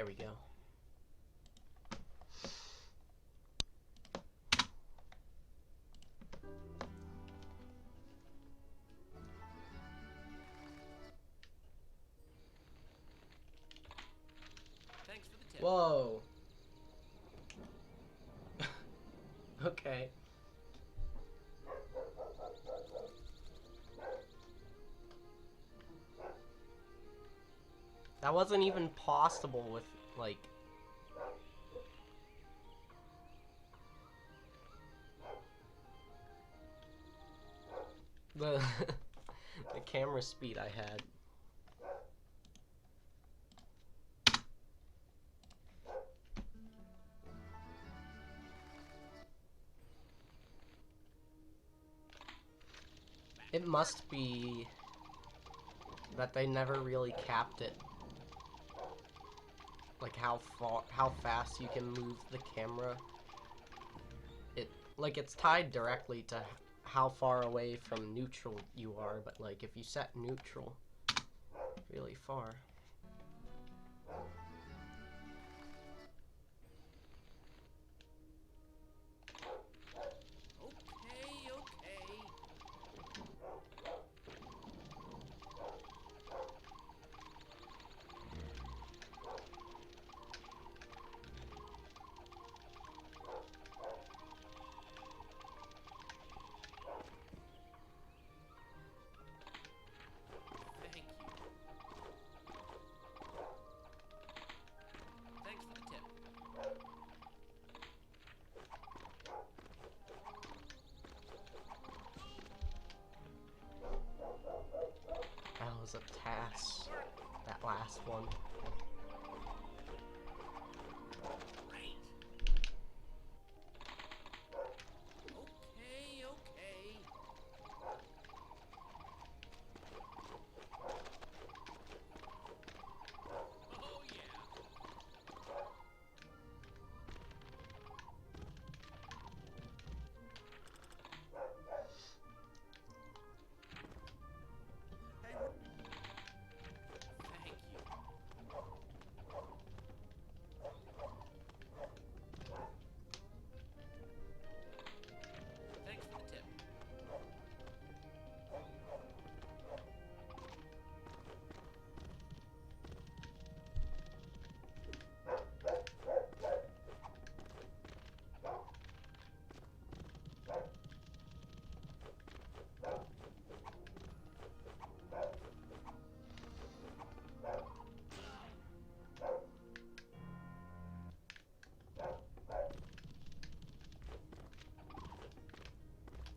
There we go. Thanks for the tip. Whoa. Okay. That wasn't even possible with, like... the camera speed I had. It must be that they never really capped it. Like how fast you can move the camera. It's tied directly to how far away from neutral you are, but like if you set neutral really far. That was a task, that last one.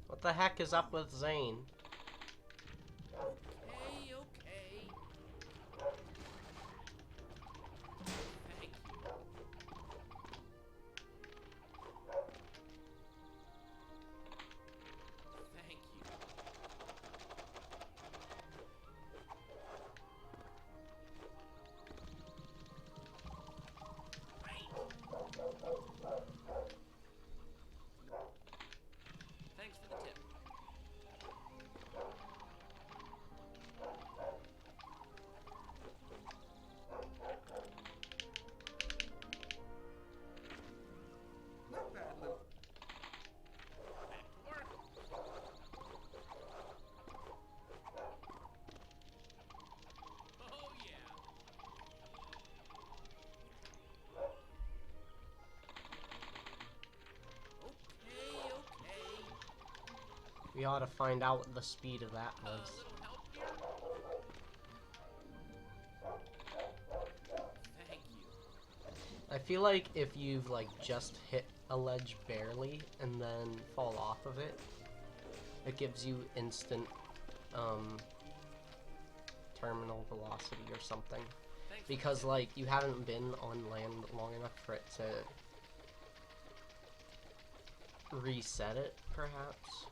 What the heck is up with Zane? We ought to find out what the speed of that was. I feel like if you've like just hit a ledge barely and then fall off of it, it gives you instant terminal velocity or something. Because like you haven't been on land long enough for it to reset it, perhaps.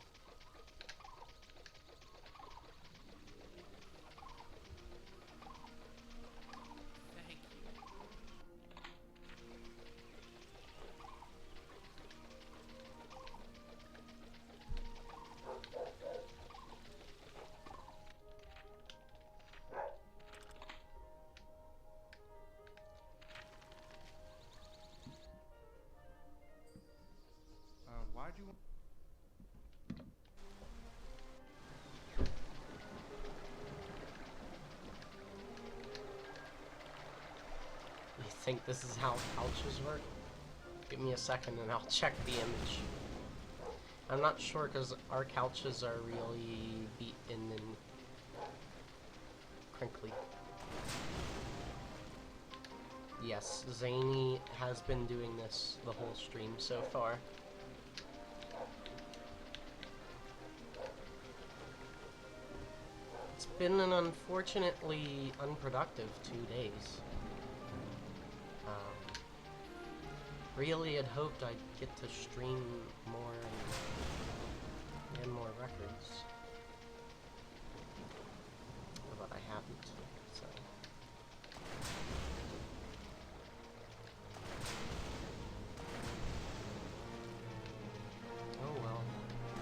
think this is how couches work? Give me a second and I'll check the image. I'm not sure because our couches are really beaten and crinkly. Yes, Zany has been doing this the whole stream so far. It's been an unfortunately unproductive 2 days. Really had hoped I'd get to stream more and more records. But I haven't, so. Oh well.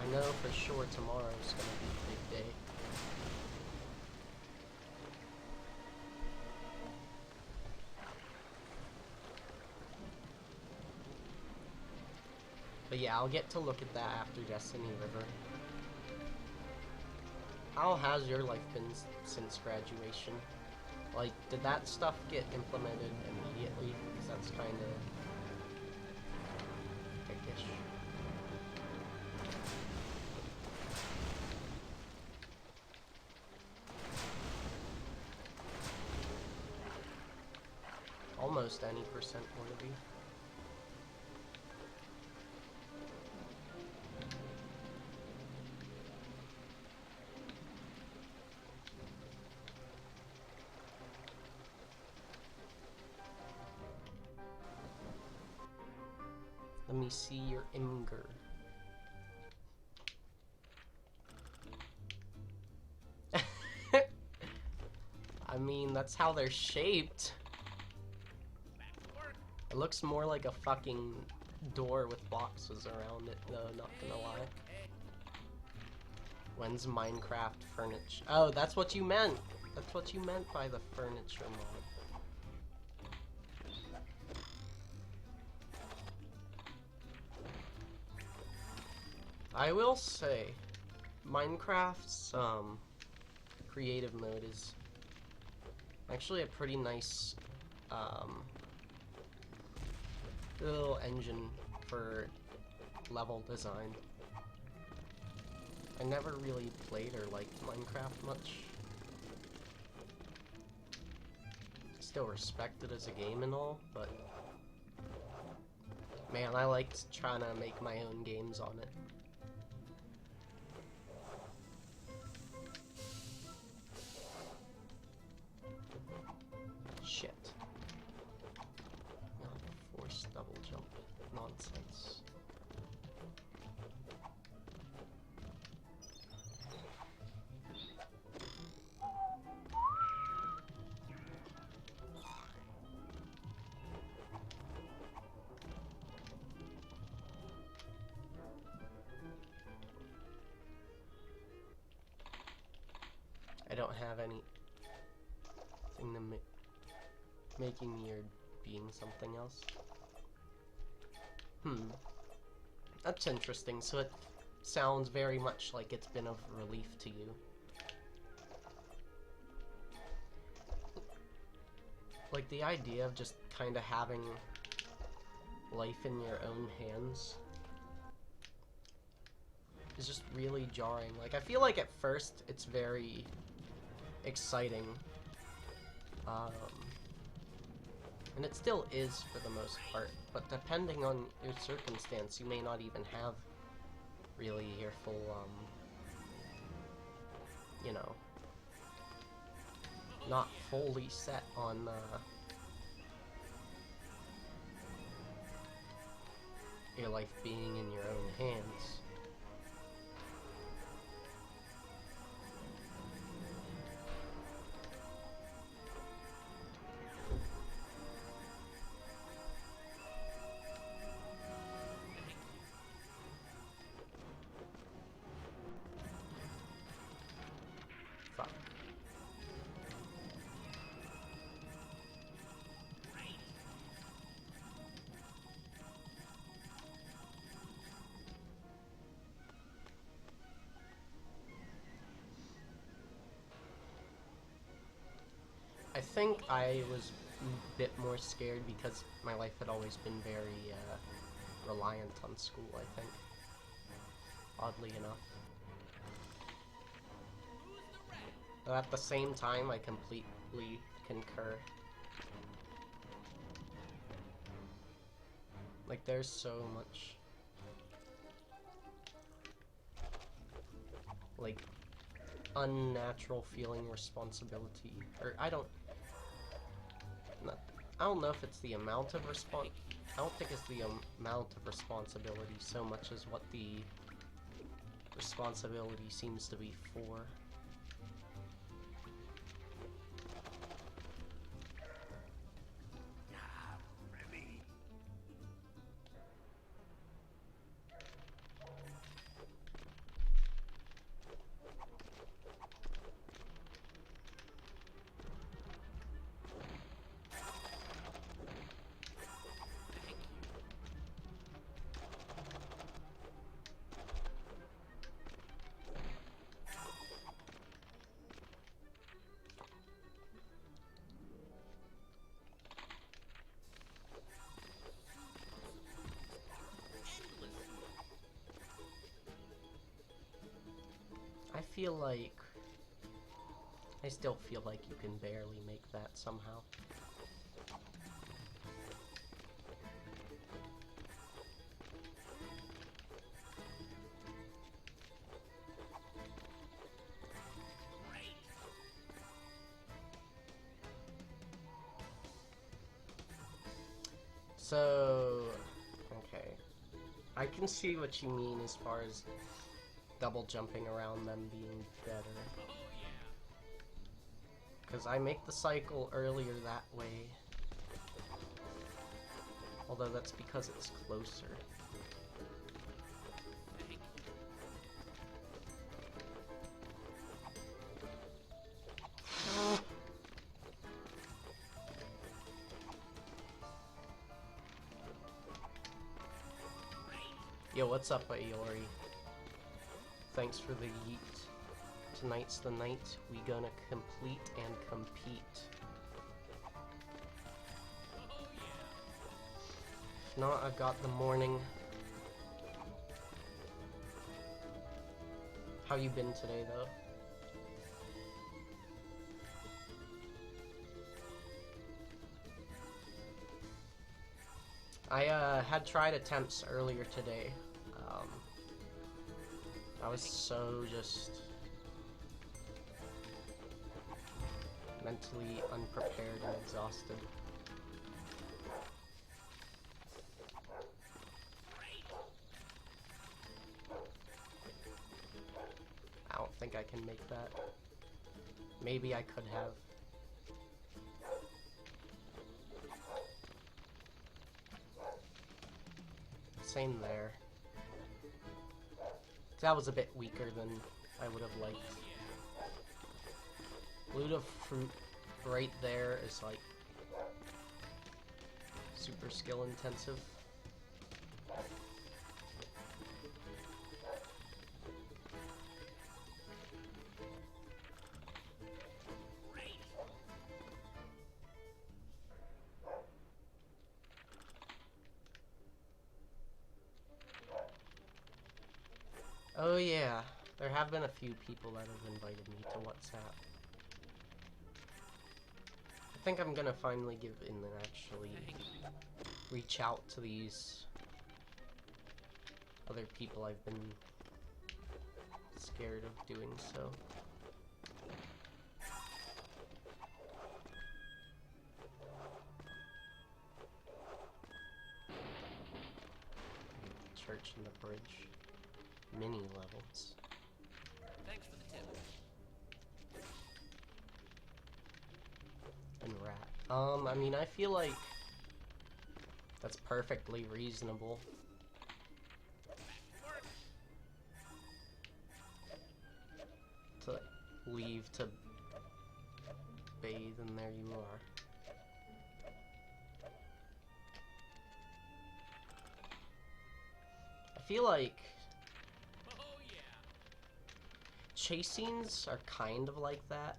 I know for sure tomorrow's gonna be a big day. But yeah, I'll get to look at that after Destiny River. How has your life been since graduation? Like, did that stuff get implemented immediately? Because that's kind of quick-ish. Almost any percent worthy. Let me see your Imgur. I mean, that's how they're shaped. It looks more like a fucking door with boxes around it, though, not gonna lie. When's Minecraft furniture? Oh, that's what you meant! That's what you meant by the furniture mod. I will say, Minecraft's creative mode is actually a pretty nice little engine for level design. I never really played or liked Minecraft much. Still respect it as a game and all, but man, I liked trying to make my own games on it. Shit. No, force double jump. Nonsense. I don't have any thing to making me or being something else. That's interesting. So it sounds very much like it's been of relief to you. Like the idea of just kind of having life in your own hands is just really jarring. Like, I feel like at first it's very exciting. And it still is for the most part, but depending on your circumstance, you may not even have really your full, you know, not fully set on, your life being in your own hands. I think I was bit more scared because my life had always been very reliant on school, I think. Oddly enough. But at the same time, I completely concur. Like, there's so much, like, unnatural feeling responsibility. Or, I don't know if it's the amount of I don't think it's the amount of responsibility so much as what the responsibility seems to be for. I still feel like you can barely make that somehow. So, okay. I can see what you mean as far as double jumping around them being better. Because I make the cycle earlier that way. Although that's because it's closer. Yo, what's up, Aori? Thanks for the yeet. Tonight's the night we gonna complete and compete. If not, I've got the morning. How you been today, though? I had tried attempts earlier today. I was so just mentally unprepared and exhausted. I don't think I can make that. Maybe I could have. Same there. That was a bit weaker than I would have liked. Loot of fruit right there is like super skill intensive. Oh yeah, there have been a few people that have invited me to WhatsApp. I think I'm gonna finally give in and actually reach out to these other people I've been scared of doing so. Church and the bridge. Mini levels. Thanks for the tip. And rat. I mean, I feel like that's perfectly reasonable. To leave to bathe, and there you are. I feel like chase scenes are kind of like that.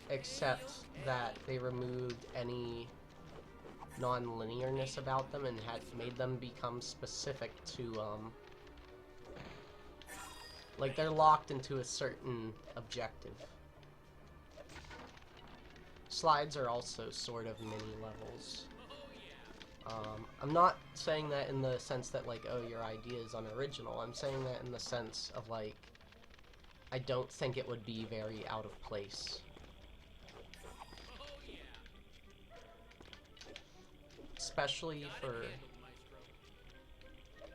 except that they removed any non-linearness about them and had made them become specific to, like, they're locked into a certain objective. Slides are also sort of mini levels. I'm not saying that in the sense that, like, oh, your idea is unoriginal. I'm saying that in the sense of, like, I don't think it would be very out of place. Especially for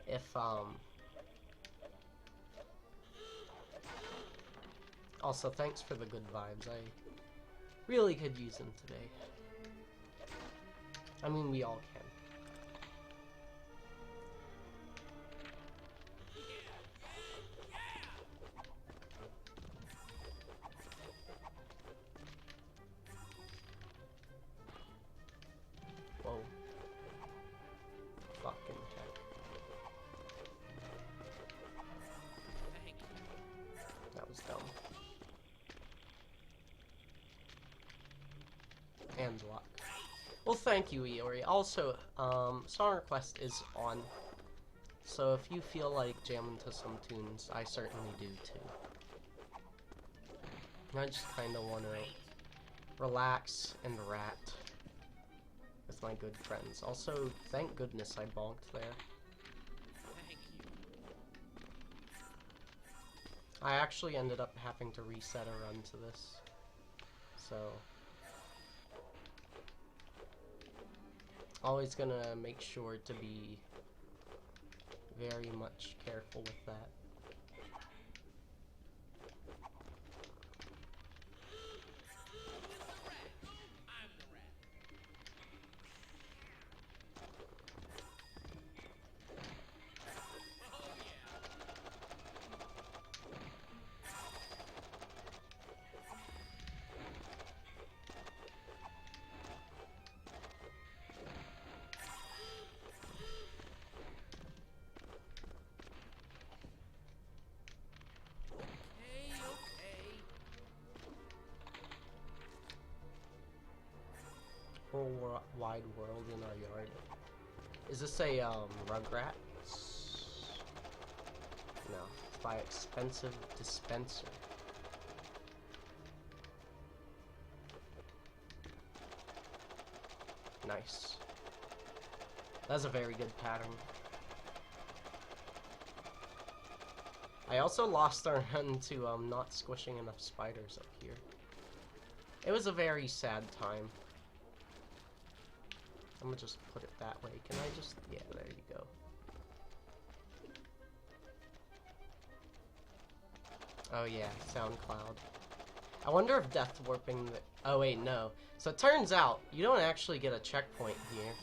if, also, thanks for the good vibes. I really could use them today. I mean, we all can. Whoa. Fucking heck. That was dumb. And luck. Well, thank you, Iori. Also, song request is on. So if you feel like jamming to some tunes, I certainly do too. I just kind of want to relax and rat with my good friends. Also, thank goodness I bonked there. Thank you. I actually ended up having to reset a run to this. So, always gonna make sure to be very much careful with that. Whole wide world in our yard. Is this a Rugrats? No, by expensive dispenser. Nice. That's a very good pattern. I also lost our run to not squishing enough spiders up here. It was a very sad time. I'm gonna just put it that way. Can I just... yeah, there you go. Oh yeah, SoundCloud. I wonder if death warping the... oh wait, no. So it turns out, you don't actually get a checkpoint here.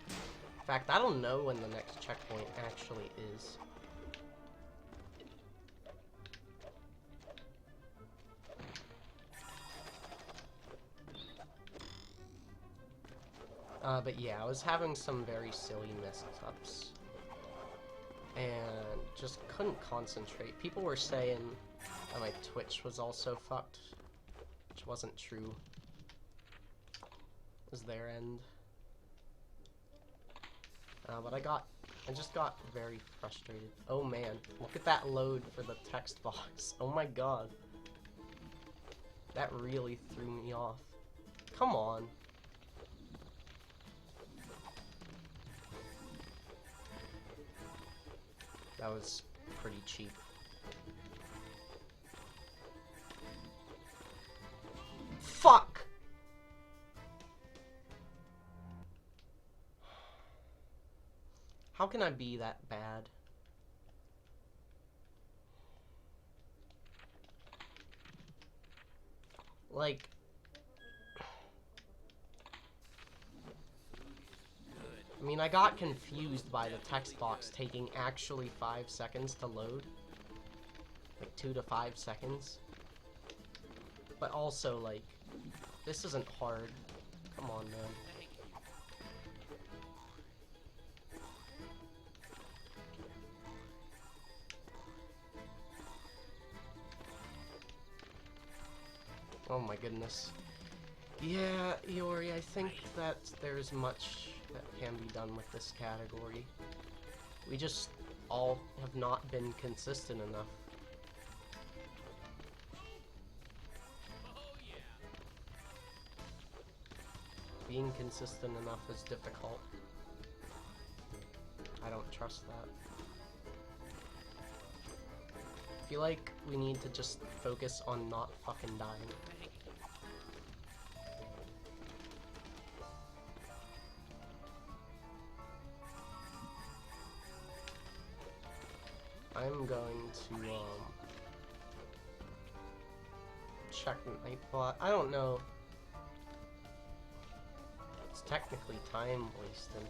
In fact, I don't know when the next checkpoint actually is. But yeah, I was having some very silly mess-ups. And just couldn't concentrate. People were saying that my Twitch was also fucked, which wasn't true. It was their end. But I just got very frustrated. Oh man, look at that load for the text box. Oh my god. That really threw me off. Come on. That was pretty cheap. Fuck! How can I be that bad? Like... I mean, I got confused by the text box taking actually 5 seconds to load. Like 2 to 5 seconds. But also, like, this isn't hard. Come on, man. Oh my goodness. Yeah, Iori, I think that there's much that can be done with this category. We just all have not been consistent enough. Being consistent enough is difficult. I don't trust that. I feel like we need to just focus on not fucking dying. I'm going to, check Nightbot. I don't know. It's technically time wasted.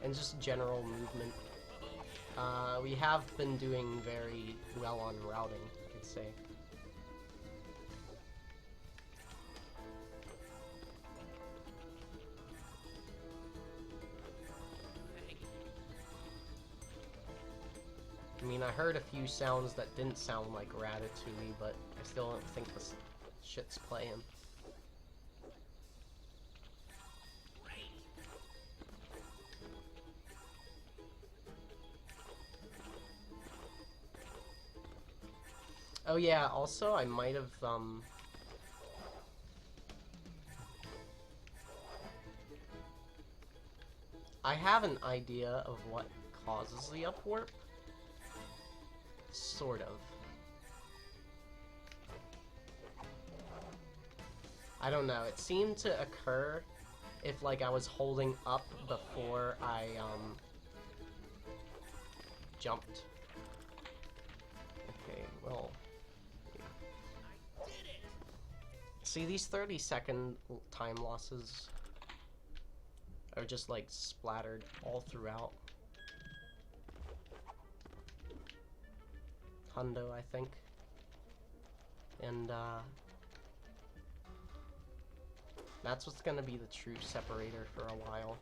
And just general movement. We have been doing very well on routing, I could say. I mean, I heard a few sounds that didn't sound like Ratatouille, but I still don't think this shit's playing. Oh yeah, also I might have, I have an idea of what causes the upwarp. Sort of. I don't know, it seemed to occur if, like, I was holding up before I, jumped. Okay, well... See, these 30-second time losses are just, like, splattered all throughout. Hundo, I think. And, that's what's gonna be the true separator for a while.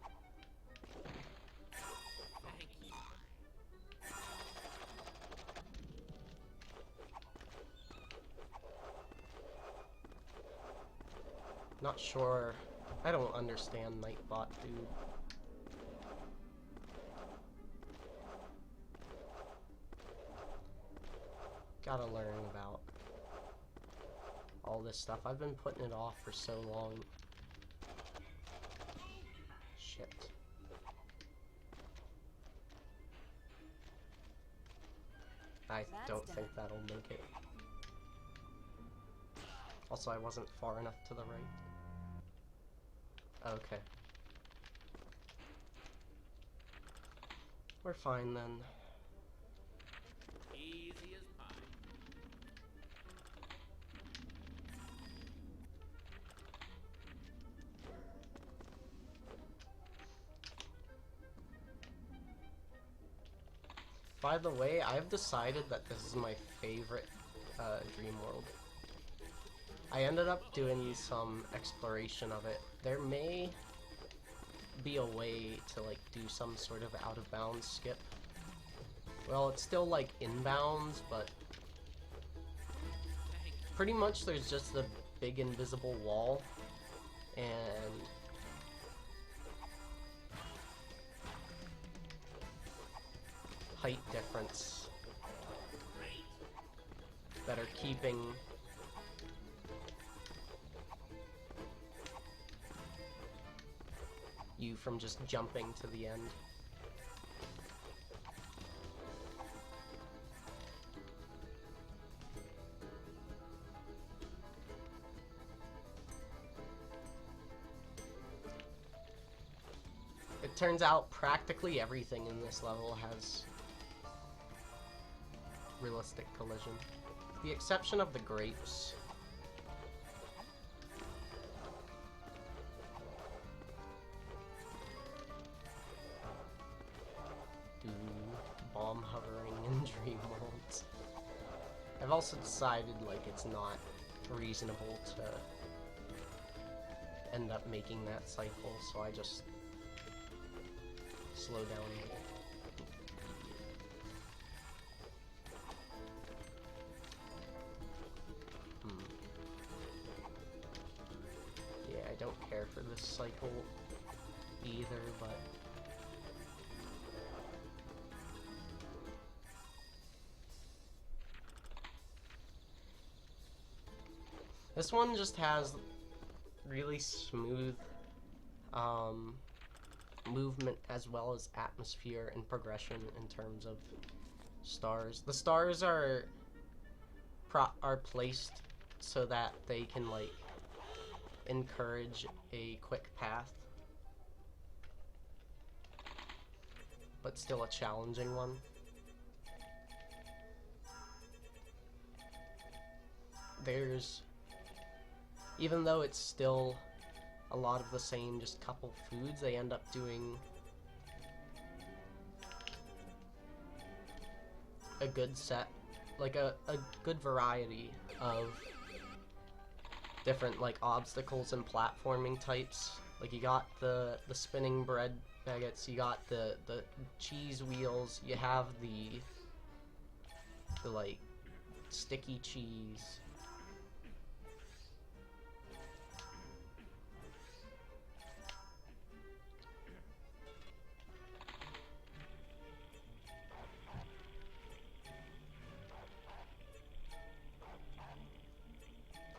Not sure. I don't understand Nightbot, dude. Gotta learn about all this stuff. I've been putting it off for so long. Shit. I don't think that'll make it. Also, I wasn't far enough to the right. Okay. We're fine then. Easy as pie. By the way, I've decided that this is my favorite dream world. I ended up doing some exploration of it. There may be a way to, like, do some sort of out-of-bounds skip. Well, it's still, like, inbounds, but pretty much there's just a big invisible wall, and height difference that are keeping you from just jumping to the end. It turns out practically everything in this level has realistic collision. With the exception of the grapes. Bomb hovering in dream worlds. I've also decided, like, it's not reasonable to end up making that cycle, so I just slow down. this cycle either, but this one just has really smooth movement as well as atmosphere and progression in terms of stars. The stars are placed so that they can like encourage a quick path, but still a challenging one. There's, even though it's still a lot of the same, just couple foods, they end up doing a good set, like a good variety of different like obstacles and platforming types. Like you got the spinning bread baguettes, you got the cheese wheels, you have the like sticky cheese.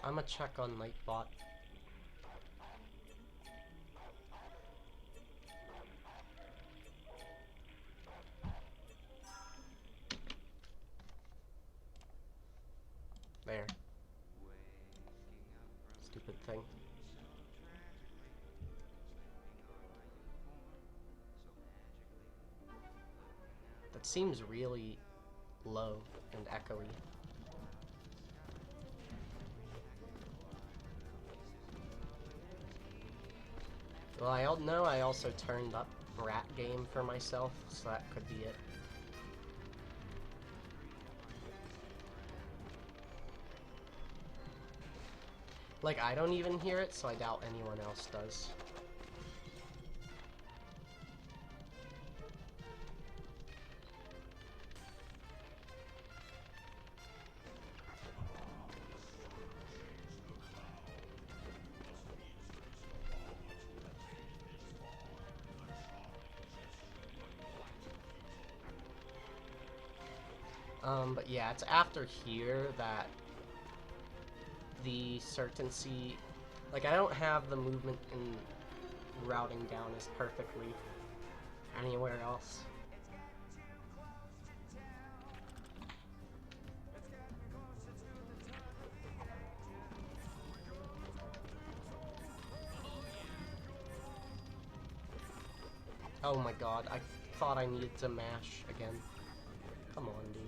I'ma check on Nightbot. There. Stupid thing. That seems really low and echoey. Well, I know I also turned up rat game for myself, so that could be it. Like, I don't even hear it, so I doubt anyone else does. But yeah, it's after here that the certainty, like I don't have the movement and routing down as perfectly anywhere else. Oh my god, I thought I needed to mash again. Come on, dude.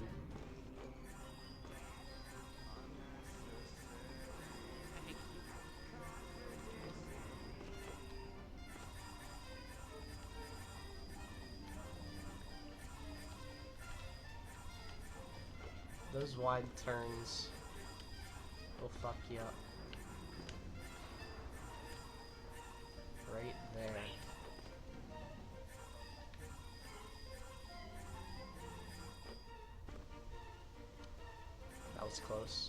Those wide turns will fuck you up. Right there. That was close.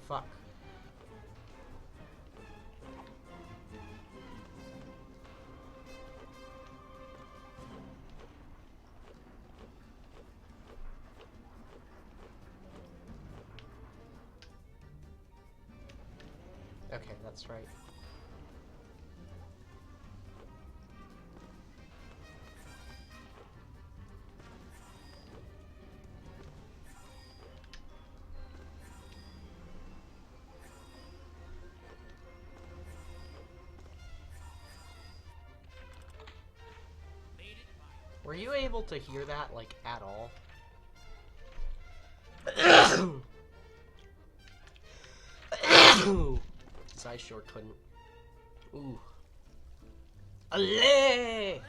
Fuck. Okay, that's right. Were you able to hear that, like, at all? Because I I sure couldn't. Ooh. Allez!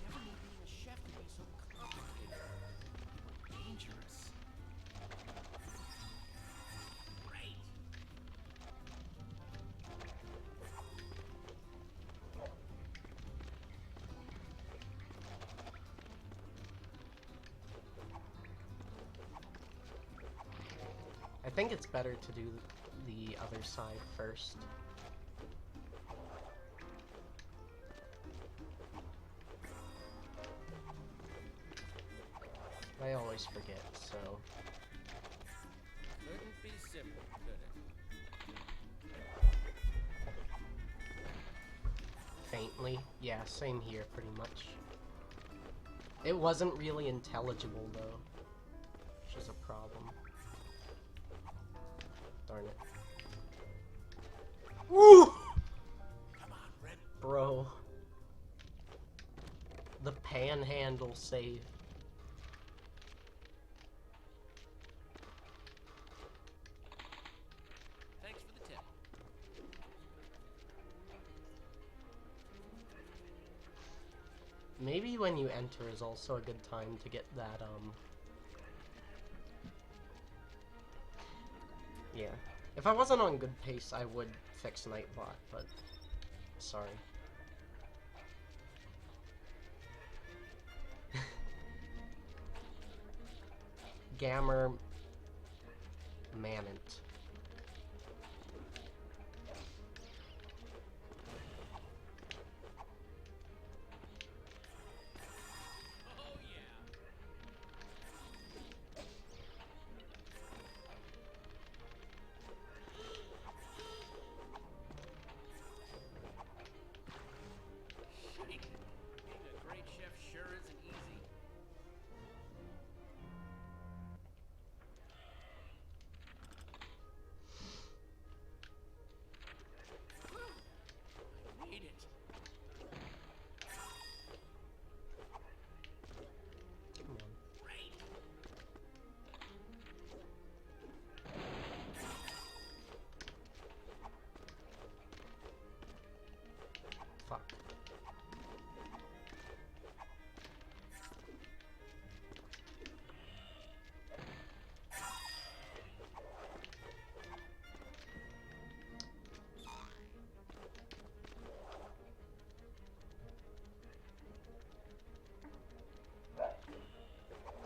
Never knew being a chef could be so complicated. Dangerous. Great. I think it's better to do the other side first. I always forget, so... Couldn't be simple, could it? Faintly. Yeah, same here, pretty much. It wasn't really intelligible, though. Which is a problem. Darn it. Woo! Come on, Red. Bro. The panhandle save. Thanks for the tip. Maybe when you enter is also a good time to get that, yeah. If I wasn't on good pace, I would fix Nightbot, but... sorry. Gammer... Manant. Oh yeah. Shite. Being a great chef sure isn't easy. I made it. Come on. Great. Fuck.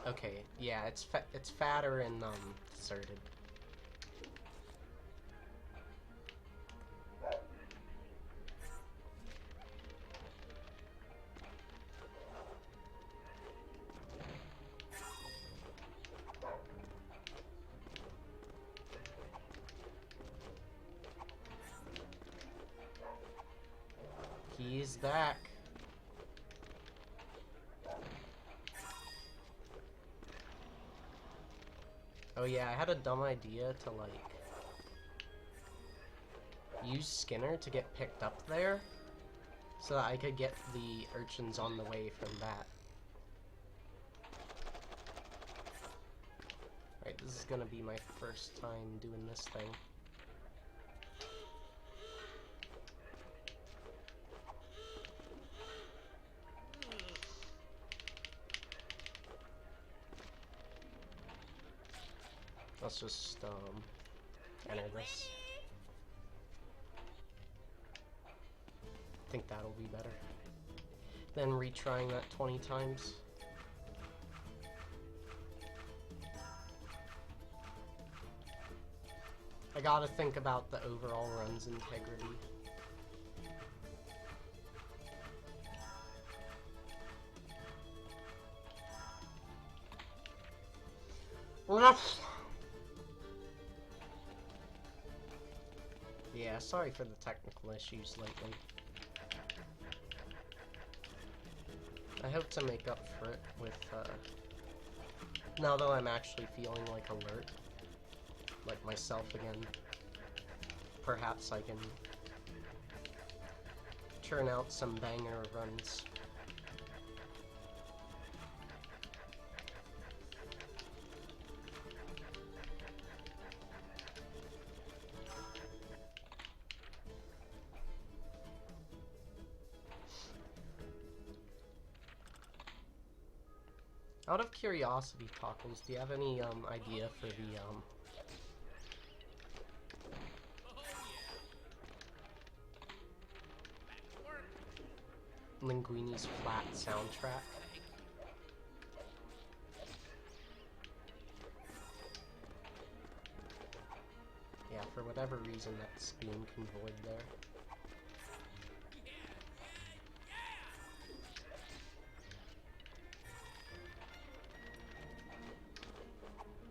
Okay, yeah, it's fatter and deserted. He's back. Oh yeah, I had a dumb idea to like use Skinner to get picked up there so that I could get the urchins on the way from that. Right, this is gonna be my first time doing this thing. Let's just enter this. I think that'll be better than retrying that 20 times. I gotta think about the overall run's integrity. Yeah, sorry for the technical issues lately. I hope to make up for it with, now that I'm actually feeling, like, alert. Like myself again. Perhaps I can churn out some banger runs. Out of curiosity, Tockles, do you have any idea for the Linguini's flat soundtrack? Yeah, for whatever reason that's being convoyed there.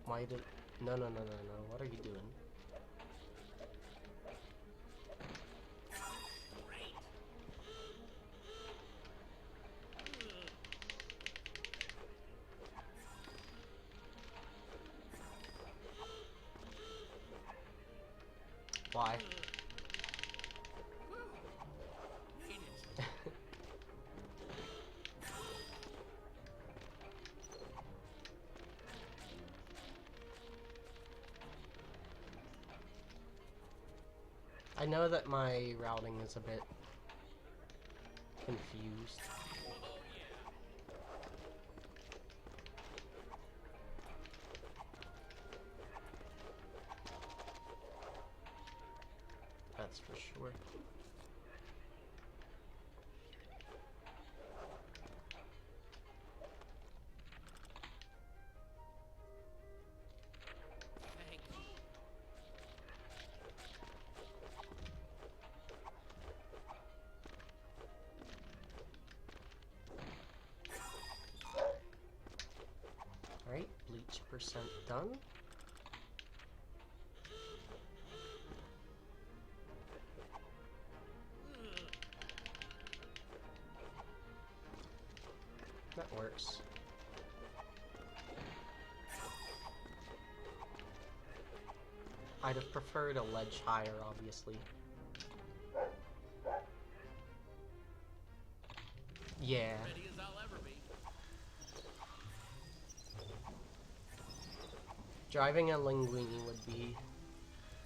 Why did... No, no, no, no, no. What are you doing? Why? I know that my routing is a bit confused. That's for sure. Alright, bleach percent done. That works. I'd have preferred a ledge higher, obviously. Yeah. Ready as I'll ever be. Driving a Linguini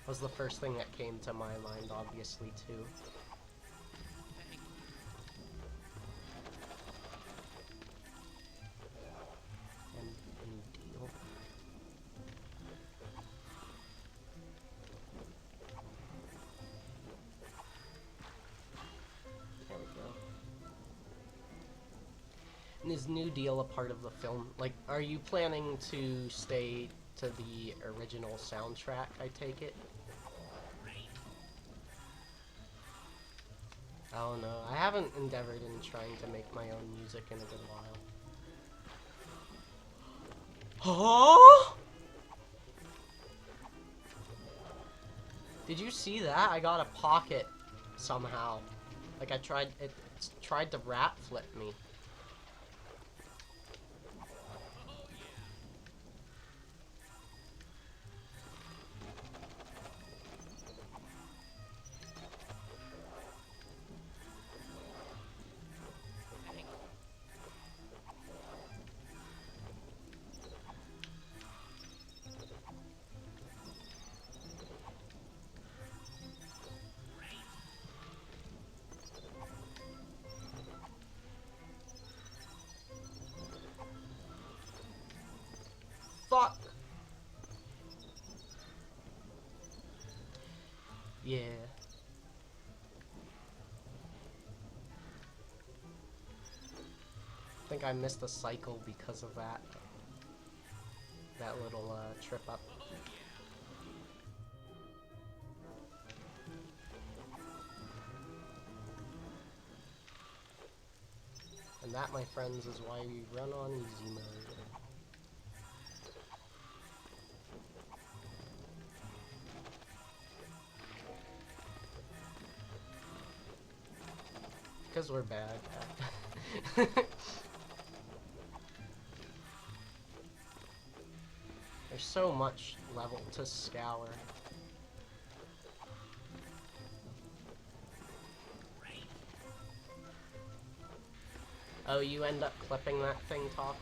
was the first thing that came to my mind, obviously, too. And any deal. There we go. And is New Deal a part of the film? Like, are you planning to stay to the original soundtrack, I take it? I don't know. I haven't endeavored in trying to make my own music in a good while. Huh? Did you see that? I got a pocket somehow. Like it tried to rat flip me. Fuck. Yeah. I think I missed a cycle because of that. That little trip up. And that, my friends, is why we run on easy mode. Because we're bad at There's so much level to scour. Oh, you end up clipping that thing, Tockles?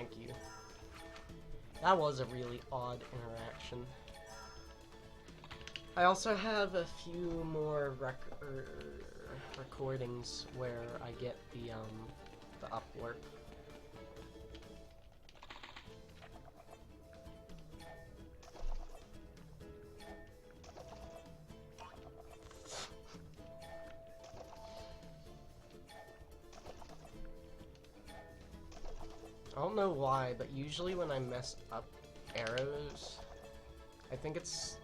Thank you. That was a really odd interaction. I also have a few more recordings where I get the upwarp. I don't know why, but usually when I mess up arrows, I think it's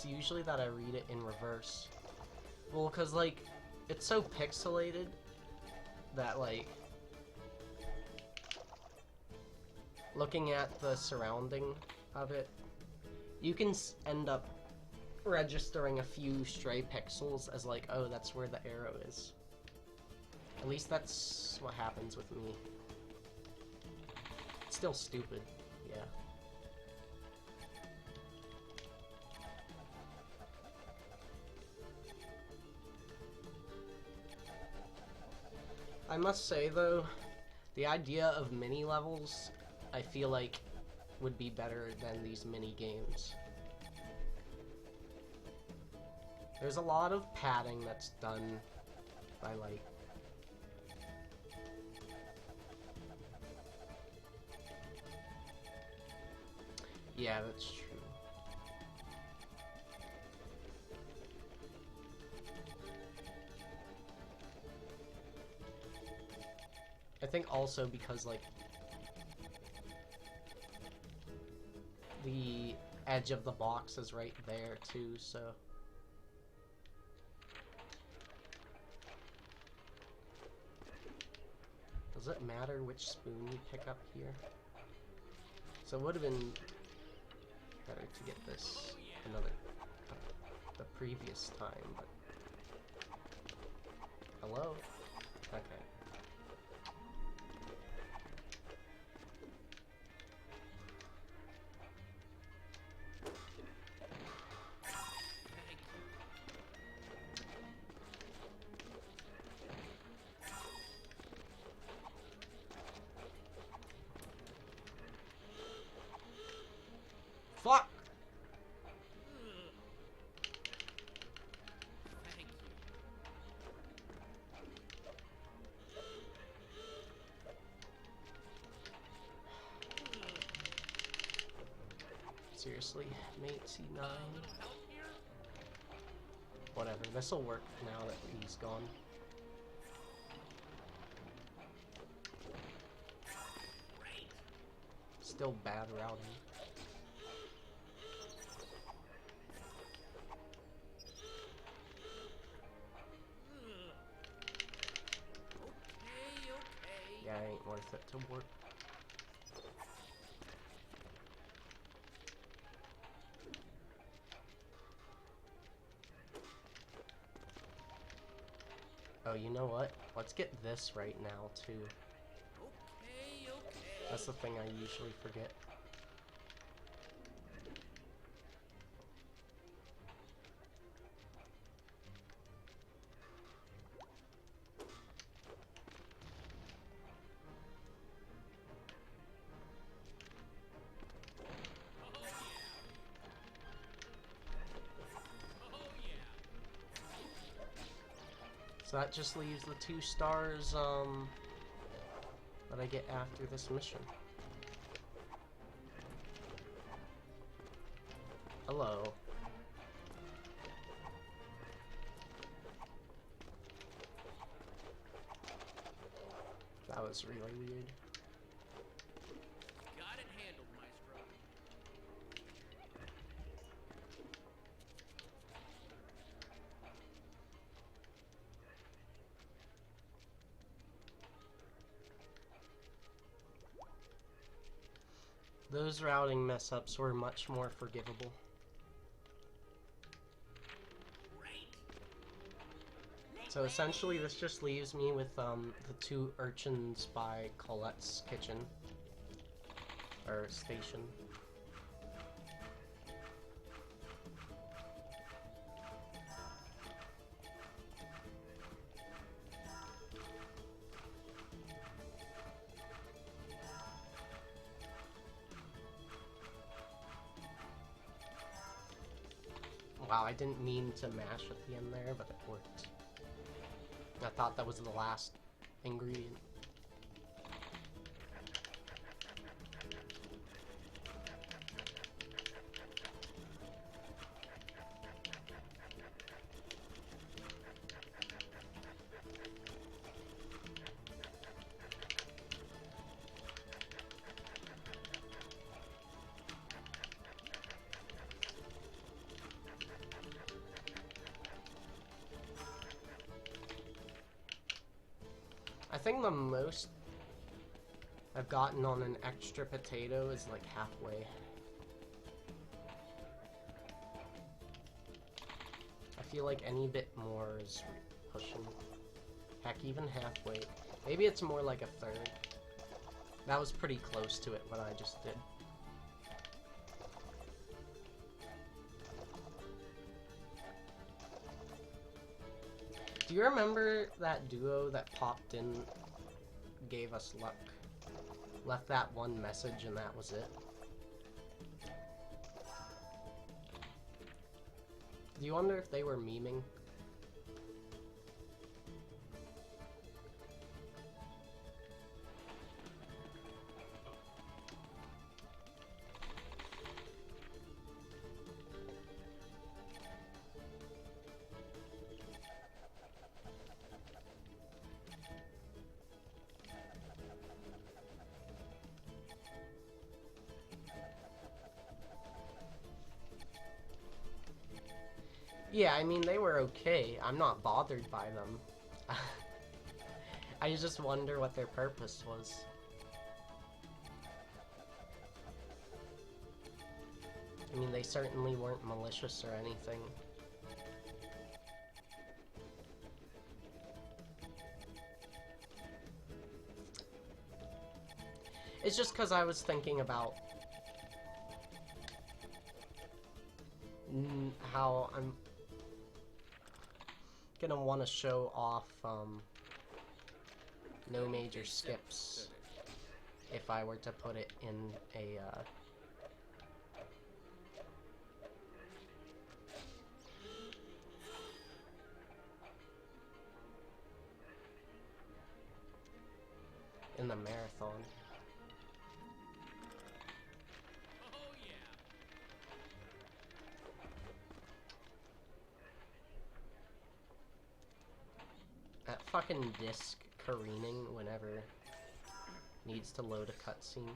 usually that I read it in reverse. Well, cause like it's so pixelated that like looking at the surrounding of it, you can end up registering a few stray pixels as like, oh, that's where the arrow is. At least that's what happens with me. It's still stupid, yeah. I must say though, the idea of mini levels, I feel like, would be better than these mini games. There's a lot of padding that's done by like yeah, that's true. I think also because like the edge of the box is right there too, so does it matter which spoon you pick up here? So it would have been better to get this the previous time, but hello? Okay. Fuck! Thank you. Seriously, mate, C9? A little help here? Whatever, this'll work now that he's gone. Great. Still bad routing. Okay. Yeah, it ain't worth it to work. Oh, you know what? Let's get this right now, too. Okay. That's the thing I usually forget. So that just leaves the 2 stars, that I get after this mission. Hello. That was really weird. Got it handled, Maestro. Those routing mess-ups were much more forgivable. So essentially this just leaves me with the 2 urchins by Colette's kitchen. Or station. Wow, I didn't mean to mash at the end there, but it worked. I thought that was the last ingredient. I think the most I've gotten on an extra potato is like halfway. I feel like any bit more is pushing. Heck, even halfway. Maybe it's more like a third. That was pretty close to it, what I just did. Do you remember that duo that popped in, gave us luck? Left that one message and that was it? Do you wonder if they were memeing? Yeah, I mean, they were okay. I'm not bothered by them. I just wonder what their purpose was. I mean, they certainly weren't malicious or anything. It's just because I was thinking about how I'm gonna want to show off no major skips if I were to put it in a in the marathon. That fucking disc careening whenever needs to load a cutscene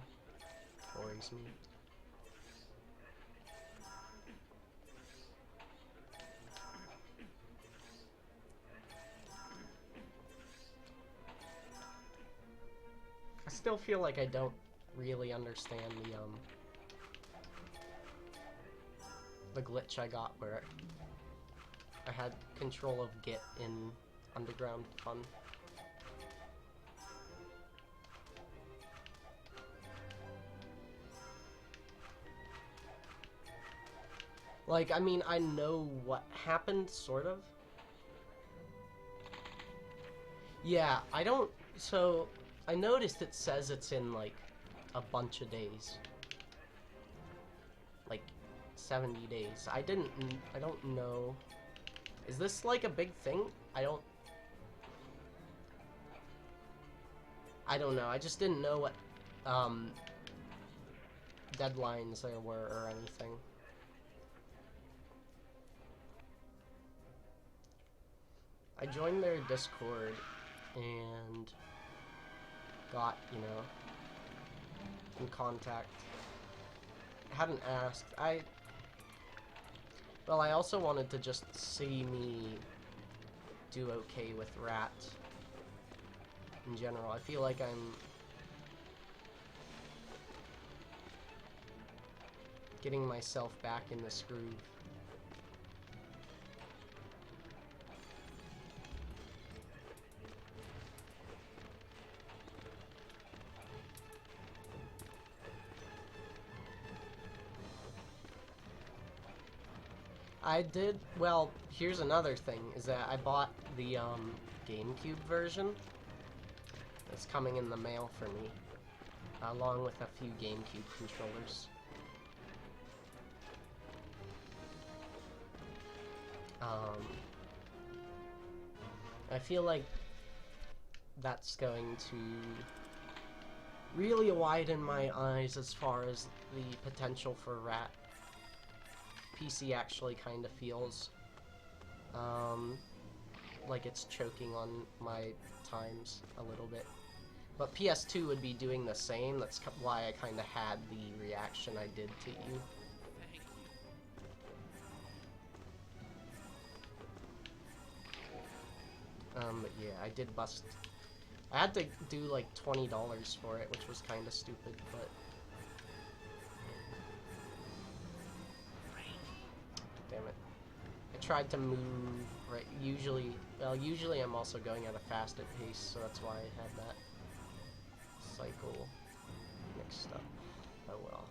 worries me. I still feel like I don't really understand the glitch I got where I had control of Git in Underground Fun. Like, I mean, I know what happened, sort of. Yeah, I don't... So, I noticed it says it's in, like, a bunch of days. Like, 70 days. I don't know... Is this, like, a big thing? I don't know. I just didn't know what, deadlines there were or anything. I joined their Discord and got, you know, in contact. I hadn't asked. Well, I also wanted to just see me do okay with Rat in general. I feel like I'm getting myself back in this groove. I did, well, here's another thing, is that I bought the GameCube version. It's coming in the mail for me, along with a few GameCube controllers. I feel like that's going to really widen my eyes as far as the potential for Rat. PC actually kind of feels like it's choking on my times a little bit. But PS2 would be doing the same. That's why I kind of had the reaction I did to you. Thank you. But yeah, I did bust. I had to do like $20 for it, which was kind of stupid, but. Damn it. I tried to move right. Usually I'm also going at a faster pace, so that's why I had that cycle mixed up. Oh well.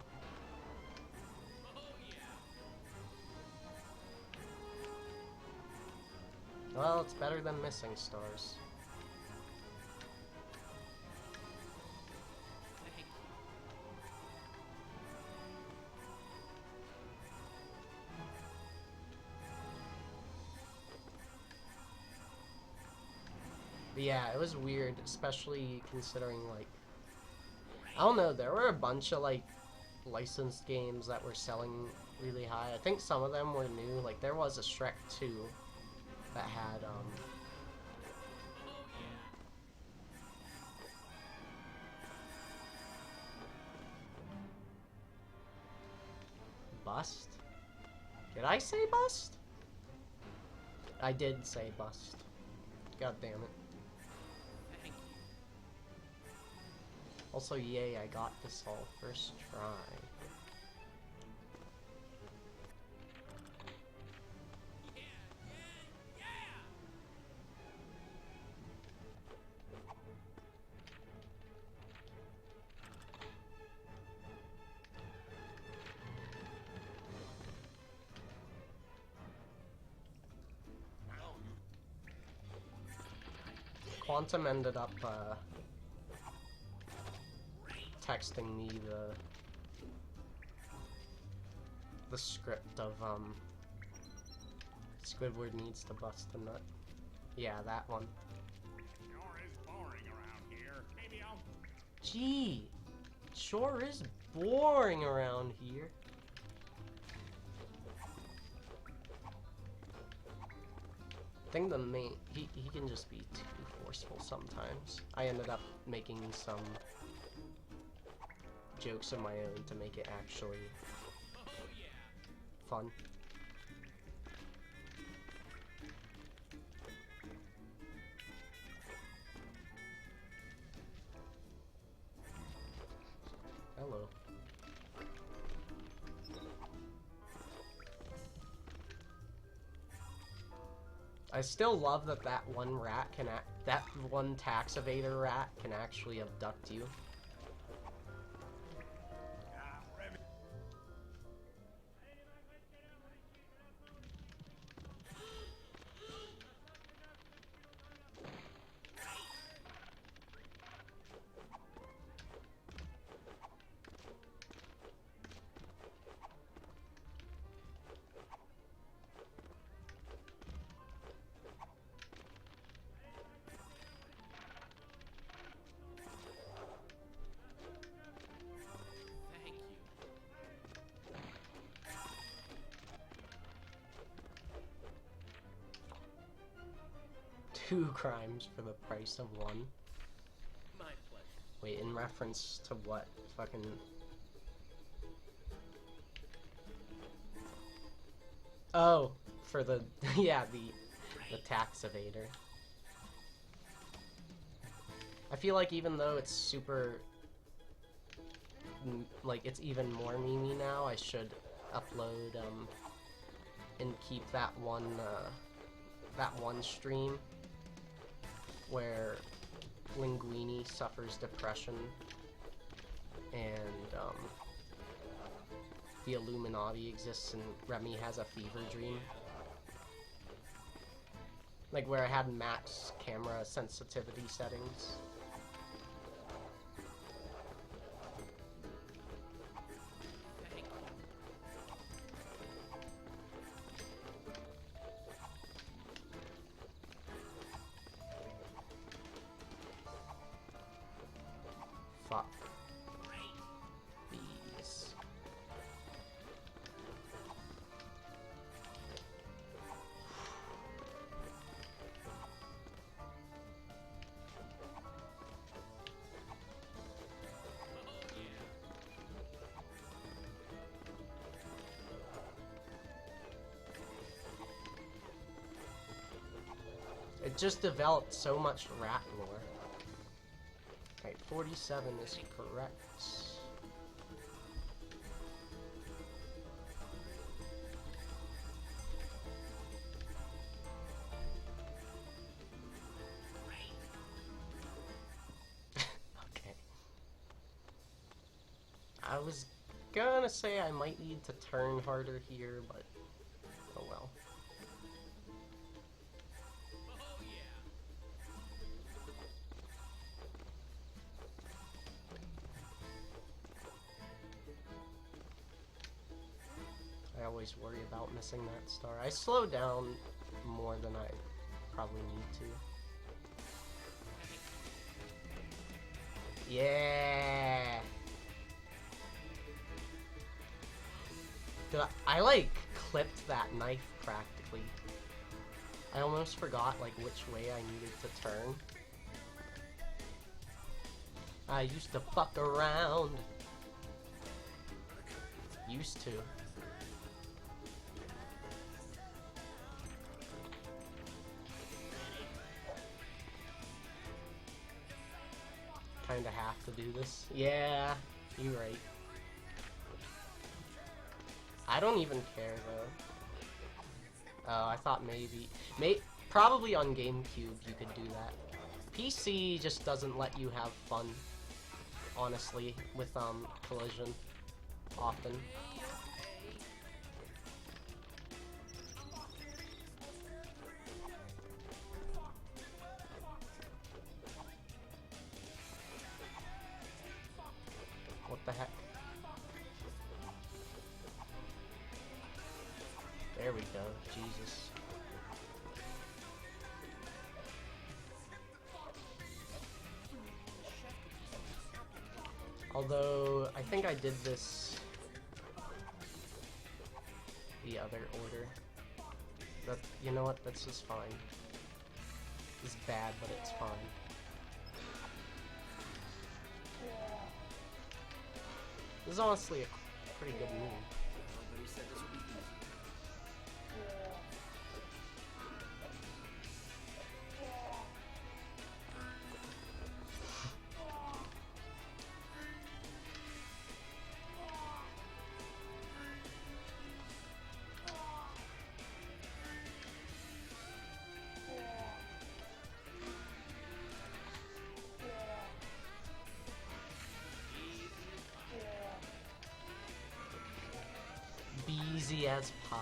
Well, it's better than missing stars. Thank you. But yeah, it was weird, especially considering, like, I don't know, there were a bunch of, like, licensed games that were selling really high. I think some of them were new. Like, there was a Shrek 2 that had, Bust? Did I say bust? I did say bust. God damn it. Thank you. Also, yay, I got this all first try. Quantum ended up texting me the script of Squidward needs to bust a nut. Yeah, that one. Sure is boring around here. Maybe I'll... Gee, sure is boring around here. I think the main he can just be too forceful sometimes. I ended up making some jokes of my own to make it actually fun. Hello. I still love that that one rat can that one tax evader rat can actually abduct you. Thank you. 2 crimes for the price of 1. My pleasure. Wait, in reference to what? Fucking... Oh, for the... yeah, the tax evader. I feel like even though it's super... like, it's even more memey now, I should upload, and keep that one stream where Linguini suffers depression and the Illuminati exists and Remy has a fever dream. Like where I had max camera sensitivity settings. Thank you. fuck. These. It just developed so much rat lore. Right, 47 is correct. Okay. I was gonna say I might need to turn harder here, but oh well. I always worry about missing that star. I slow down more than I probably need to. Yeah. Dude, I like clipped that knife practically. I almost forgot like which way I needed to turn. I used to fuck around. Used to. Kinda have to do this. Yeah, you're right. I don't even care though. Oh, I thought maybe, probably on GameCube you could do that. PC just doesn't let you have fun, honestly, with collision often. What the heck? There we go, Jesus. Although, I think I did this the other order. But, you know what, that's just fine. It's bad, but it's fine. This is honestly a pretty good move. Nobody said this would be easy. Easy as pie.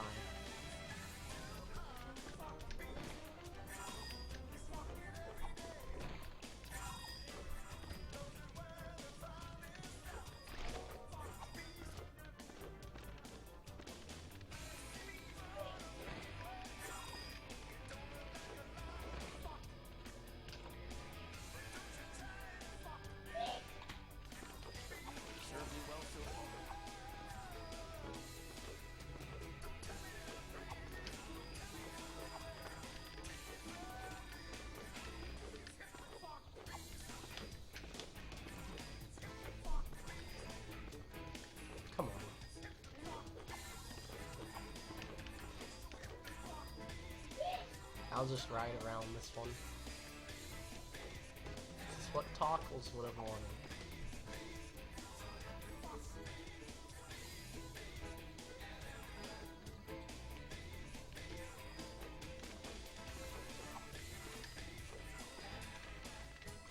Served me well so far. Come on. I'll just ride around this one. This is what Tockles would have wanted.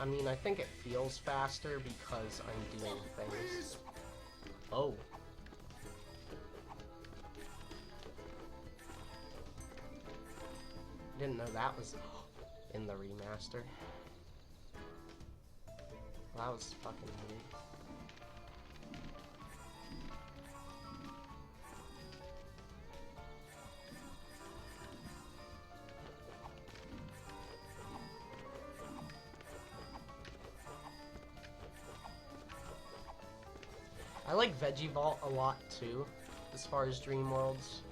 I mean, I think it feels faster because I'm doing things. Oh. Didn't know that was in the remaster. That was fucking weird. I like Veggie Vault a lot too, as far as Dream Worlds.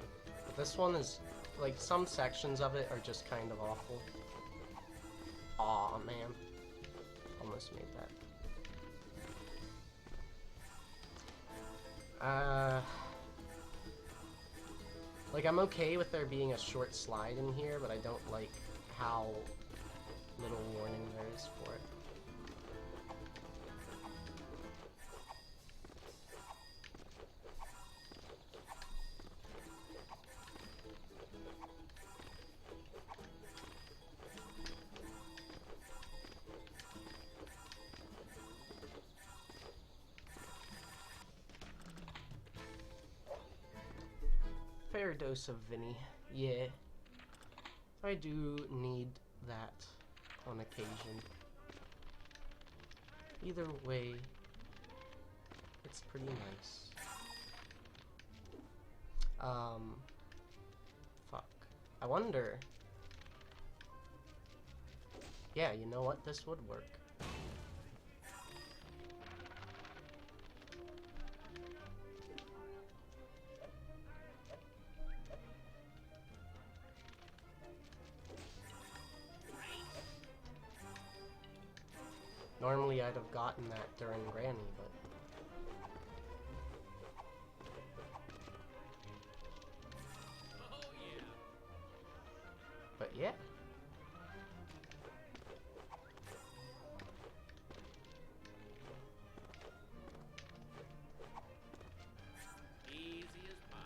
But this one is, like, some sections of it are just kind of awful. Aw, man. Almost made that. Like, I'm okay with there being a short slide in here, but I don't like how little warning there is for it. Fair dose of Vinny. Yeah. I do need that on occasion. Either way, it's pretty nice. Fuck. I wonder. Yeah, you know what? This would work. Normally I'd have gotten that during Granny, but... But yeah. Easy as pie.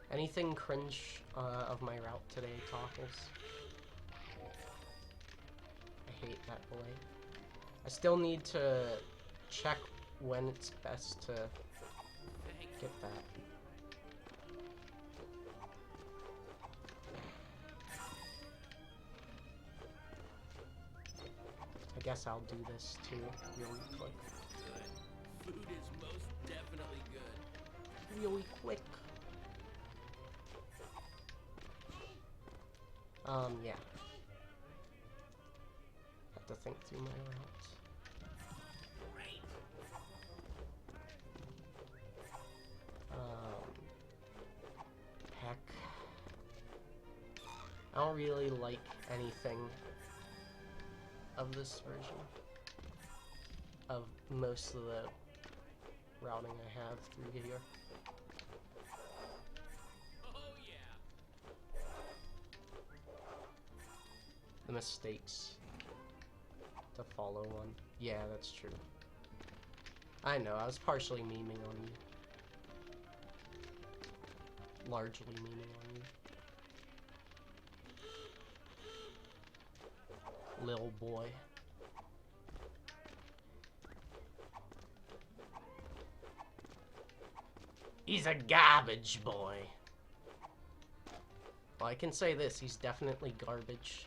Anything cringe of my route today, Toffles? I hate that boy. I still need to check when it's best to get that. I guess I'll do this too, really quick. Good. Food is most definitely good. Really quick. Yeah. Have to think through my routes. Great. Heck. I don't really like anything of this version. Of most of the routing I have through here. The mistakes to follow one. Yeah, that's true. I know, I was partially memeing on you. Largely memeing on you. Lil boy. He's a garbage boy. Well, I can say this, he's definitely garbage.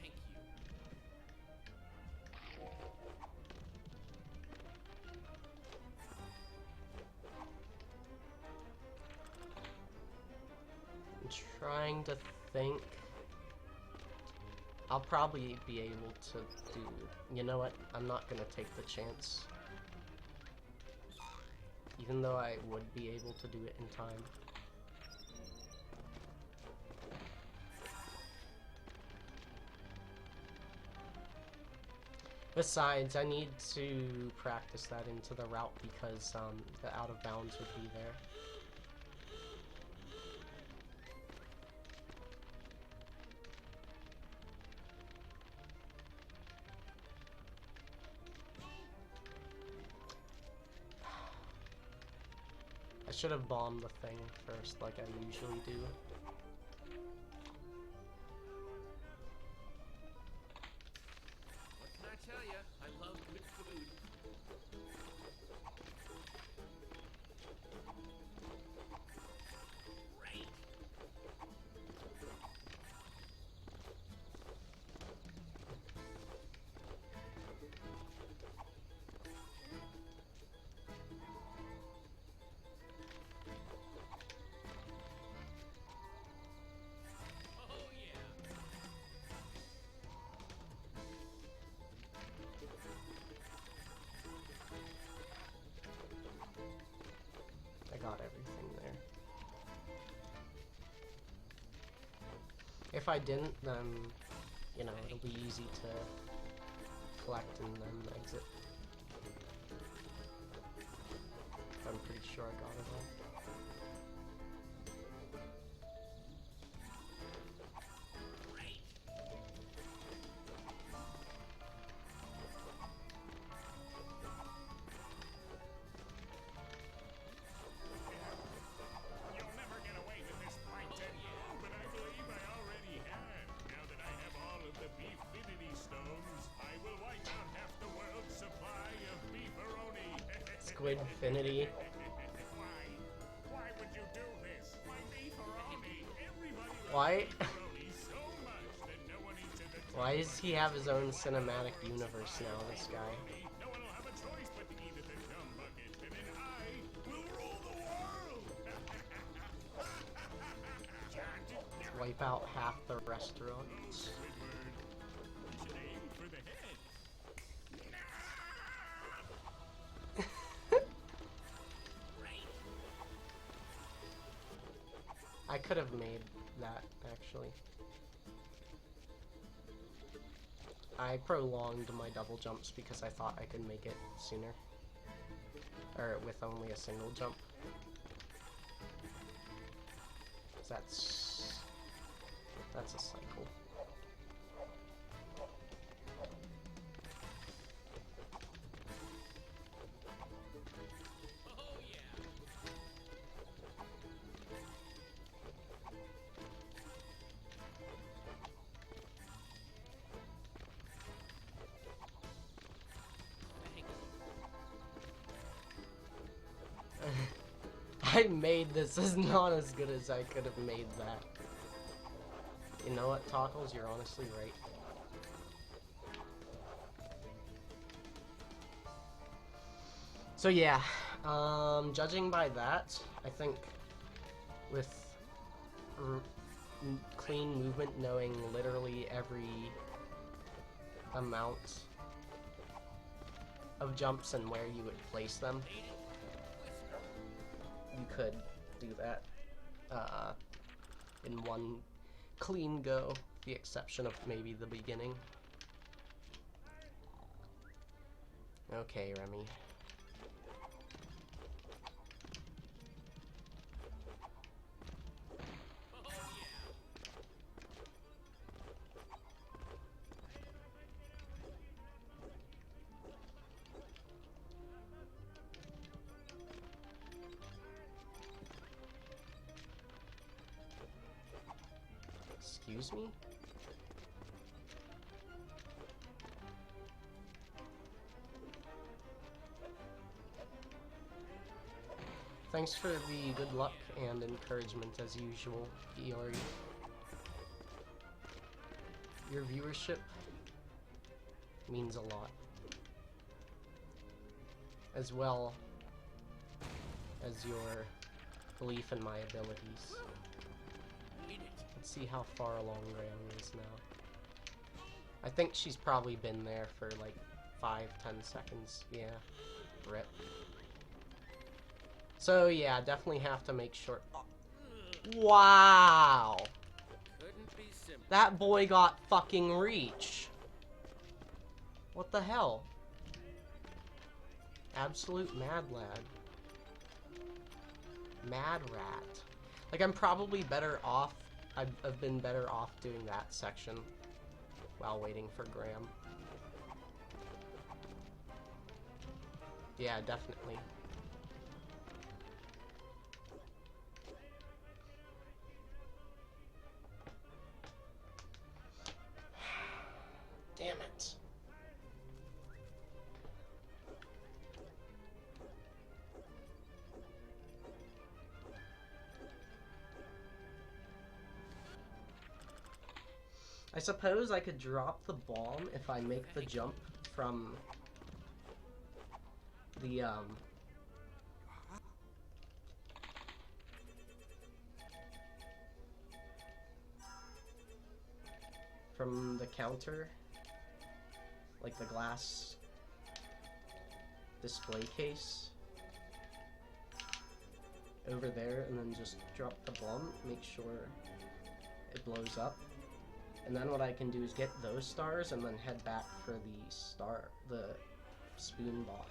Thank you. I'm trying to think. I'll probably be able to do... You know what? I'm not gonna take the chance. Even though I would be able to do it in time. Besides, I need to practice that into the route because the out of bounds would be there. I should have bombed the thing first like I usually do. What can I tell you? I love good food. Great. If I didn't, then, you know, it'll be easy to collect and then exit. I'm pretty sure I got it all. You'll never get away with this fight, Ted. But I believe I already have. Now that I have all of the beefinity stones, I will wipe out half the world's supply of beefaroni. Squidfinity. Why would you do this? Why beefaroni? Everybody loves Why? beefaroni so much that no one eats it. Why does he have his own cinematic universe now, this guy? No one will have a choice but to eat at the gum bucket, and then I will rule the world. Wipe out half the restaurant. Squidward, we should aim for the head. I could have made that, actually. I prolonged my double jumps because I thought I could make it sooner. Or with only a single jump. 'Cause that's a cycle. I made this is not as good as I could have made that. You know what, Tockles, you're honestly right. So yeah, judging by that, I think with clean movement, knowing literally every amount of jumps and where you would place them, you could do that in one clean go, with the exception of maybe the beginning. Okay, Remy. Excuse me? Thanks for the good luck and encouragement as usual, Iori. Your viewership means a lot. As well as your belief in my abilities. Let's see how far along Graham is now. I think she's probably been there for like 5-10 seconds. Yeah. Rip. So yeah, definitely have to make sure. Wow! Couldn't be simple. That boy got fucking reach. What the hell? Absolute mad lad. Mad rat. Like, I'm probably better off. I've been better off doing that section while waiting for Graham. Yeah, definitely. Damn it. I suppose I could drop the bomb if I make the jump from the, from the counter, like the glass display case over there, and then just drop the bomb, make sure it blows up. And then what I can do is get those stars and then head back for the spoon box.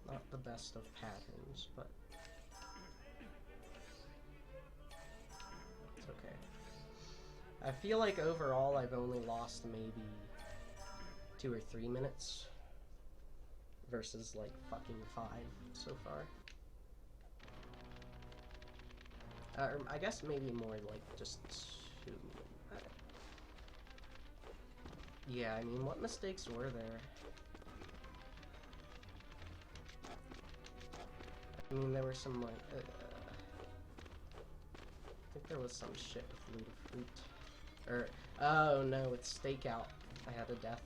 Not the best of patterns, but it's okay. I feel like overall I've only lost maybe 2 or 3 minutes versus like fucking 5 so far. Or I guess maybe more like just 2. Yeah, I mean, what mistakes were there? I mean, there were some, like, I think there was some shit with loot of fruit. Or, oh no, it's stakeout. I had a death.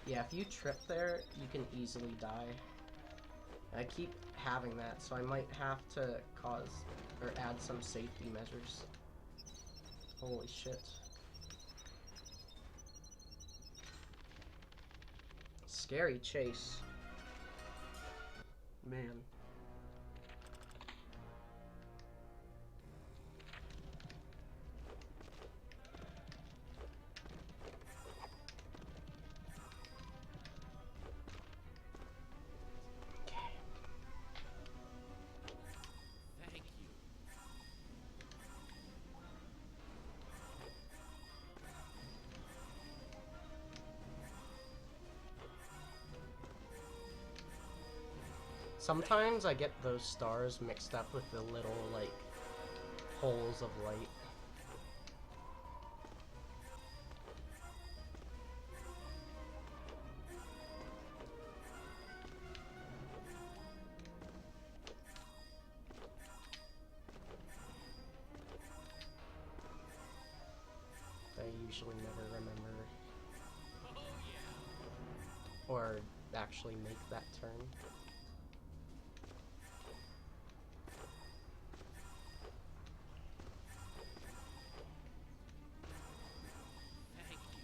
Yeah, if you trip there, you can easily die. I keep having that, so I might have to add some safety measures. Holy shit. Scary chase. Man. Thank you. Sometimes I get those stars mixed up with the little, like, holes of light. I usually never remember or actually make that turn. Thank you.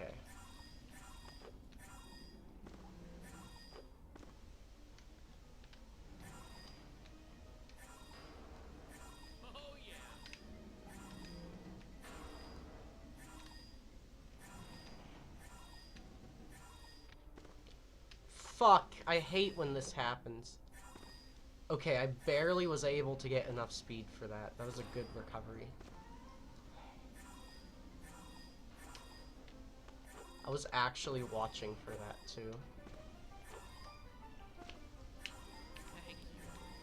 Okay. Oh yeah. Fuck, I hate when this happens. Okay, I barely was able to get enough speed for that. That was a good recovery. I was actually watching for that too. Thank you.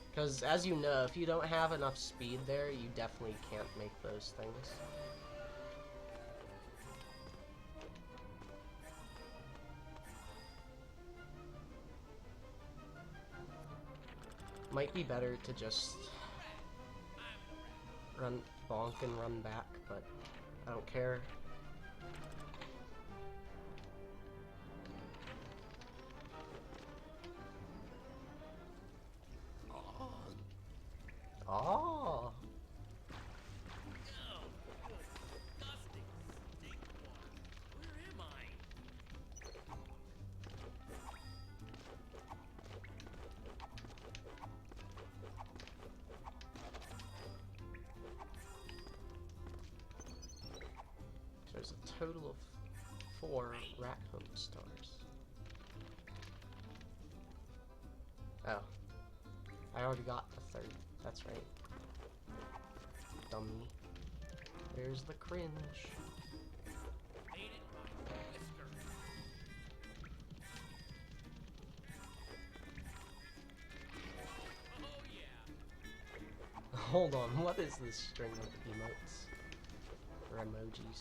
Because, as you know, if you don't have enough speed there, you definitely can't make those things. Might be better to just run bonk and run back, but I don't care. total of 4 rat home stars. Oh. I already got the 3rd. That's right. Dummy. There's the cringe. Made it by whisker. Oh yeah. Hold on, what is this string of emotes? Or emojis?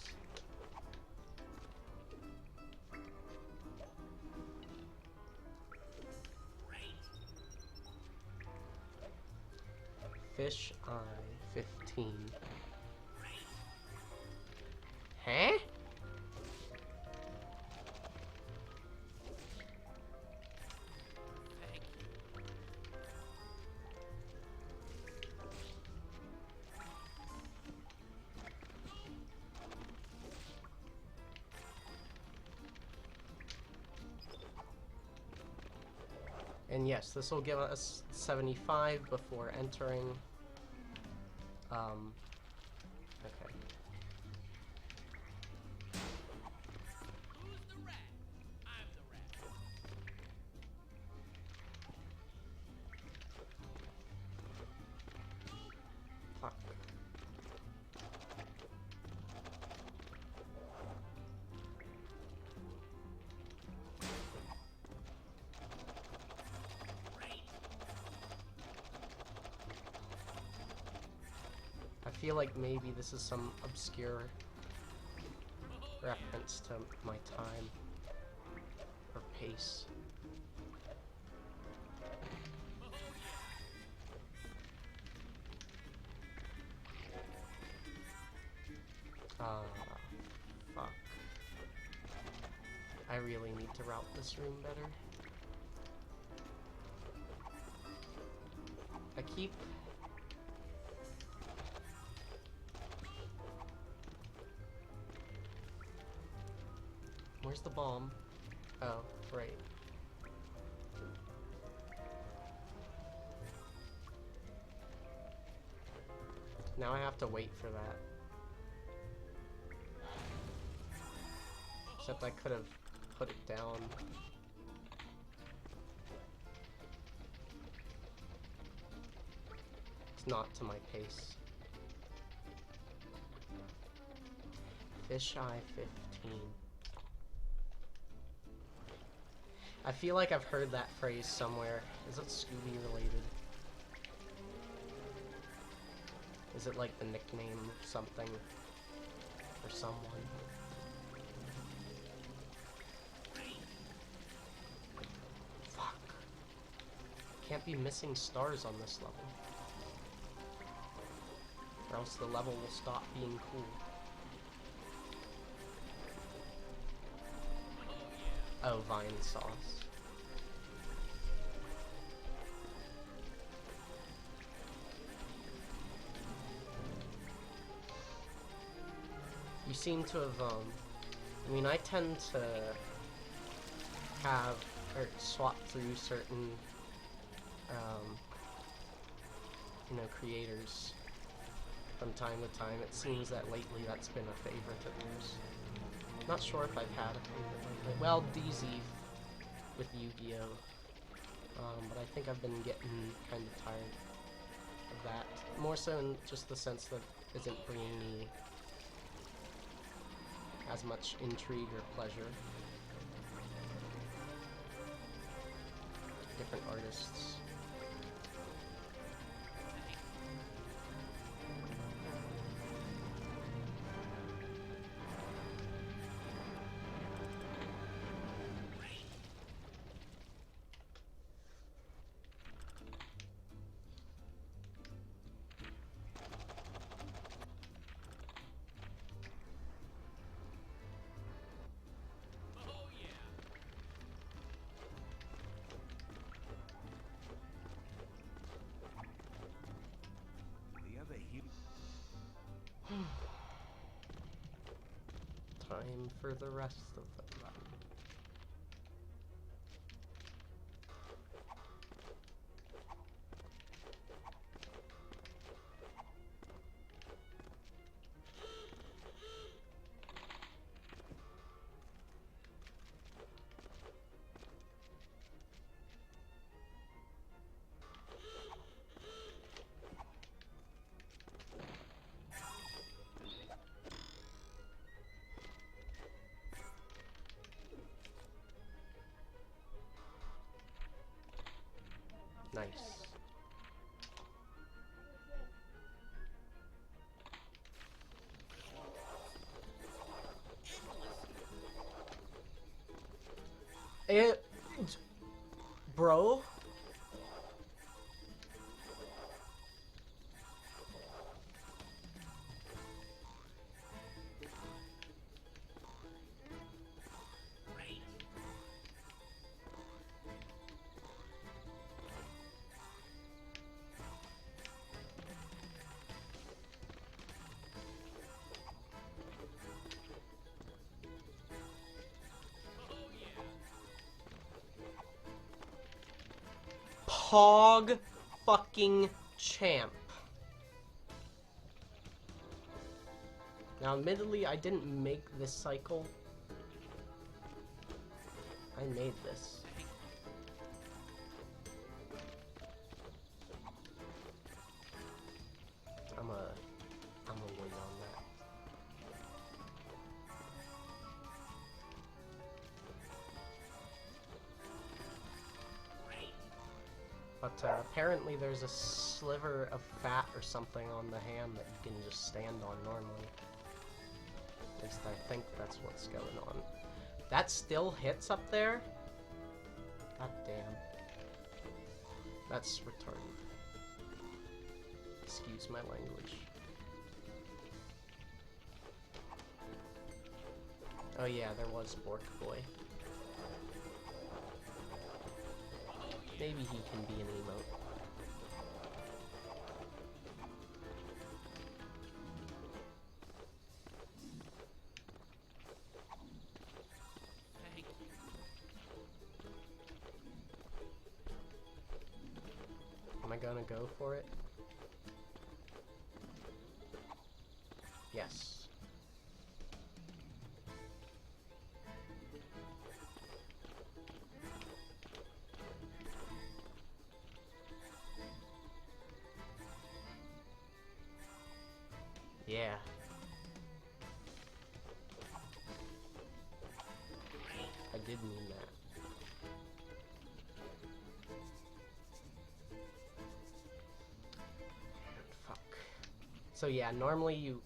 Fish Eye 15. Huh? Thank you. And yes, this will give us 75 before entering. Okay. Who's the rat? I'm the rat. Fuck. I feel like maybe this is some obscure reference to my time or pace. Fuck. I really need to route this room better. I keep... Where's the bomb? Oh, right. Now I have to wait for that. Except I could have put it down. It's not to my pace. Fisheye 15. I feel like I've heard that phrase somewhere. Is it Scooby related? Is it like the nickname of something? Or someone? Fuck. Can't be missing stars on this level. Or else the level will stop being cool. Oh, vine sauce. You seem to have, I mean, I tend to have, or swap through certain, you know, creators from time to time. It seems that lately that's been a favorite of yours. Not sure if I've had a favorite lately. Well, DZ with Yu-Gi-Oh! But I think I've been getting kind of tired of that. More so in just the sense that it isn't bringing me as much intrigue or pleasure. Different artists. Time for the rest of the run. Nice. Bro? Pog fucking champ. Now, admittedly, I didn't make this cycle. I made this. I'm a win on that. But apparently there's a sliver of fat or something on the hand that you can just stand on normally. At least I think that's what's going on. That still hits up there? God damn. That's retarded. Excuse my language. Oh yeah, there was Bork Boy. Maybe he can be an emote. Thank you. Am I gonna go for it? Yes. Yeah. I did mean that. Fuck. So yeah, normally you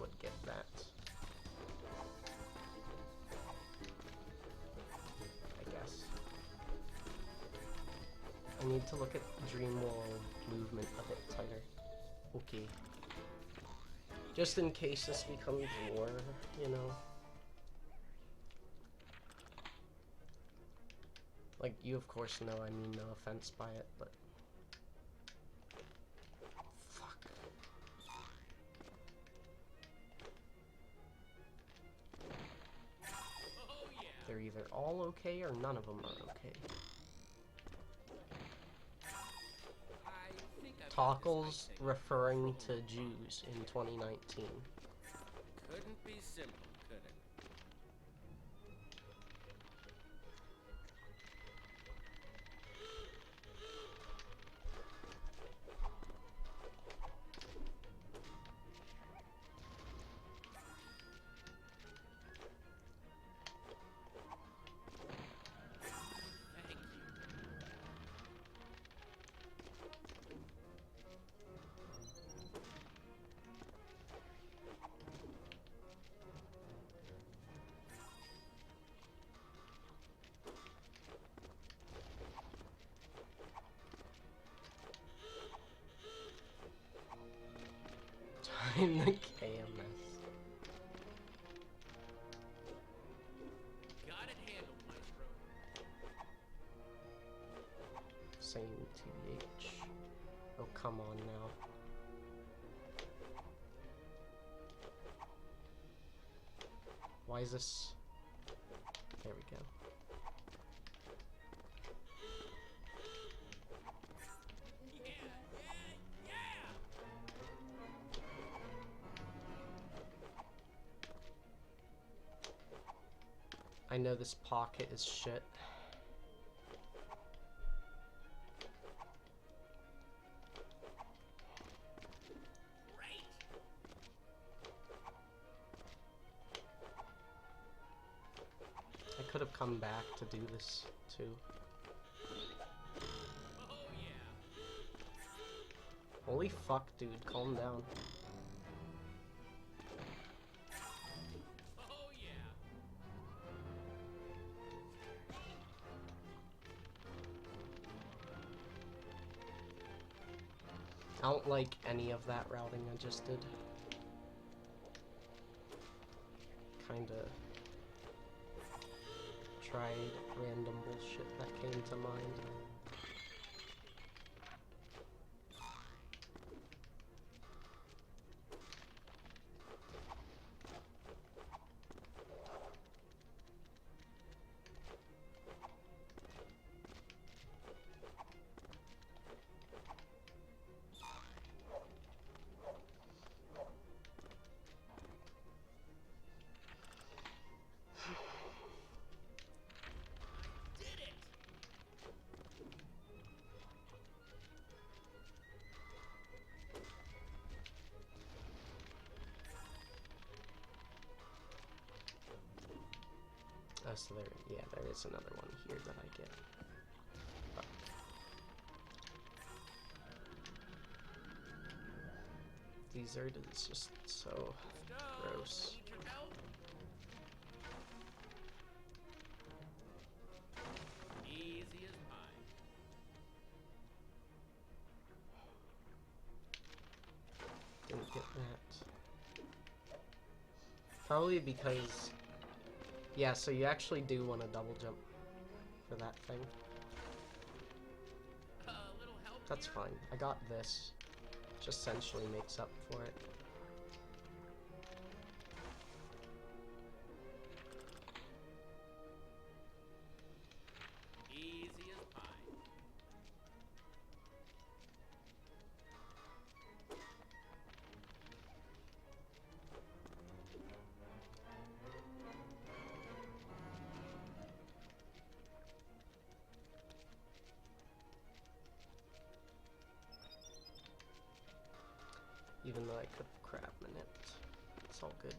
would get that. I guess. I need to look at Dream World movement a bit tighter. Okay. Just in case this becomes war, you know? Like, you of course know I mean no offense by it, but... Fuck. They're either all okay or none of them are okay. Tockles referring to Jews in 2019. Couldn't be simple, could it? Thank you. Time the KMS. Got it handled, Maestro. Same TBH. Oh, come on now. Why is this? There we go. I know this pocket is shit. I could have come back to do this too. Oh Holy fuck, dude, calm down. Oh yeah. I don't like any of that routing I just did. Kinda tried random bullshit that came to mind. Did it. Oh, so there, yeah, there is another one here that I get. Fuck. Desert is just so Stone, gross. need your help? Easy as pie. Didn't get that. Probably because... Yeah, so you actually do want to double jump for that thing. A little help That's here? fine. I got this. Which essentially makes up for it. Easy as pie. Even though I could have crab minute. It's all good.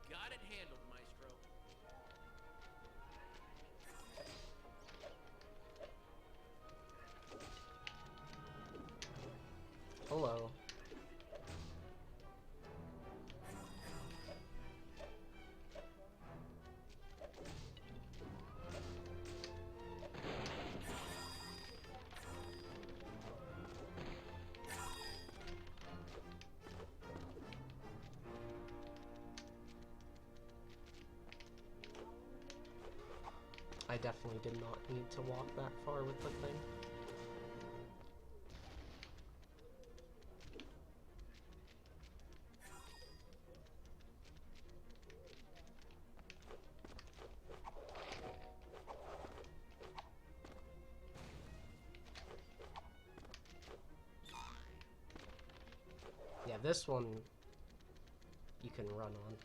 Got it handled, Maestro. Hello. I definitely did not need to walk that far with the thing. Yeah, this one you can run on.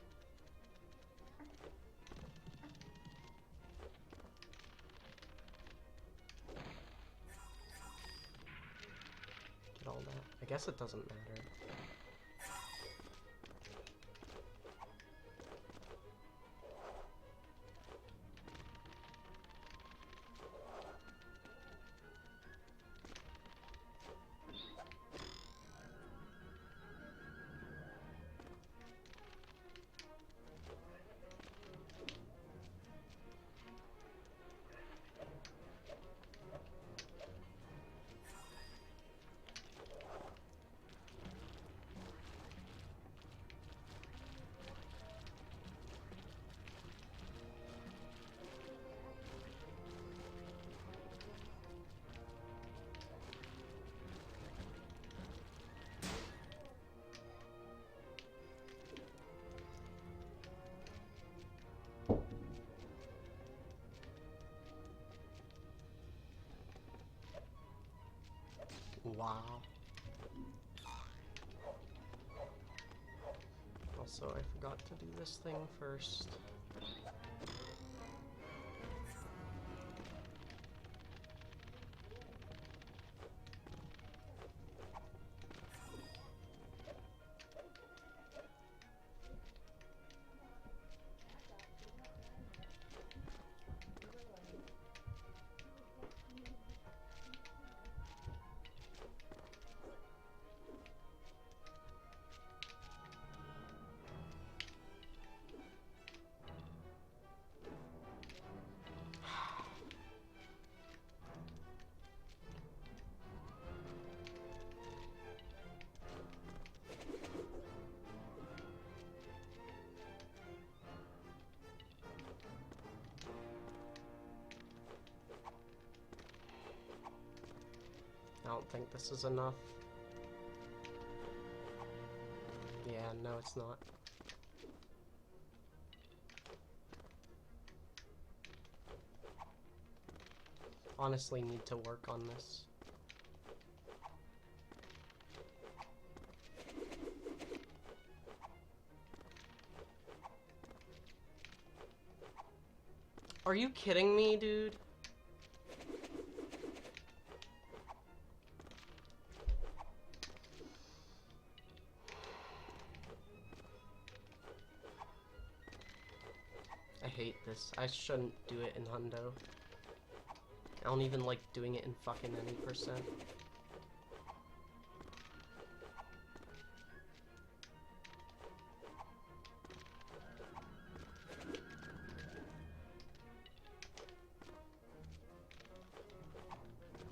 Get all that. I guess it doesn't matter. Wow. Also, I forgot to do this thing first. I don't think this is enough. Yeah, no, it's not. Honestly, need to work on this. Are you kidding me, dude? I hate this. I shouldn't do it in Hundo. I don't even like doing it in fucking any percent.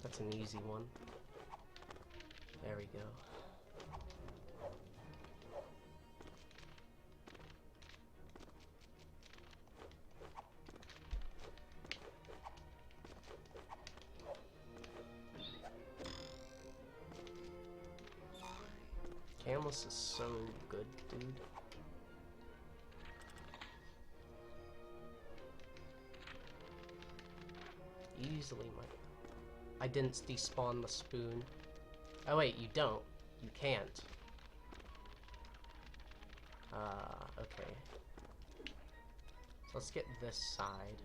That's an easy one. There we go. Canvas is so good, dude. Easily, my... I didn't despawn the spoon. Oh wait, you don't. You can't. Okay. So let's get this side.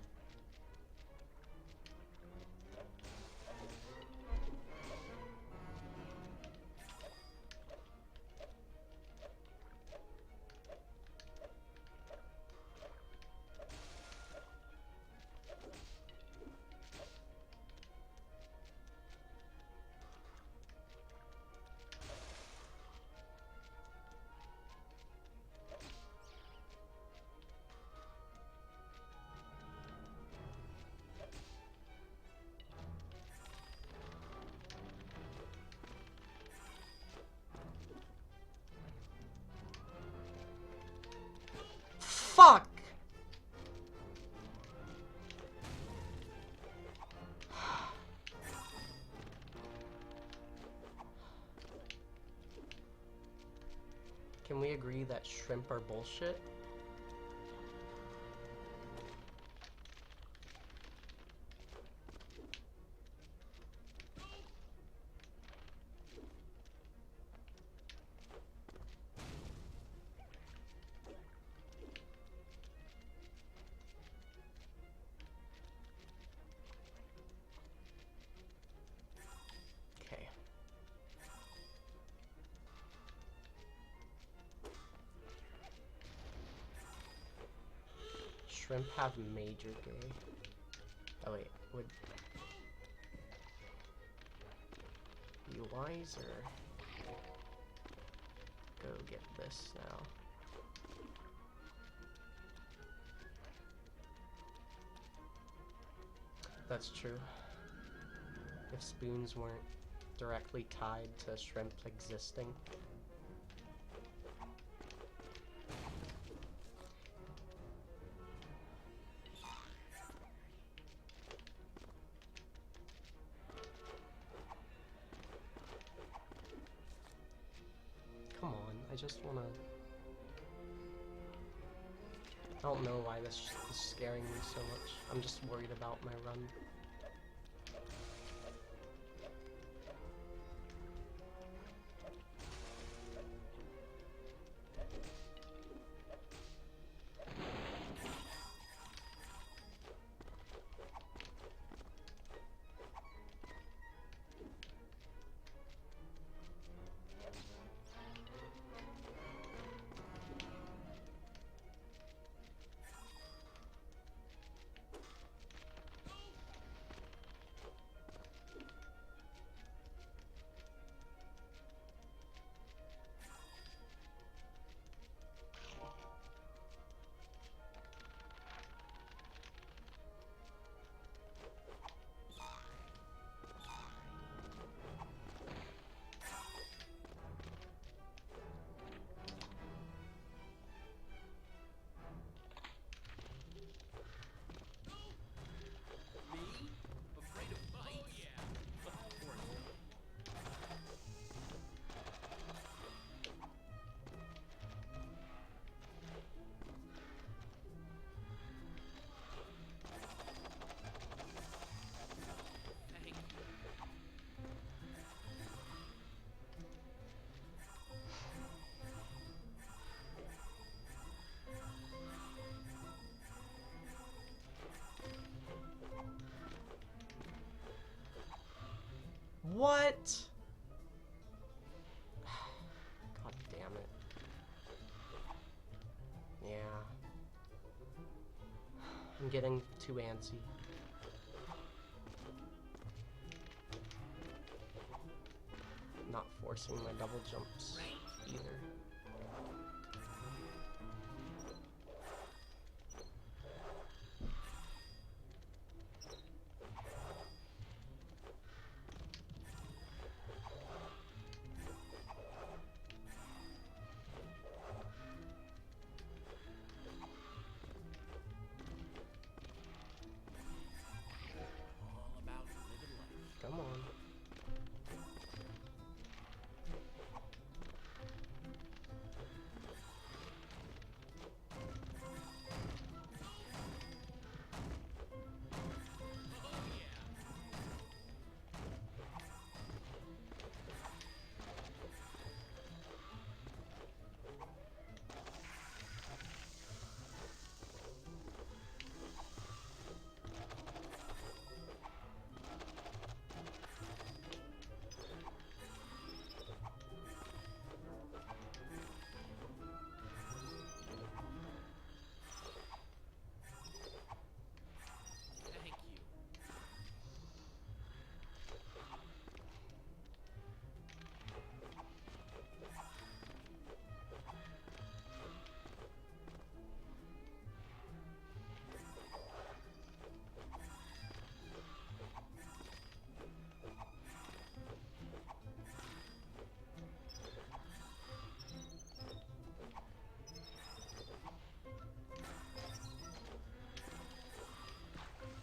Fuck! Can we agree that shrimp are bullshit? Okay. Shrimp have major gay. Oh wait, would be wiser. Go get this now. That's true. If spoons weren't directly tied to shrimp existing. Come on, I just wanna... I don't know why this is scaring me so much. I'm just worried about my run. I'm getting too antsy. Not forcing my double jumps either. All about living life. Come on. Thank you.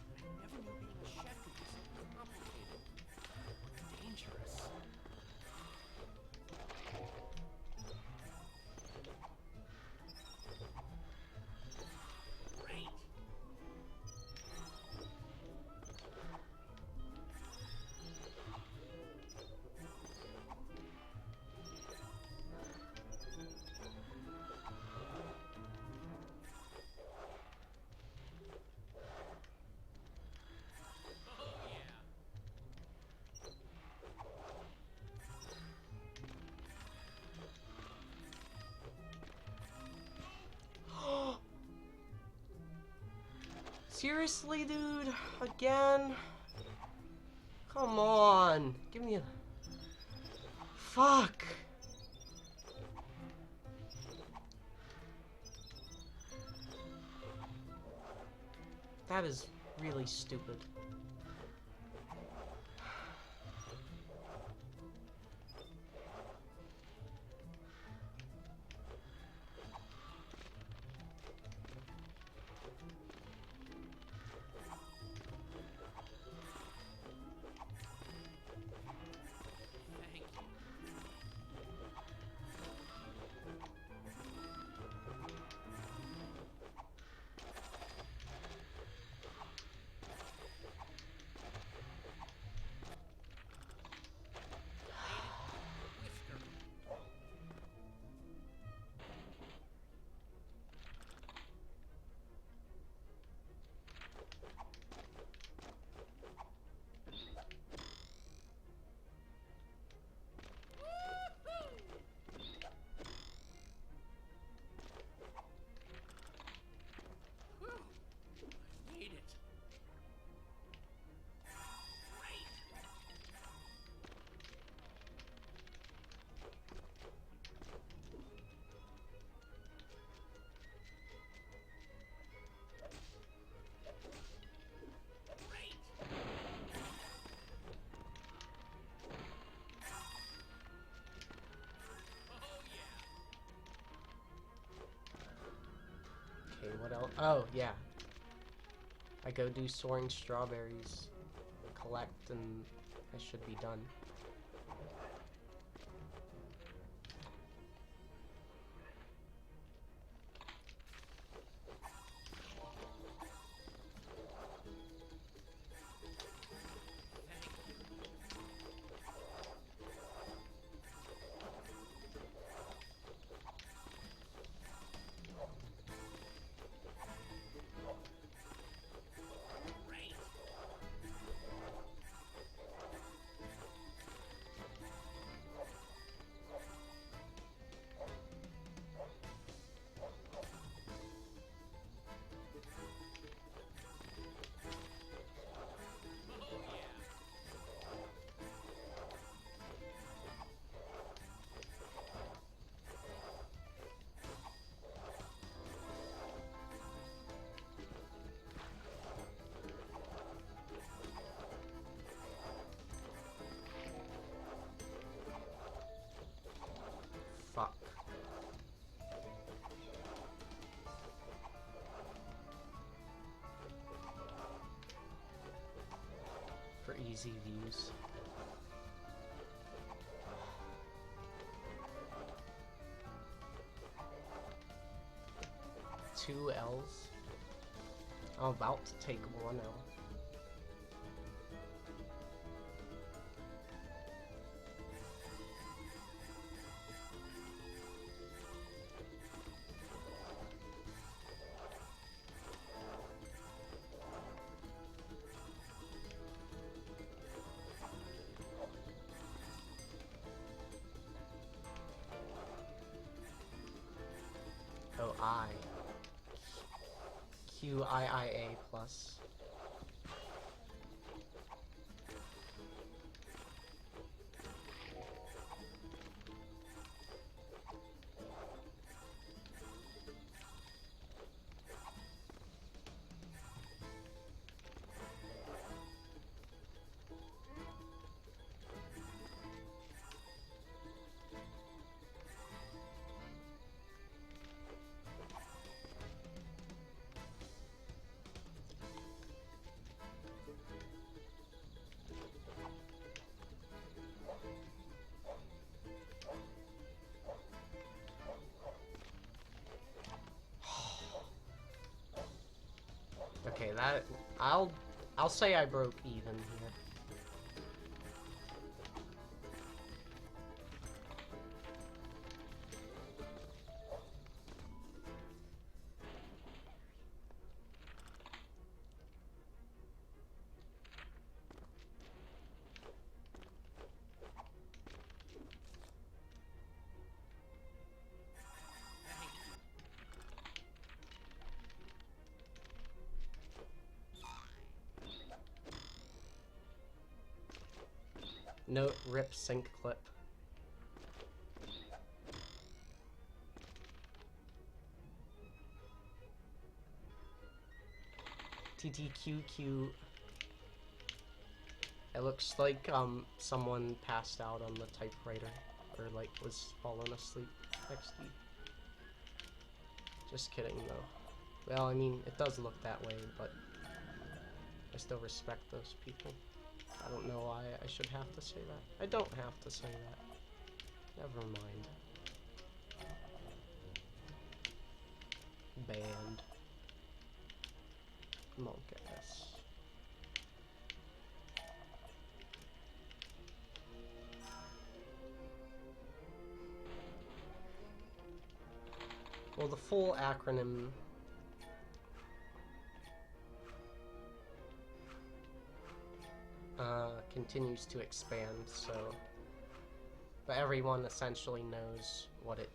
I never knew being a chef could be so complicated. Dangerous. Great. Oh yeah. Seriously, dude? Again? Come on. Give me a... Fuck. That is really stupid. Thank you. Whisker. Whew. I made it. Great. Great. Oh yeah. Okay, what else? Oh, yeah. I go do soaring strawberries, collect, and I should be done. Great. crazy views. Two L's. I'm about to take one L. Oh, I. QIIA plus. Okay, that I'll say I broke even here. Note rip sync clip. TTQQ. It looks like someone passed out on the typewriter or like was falling asleep next to you. Just kidding though. Well, I mean, it does look that way, but I still respect those people. I don't know why I should have to say that. I don't have to say that. Never mind. Banned. Monk ass. Well, the full acronym continues to expand, so but everyone essentially knows what it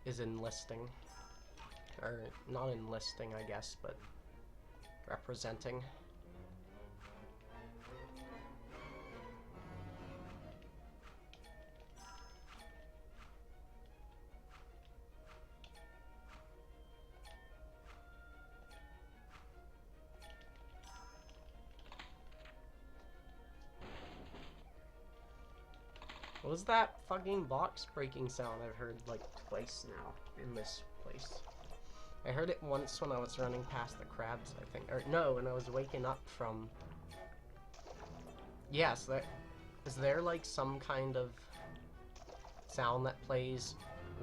is enlisting, or not enlisting, I guess, but representing. What was that fucking box breaking sound I've heard like twice now in this place? I heard it once when I was running past the crabs, I think. Or no, when I was waking up from... Yes, is there like some kind of sound that plays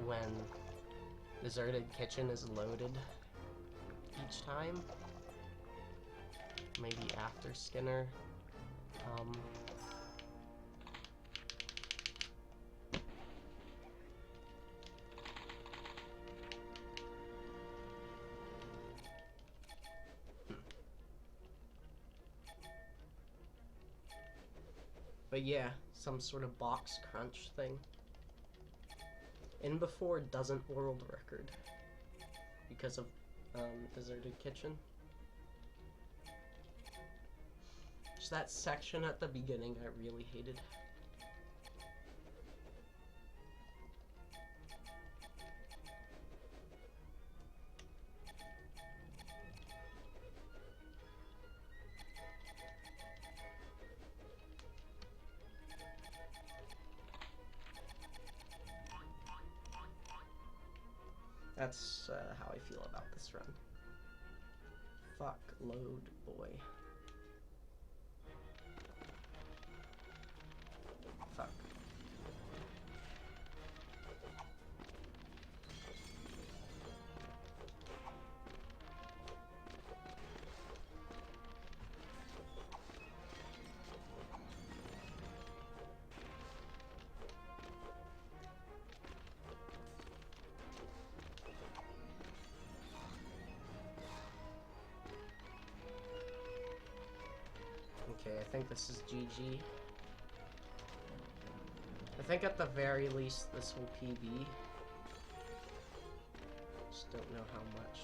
when Deserted Kitchen is loaded each time? Maybe after Skinner. But yeah, some sort of box crunch thing. In before doesn't world record because of Deserted Kitchen. Just that section at the beginning I really hated. That's how I feel about this run. Fuck, load, boy. Fuck. Okay, I think this is GG. I think at the very least this will PB. Just don't know how much.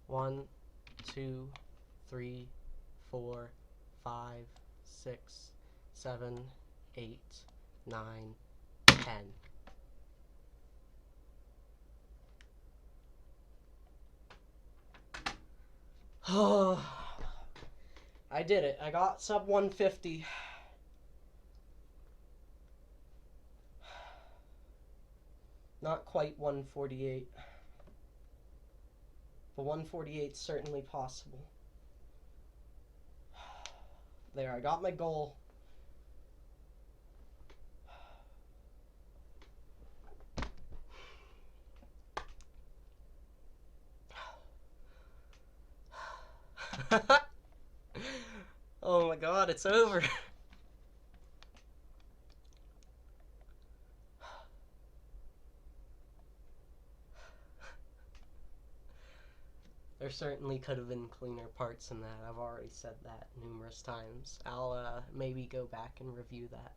One, 2, 3, 4, 5, 6, 7, 8, 9, 10. Oh, I did it. I got sub 150. Not quite 148. But 148 is certainly possible. There, I got my goal. Oh my god, it's over. There certainly could have been cleaner parts in that. I've already said that numerous times. I'll maybe go back and review that.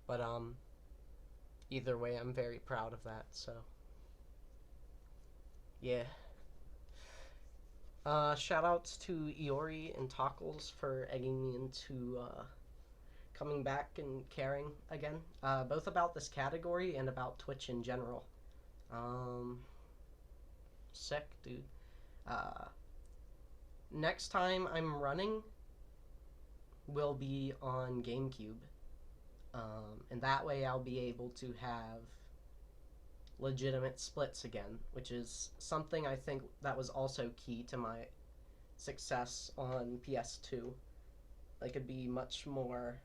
But either way, I'm very proud of that, so yeah. Shoutouts to Iori and Tockles for egging me into coming back and caring again, both about this category and about Twitch in general. Sick, dude. Next time I'm running will be on GameCube, and that way I'll be able to have legitimate splits again, which is something I think that was also key to my success on PS2. I could be much more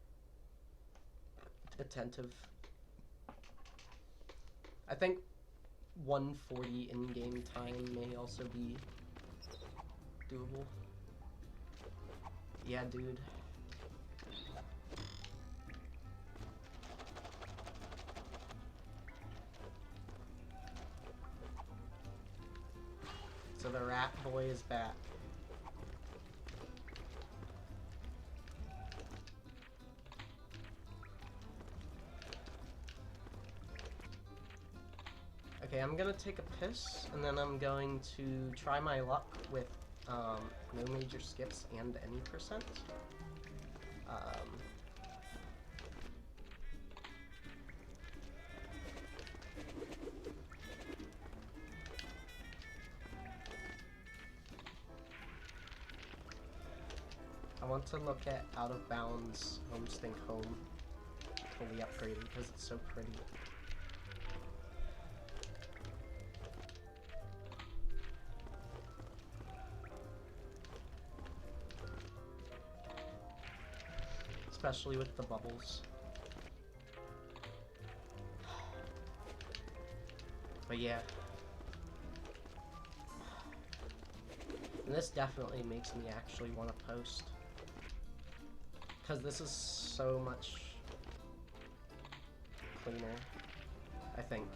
attentive. I think 140 in-game time may also be doable. Yeah, dude. So the rat boy is back. Okay, I'm gonna take a piss, and then I'm going to try my luck with no major skips and any percent. I want to look at Out of Bounds Homestink Home fully upgraded because it's so pretty. Especially with the bubbles. But yeah. And this definitely makes me actually want to post. Because this is so much cleaner, I think.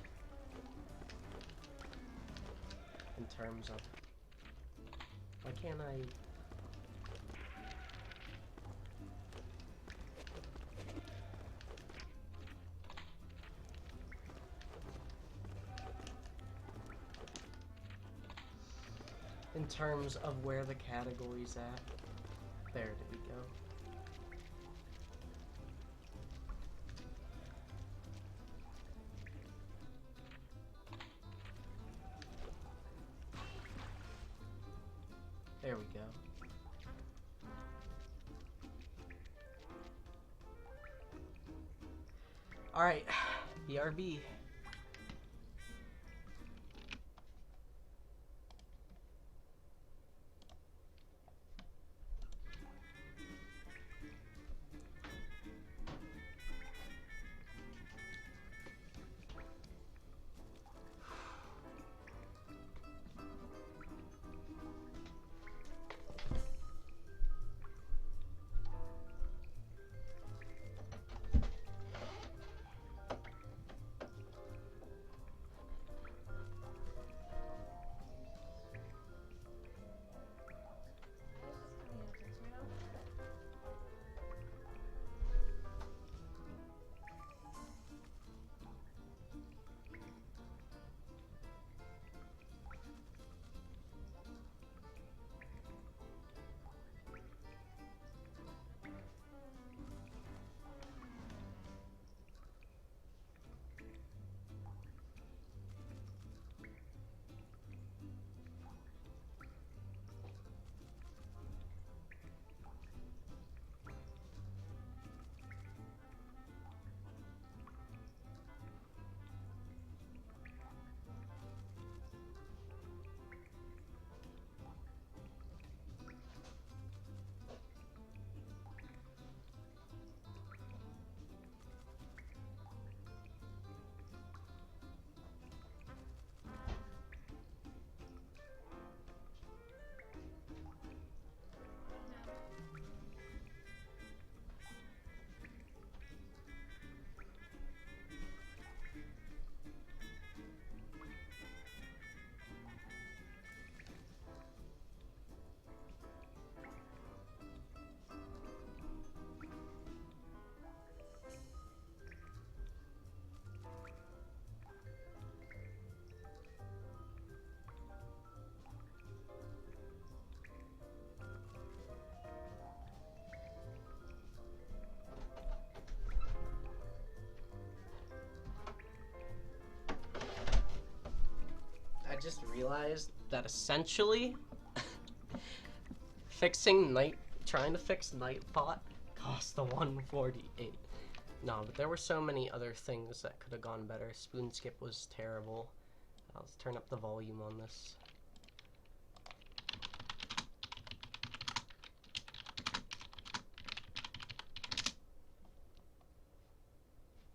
In terms of... Why can't I... In in terms of where the category's at. There we go. There we go. Alright, BRB. I just realized that essentially trying to fix Nightbot cost the 148. No, but there were so many other things that could have gone better. Spoon skip was terrible. Let's turn up the volume on this.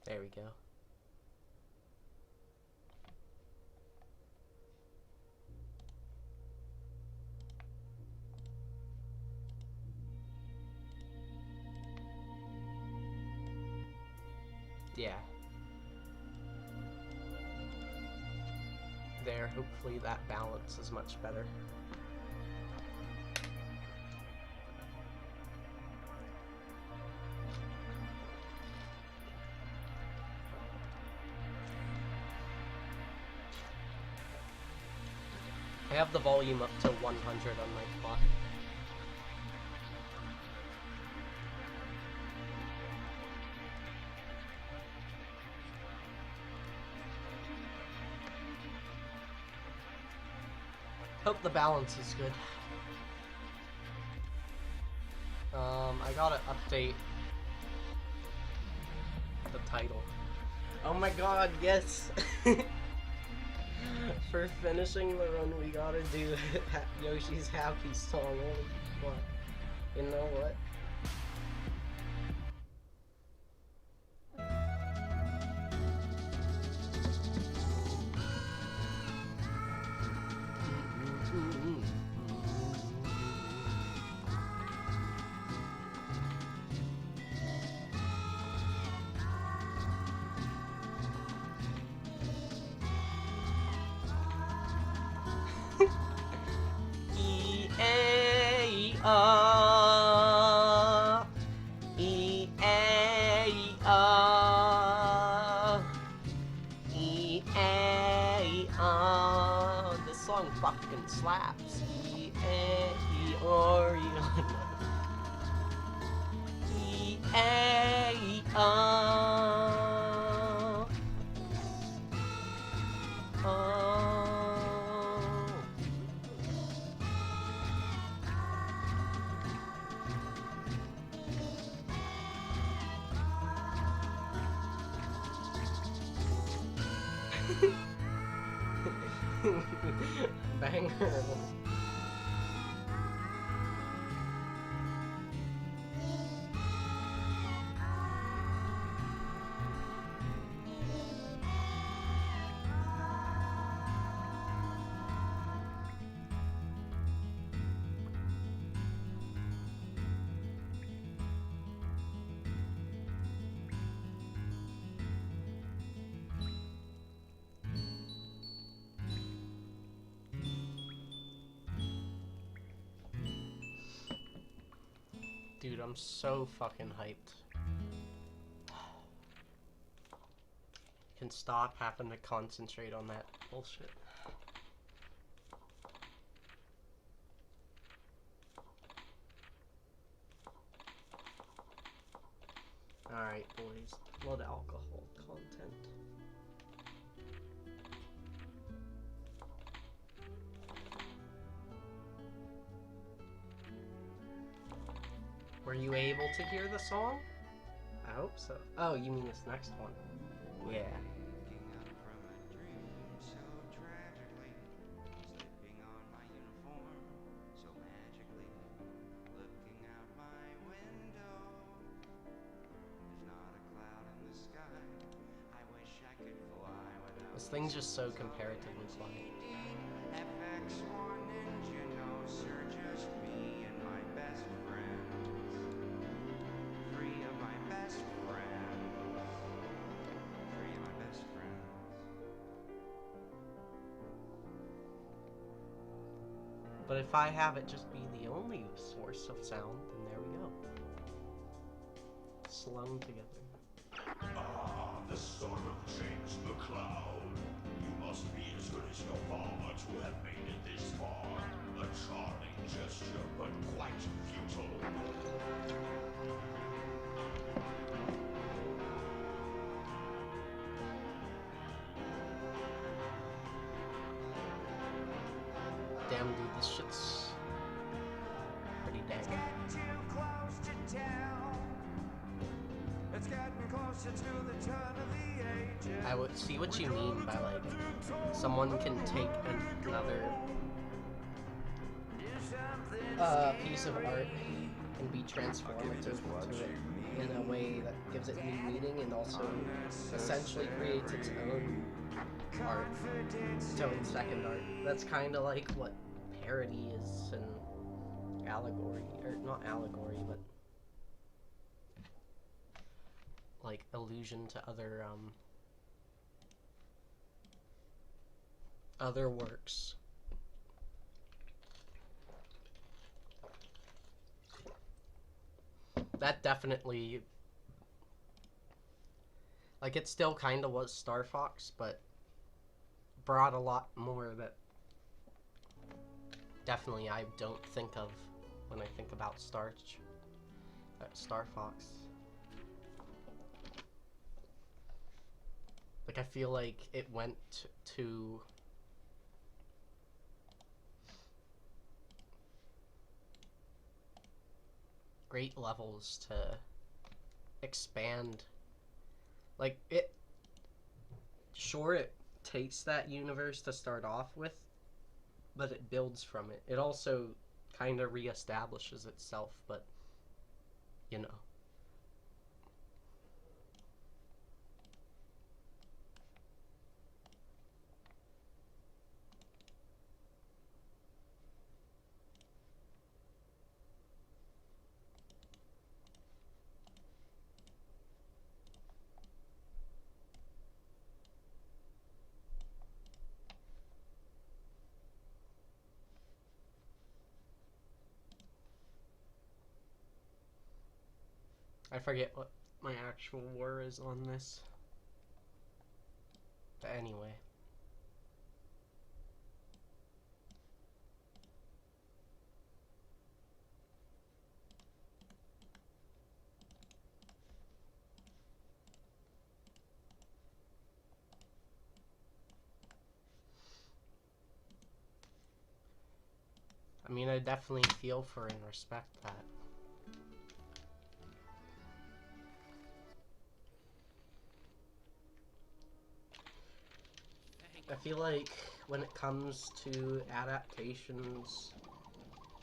There we go. Yeah. There, hopefully that balance is much better. I have the volume up to 100 on my clock. Hope the balance is good. I gotta update the title. Oh my god, yes! For finishing the run, we gotta do Yoshi's Happy Song. Holy fuck. You know what? This song fucking slaps. or E. E-A-E-O. Oh. Banger. Dude, I'm so fucking hyped. Can stop having to concentrate on that bullshit. Alright, boys. Blood alcohol content. Were you able to hear the song? I hope so. Oh, you mean this next one? Yeah. Waking up from a dream so tragically, slipping on my uniform so magically, looking out my window. There's not a cloud in the sky. I wish I could fly without This thing's just so comparatively quiet. FX1 engine, no sir, just me and my best friend. Free of my best friend. Free of my best friend. But if I have it just be the only source of sound, then there we go. Slung together. Ah, the storm changed the cloud. You must be as good as your father to have made it this far. A charming gesture, but quite futile. Damn, dude, this shit's pretty dang. Getting too close to town. It's getting closer to the turn of the ages. I would see what you mean by like someone can take another piece of art and be transformative to it in a way that gives it new meaning and also essentially creates its own art, its own second art. That's kind of like what parody is and allegory, or not allegory, but like allusion to other works. That definitely, like, it still kind of was Star Fox, but brought a lot more that definitely I don't think of when I think about Star Fox. Like, I feel like it went to great levels to expand. Like, it takes that universe to start off with, but it builds from it. It also kind of reestablishes itself, but you know. I forget what my actual war is on this. But anyway. I mean, I definitely feel for and respect that. I feel like when it comes to adaptations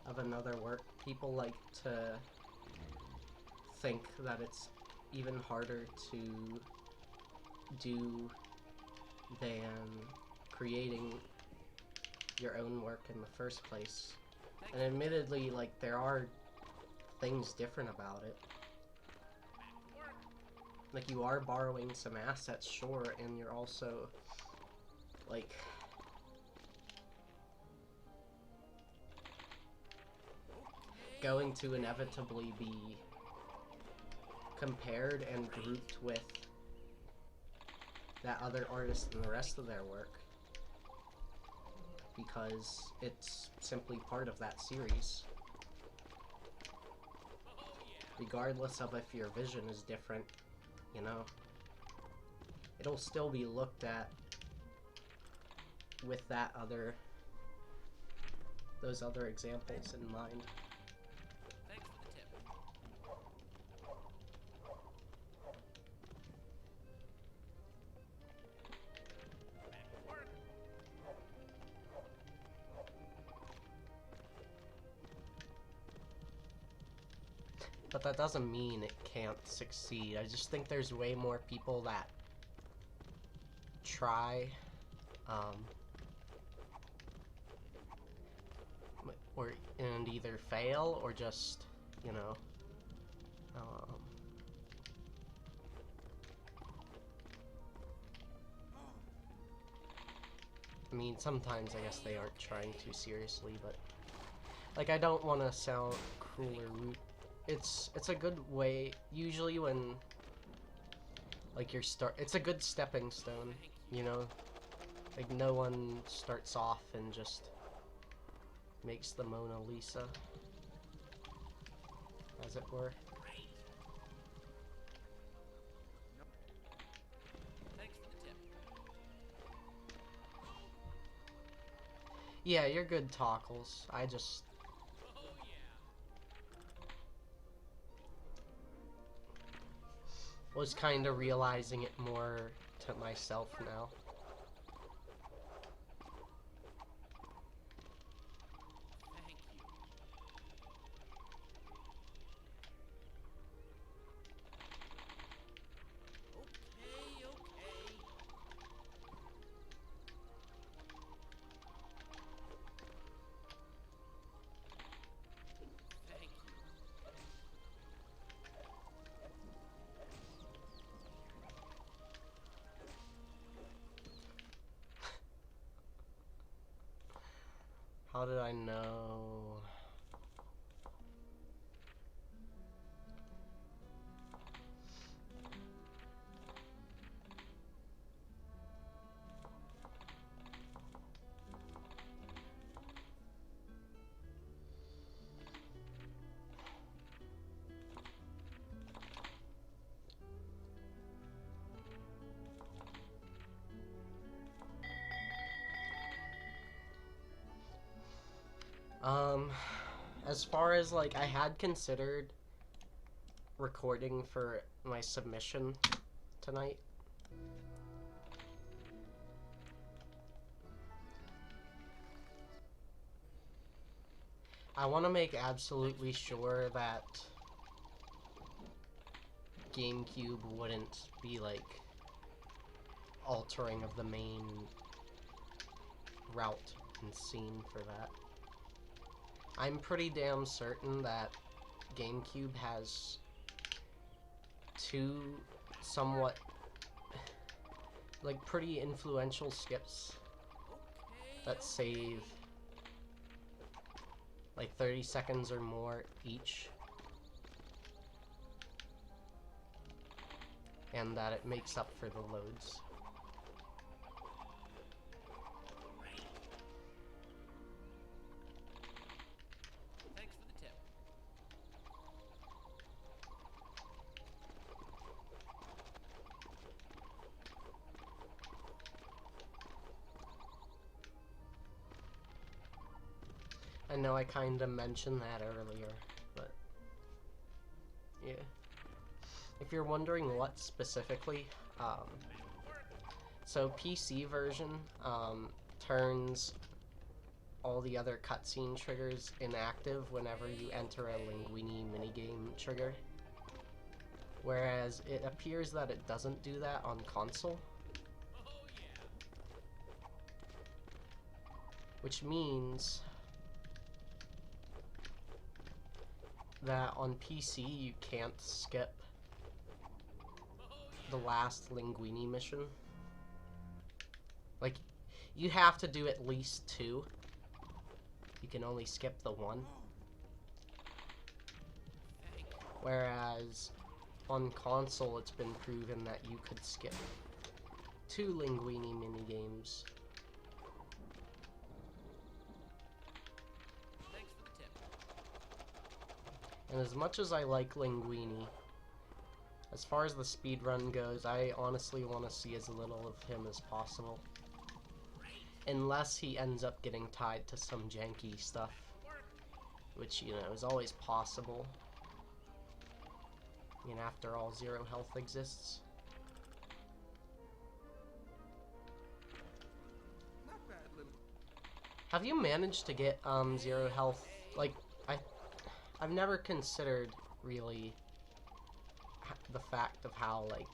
of another work, people like to think that it's even harder to do than creating your own work in the first place. And admittedly, like, there are things different about it. Like, you are borrowing some assets, sure, and you're also, like, going to inevitably be compared and grouped with that other artist and the rest of their work, because it's simply part of that series. Regardless of if your vision is different, you know, it'll still be looked at with those other examples in mind. Thanks for the tip. But that doesn't mean it can't succeed. I just think there's way more people that try, and either fail or just, you know, I mean, sometimes I guess they aren't trying too seriously, but, like, I don't want to sound cruel or rude. It's a good way, usually when, like, it's a good stepping stone, you know? Like, no one starts off and just makes the Mona Lisa, as it were. Thanks for the tip. Yeah, you're good, Tockles. I just... was kind of realizing it more to myself now. Thank you. Okay, okay. Thank you. How did I know? As far as, like, I had considered recording for my submission tonight. I want to make absolutely sure that GameCube wouldn't be, like, altering of the main route and scene for that. I'm pretty damn certain that GameCube has two somewhat, like, pretty influential skips that save like 30 seconds or more each, and that it makes up for the loads. Thanks for the tip. I know I kind of mentioned that earlier, but yeah. If you're wondering what specifically, so PC version turns all the other cutscene triggers inactive whenever you enter a Linguini minigame trigger. Whereas it appears that it doesn't do that on console. Which means that on PC you can't skip the last Linguini mission. Like, you have to do at least 2. You can only skip the 1. Whereas on console it's been proven that you could skip 2 Linguini minigames. Thanks for the tip. And as much as I like Linguini, as far as the speedrun goes, I honestly want to see as little of him as possible. Unless he ends up getting tied to some janky stuff. Which, you know, is always possible. I mean, after all, zero health exists. Not bad, little. Have you managed to get zero health? Like, I've never considered really the fact of how, like,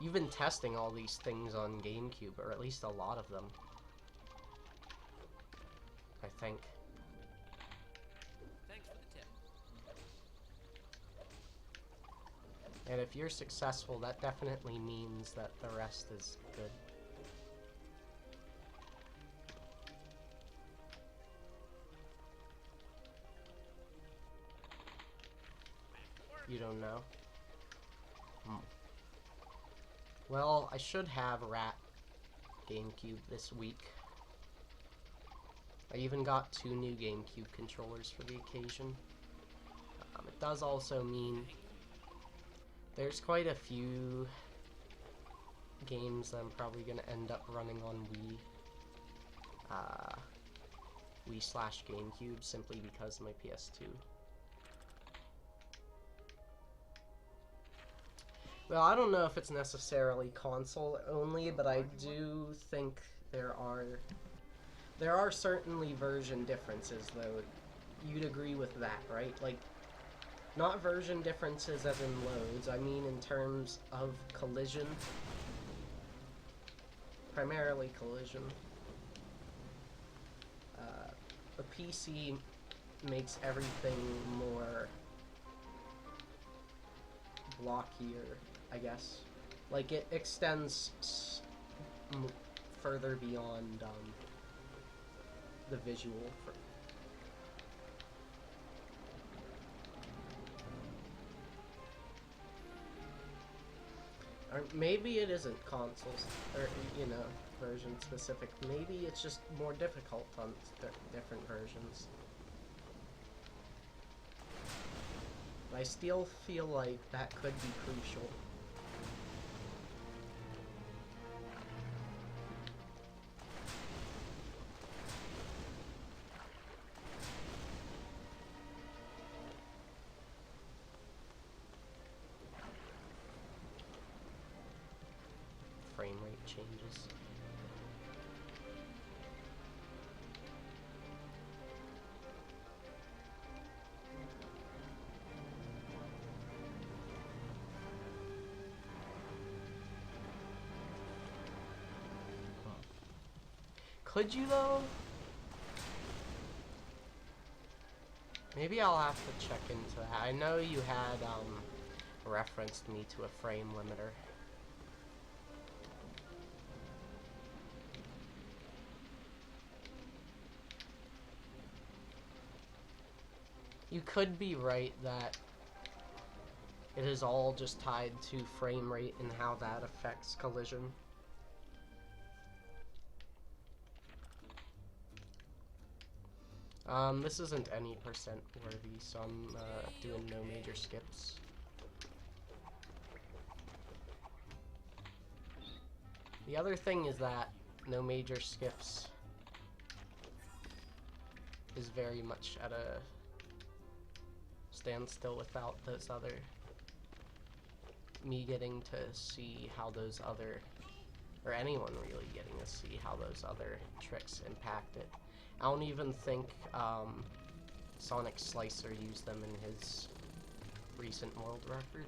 you've been testing all these things on GameCube, or at least a lot of them, I think. Thanks for the tip. And if you're successful, that definitely means that the rest is good. You don't know? Well, I should have Rat GameCube this week. I even got 2 new GameCube controllers for the occasion. It does also mean there's quite a few games that I'm probably going to end up running on Wii. Wii/GameCube, simply because of my PS2. Well, I don't know if it's necessarily console only, but I do think there are certainly version differences, though. You'd agree with that, right? Like, not version differences as in loads, I mean in terms of collision. Primarily collision. The PC makes everything more blockier, I guess. Like, it extends further beyond the visual. Or maybe it isn't consoles, or, you know, version specific. Maybe it's just more difficult on different versions. But I still feel like that could be crucial. Frame rate changes. Could you, though? Maybe I'll have to check into that. I know you had referenced me to a frame limiter. You could be right that it is all just tied to frame rate and how that affects collision. This isn't any percent worthy, so I'm doing no major skips. The other thing is that no major skips is very much at a standstill without those other... me getting to see how those other... or anyone really getting to see how those other tricks impact it. I don't even think Sonic Slicer used them in his recent world record.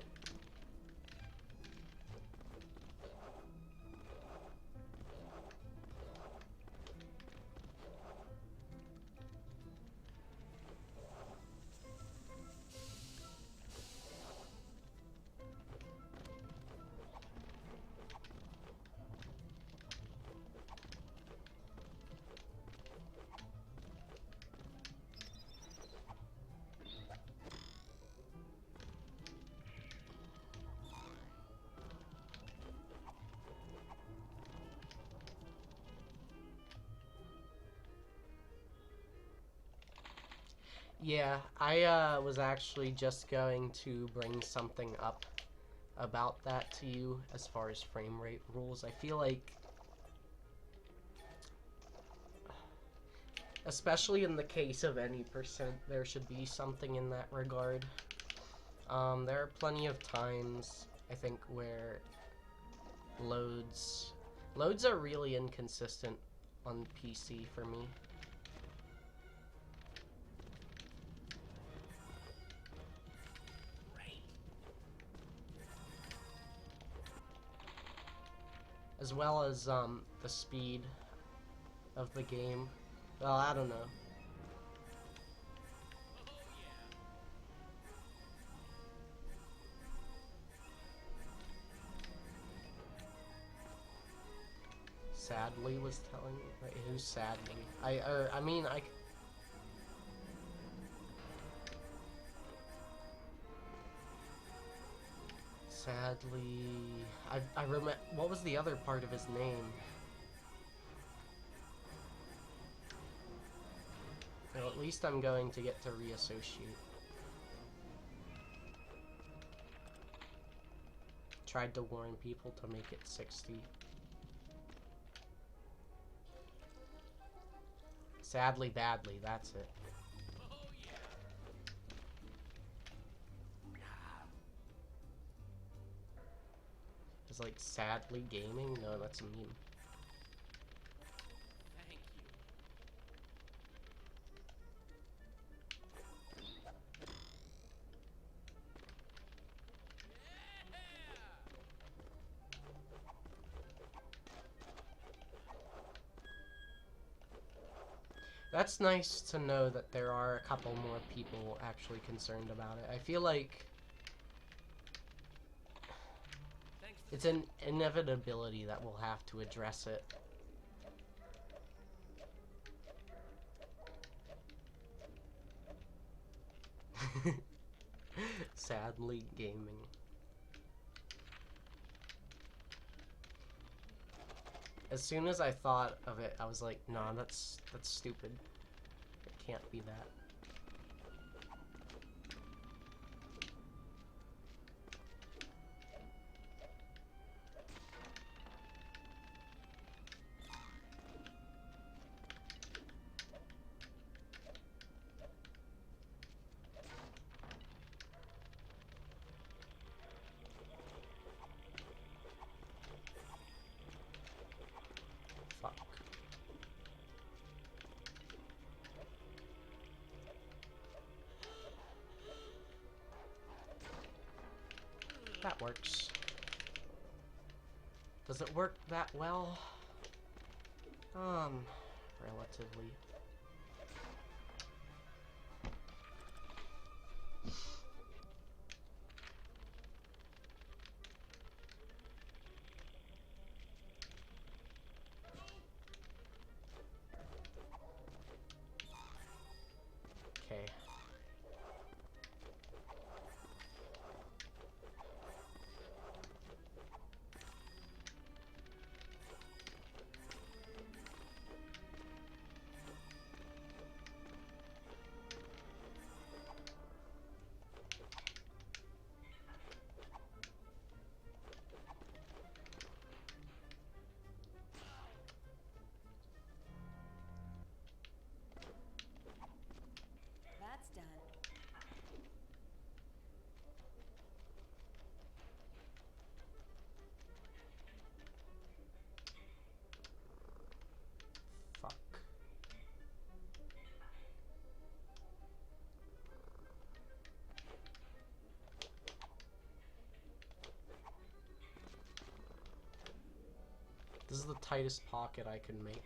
Yeah, I was actually just going to bring something up about that to you as far as frame rate rules. I feel like, especially in the case of any percent, there should be something in that regard. There are plenty of times, I think, where loads are really inconsistent on PC for me. As well as the speed of the game. Well, I don't know. Sadly was telling me. Wait, who's sadly? I mean, sadly, I remember. What was the other part of his name? Well, at least I'm going to get to reassociate. Tried to warn people to make it 60. Sadly, badly, that's it. It's like sadly gaming? No, that's a meme. Thank you. That's nice to know that there are a couple more people actually concerned about it. I feel like it's an inevitability that we'll have to address it. Sadly gaming. As soon as I thought of it, I was like, nah, that's stupid. It can't be that. Fuck. That works. Does it work that well? Relatively. Okay. This is the tightest pocket I can make.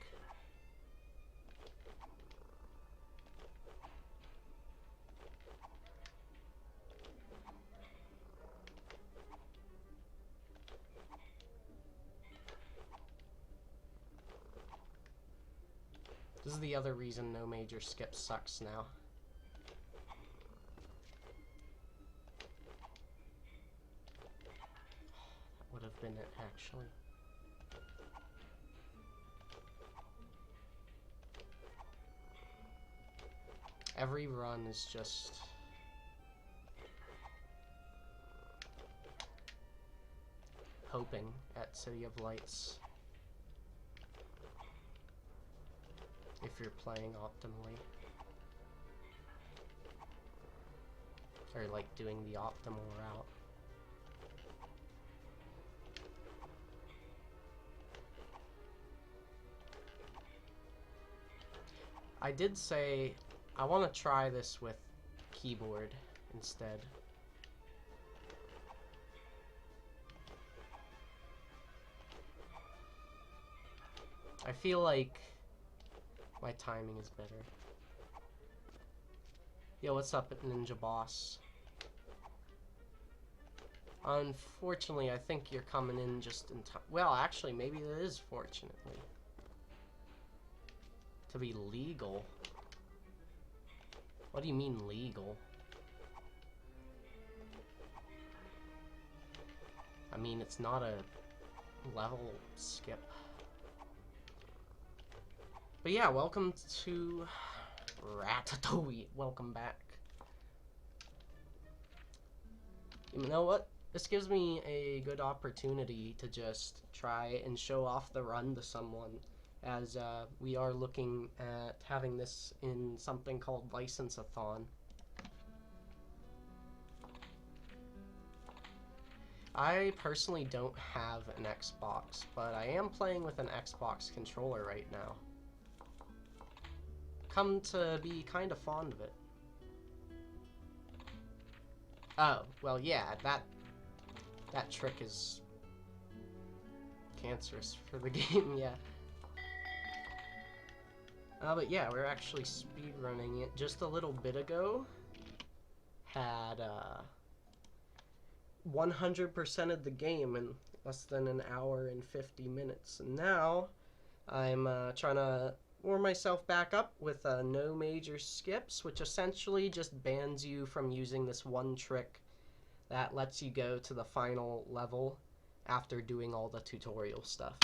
This is the other reason no major skip sucks now. That would have been it, actually. Every run is just... hoping at City of Lights. If you're playing optimally. Or like doing the optimal route. I did say I want to try this with keyboard instead. I feel like my timing is better. Yo, what's up, Ninja Boss? Unfortunately, I think you're coming in just in time. Well, actually, maybe it is fortunately. To be legal? What do you mean legal? I mean, it's not a level skip. But yeah, welcome to Ratatouille. Welcome back. You know what? This gives me a good opportunity to just try and show off the run to someone, as we are looking at having this in something called License-a-thon. I personally don't have an Xbox, but I am playing with an Xbox controller right now. Come to be kind of fond of it. Oh, well, yeah, that trick is cancerous for the game, yeah. But yeah, we're actually speedrunning it just a little bit ago. Had 100% of the game in less than an hour and 50 minutes. And now I'm trying to warm myself back up with no major skips, which essentially just bans you from using this one trick that lets you go to the final level after doing all the tutorial stuff.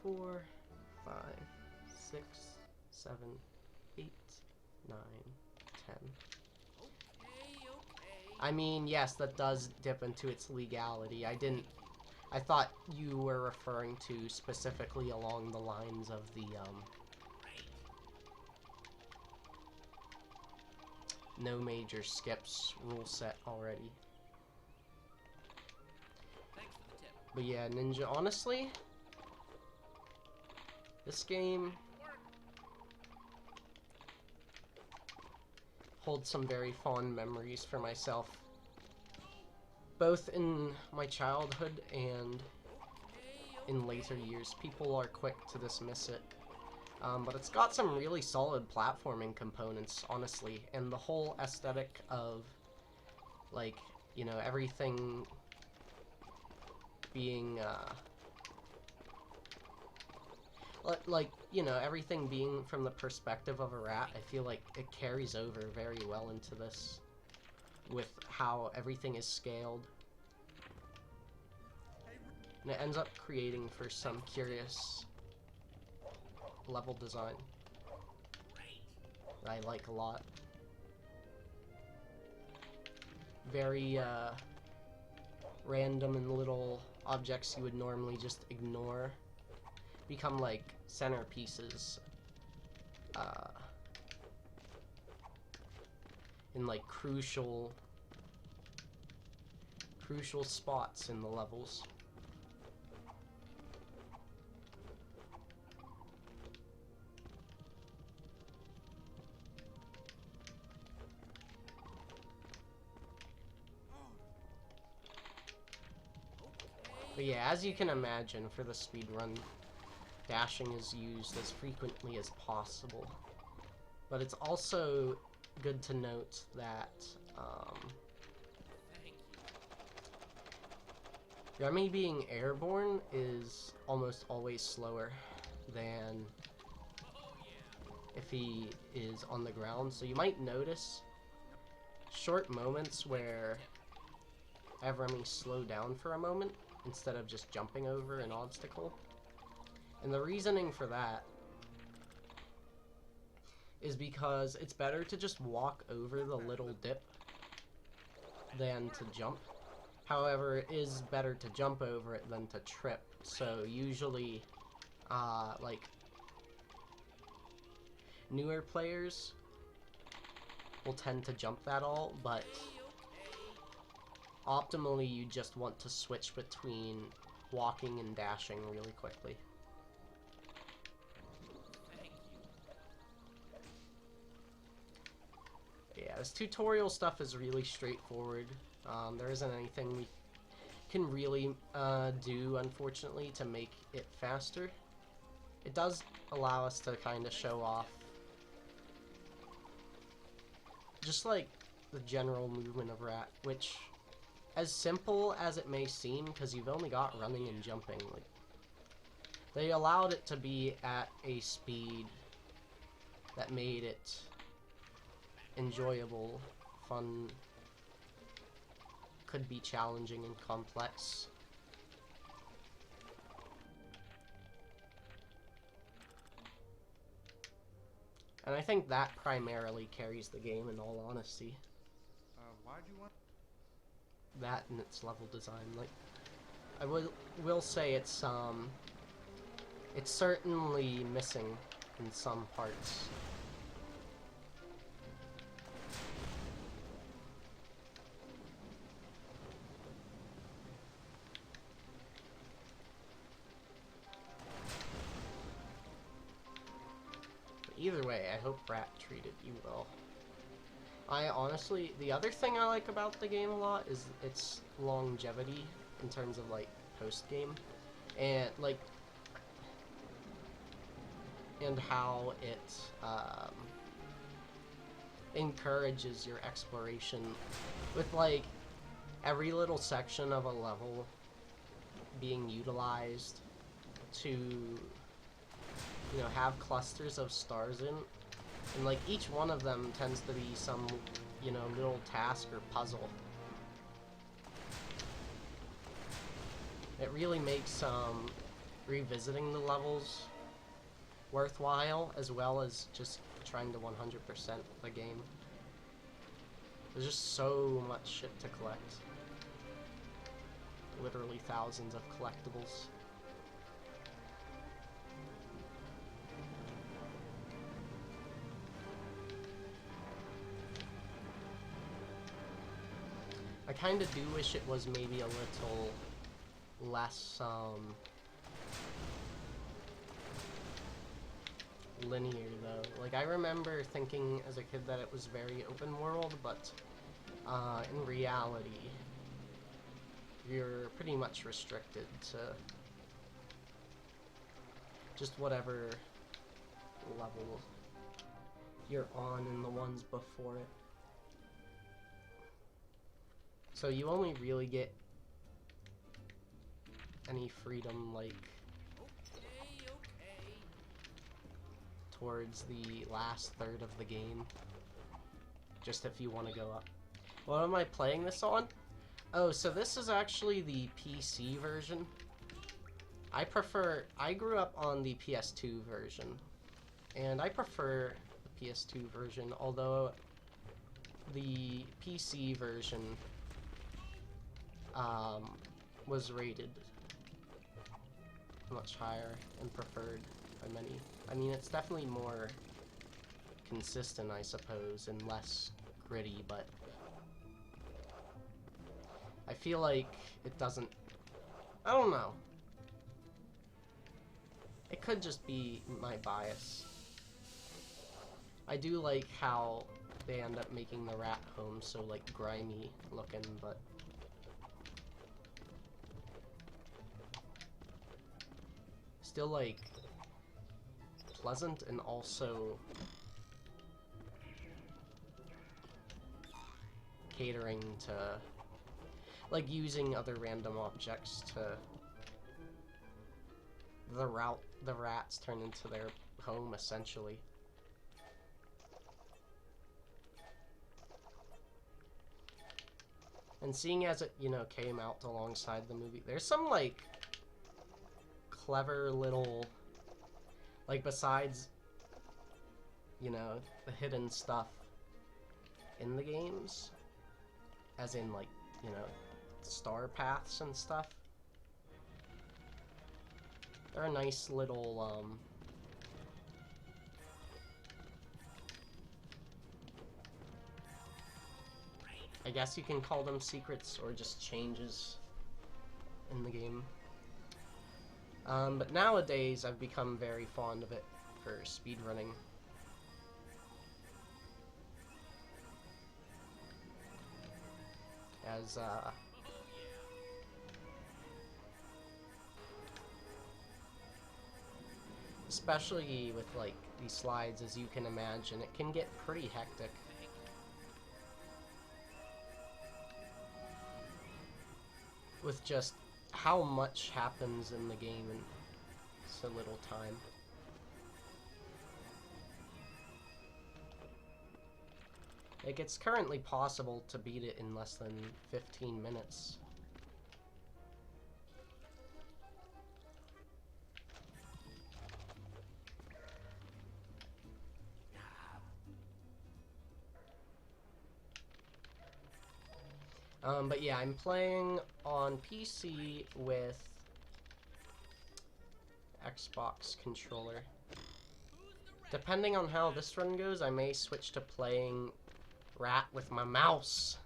4, 5, 6, 7, 8, 9, 10. I mean, yes, that does dip into its legality. I thought you were referring to specifically along the lines of the, no major skips rule set already. Thanks for the tip. But yeah, Ninja, honestly, this game holds some very fond memories for myself, both in my childhood and in later years. People are quick to dismiss it, but it's got some really solid platforming components, honestly, and the whole aesthetic of, like, you know, everything being, like, you know, everything being from the perspective of a rat, I feel like it carries over very well into this, with how everything is scaled. And it ends up creating for some curious level design that I like a lot. Very, random and little objects you would normally just ignore become like centerpieces in like crucial spots in the levels. But yeah, as you can imagine, for the speedrun, dashing is used as frequently as possible. But it's also good to note that Thank you. Remy being airborne is almost always slower than if he is on the ground. So you might notice short moments where have Remy slow down for a moment instead of just jumping over an obstacle. And the reasoning for that is because it's better to just walk over the little dip than to jump. However, it is better to jump over it than to trip. So usually, like, newer players will tend to jump that all, but optimally you just want to switch between walking and dashing really quickly. Thank you. Yeah, this tutorial stuff is really straightforward. There isn't anything we can really do, unfortunately, to make it faster. It does allow us to kind of show off just like the general movement of Rat, which, as simple as it may seem, because you've only got running and jumping, like, they allowed it to be at a speed that made it enjoyable, fun, could be challenging and complex. And I think that primarily carries the game, in all honesty. Why'd you want? That and its level design. Like, I will say it's certainly missing in some parts. Either way, I hope Rat treated you well. I honestly, the other thing I like about the game a lot is its longevity in terms of, like, post-game. And, like, and how it, encourages your exploration with, like, every little section of a level being utilized to, you know, have clusters of stars in, and like each one of them tends to be some, you know, little task or puzzle. It really makes revisiting the levels worthwhile, as well as just trying to 100% the game. There's just so much shit to collect. Literally thousands of collectibles. I kind of do wish it was maybe a little less linear though. Like, I remember thinking as a kid that it was very open world, but in reality you're pretty much restricted to just whatever level you're on in the ones before it. So you only really get any freedom, like, Okay. towards the last third of the game. Just if you want to go up. What am I playing this on? Oh, so this is actually the PC version. I grew up on the PS2 version, and I prefer the PS2 version, although the PC version was rated much higher and preferred by many. I mean, it's definitely more consistent, I suppose, and less gritty, but I feel like it doesn't... I don't know. It could just be my bias. I do like how they end up making the rat home so, like, grimy looking, but still like pleasant and also catering to like using other random objects to the rats turn into their home essentially. And seeing as it, you know, came out alongside the movie, there's some like clever little, like, besides, you know, the hidden stuff in the games, as in, like, you know, star paths and stuff, there are nice little, I guess you can call them secrets or just changes in the game. But nowadays, I've become very fond of it for speedrunning. As, especially with, like, these slides, as you can imagine, it can get pretty hectic. With just how much happens in the game in so little time. Like, it's currently possible to beat it in less than 15 minutes. But yeah, I'm playing on PC with Xbox controller. Depending on how this run goes, I may switch to playing Rat with my mouse.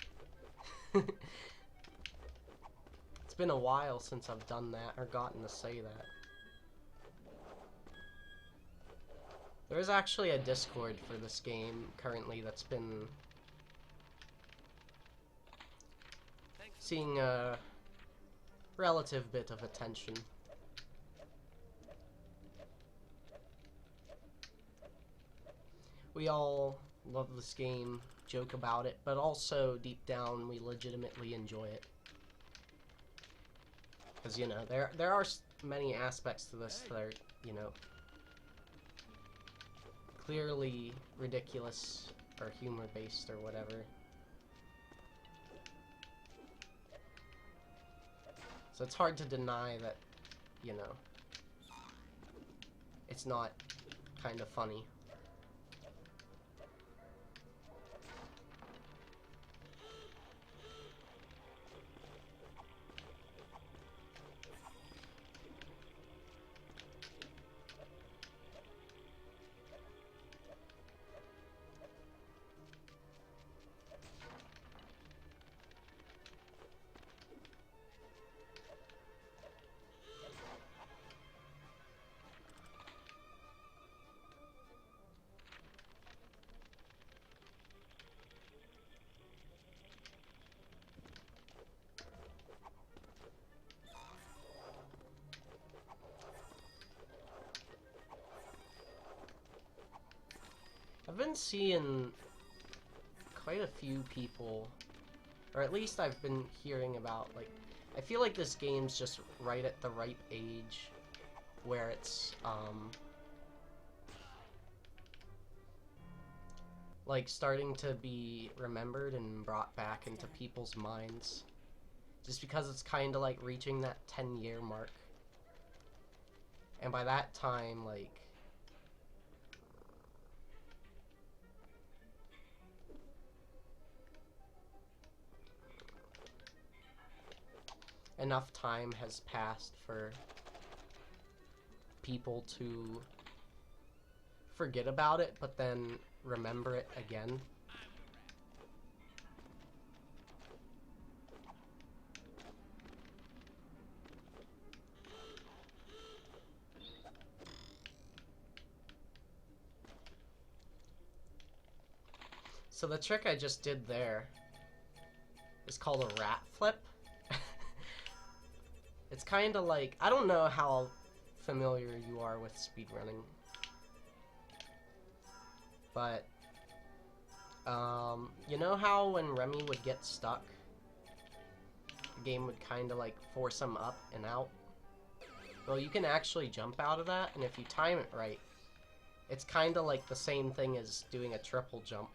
It's been a while since I've done that, or gotten to say that. There is actually a Discord for this game currently that's been seeing a relative bit of attention. We all love this game, joke about it, but also deep down we legitimately enjoy it. Because, you know, there are many aspects to this that are, you know, clearly ridiculous or humor-based or whatever. So it's hard to deny that, you know, it's not kind of funny. I've been seeing quite a few people, or at least I've been hearing about, like, I feel like this game's just right at the right age where it's, like, starting to be remembered and brought back into people's minds. Just because it's kind of like reaching that 10-year mark. And by that time, like, enough time has passed for people to forget about it, but then remember it again. So the trick I just did there is called a rat flip. It's kind of like, I don't know how familiar you are with speedrunning. But, you know how when Remy would get stuck, the game would kind of like force him up and out? Well, you can actually jump out of that, and if you time it right, it's kind of like the same thing as doing a triple jump.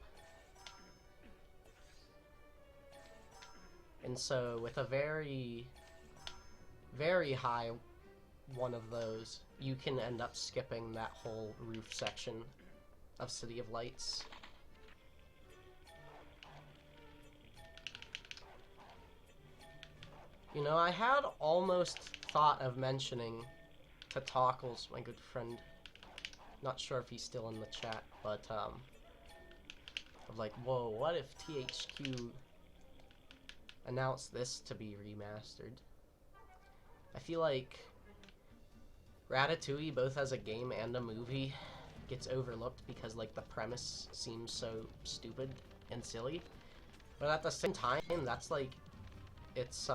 And so, with a very, very high one of those, you can end up skipping that whole roof section of City of Lights. You know, I had almost thought of mentioning to Tockles, my good friend, not sure if he's still in the chat, but, of like, whoa, what if THQ announced this to be remastered? I feel like Ratatouille, both as a game and a movie, gets overlooked because, like, the premise seems so stupid and silly. But at the same time, that's, like, it's,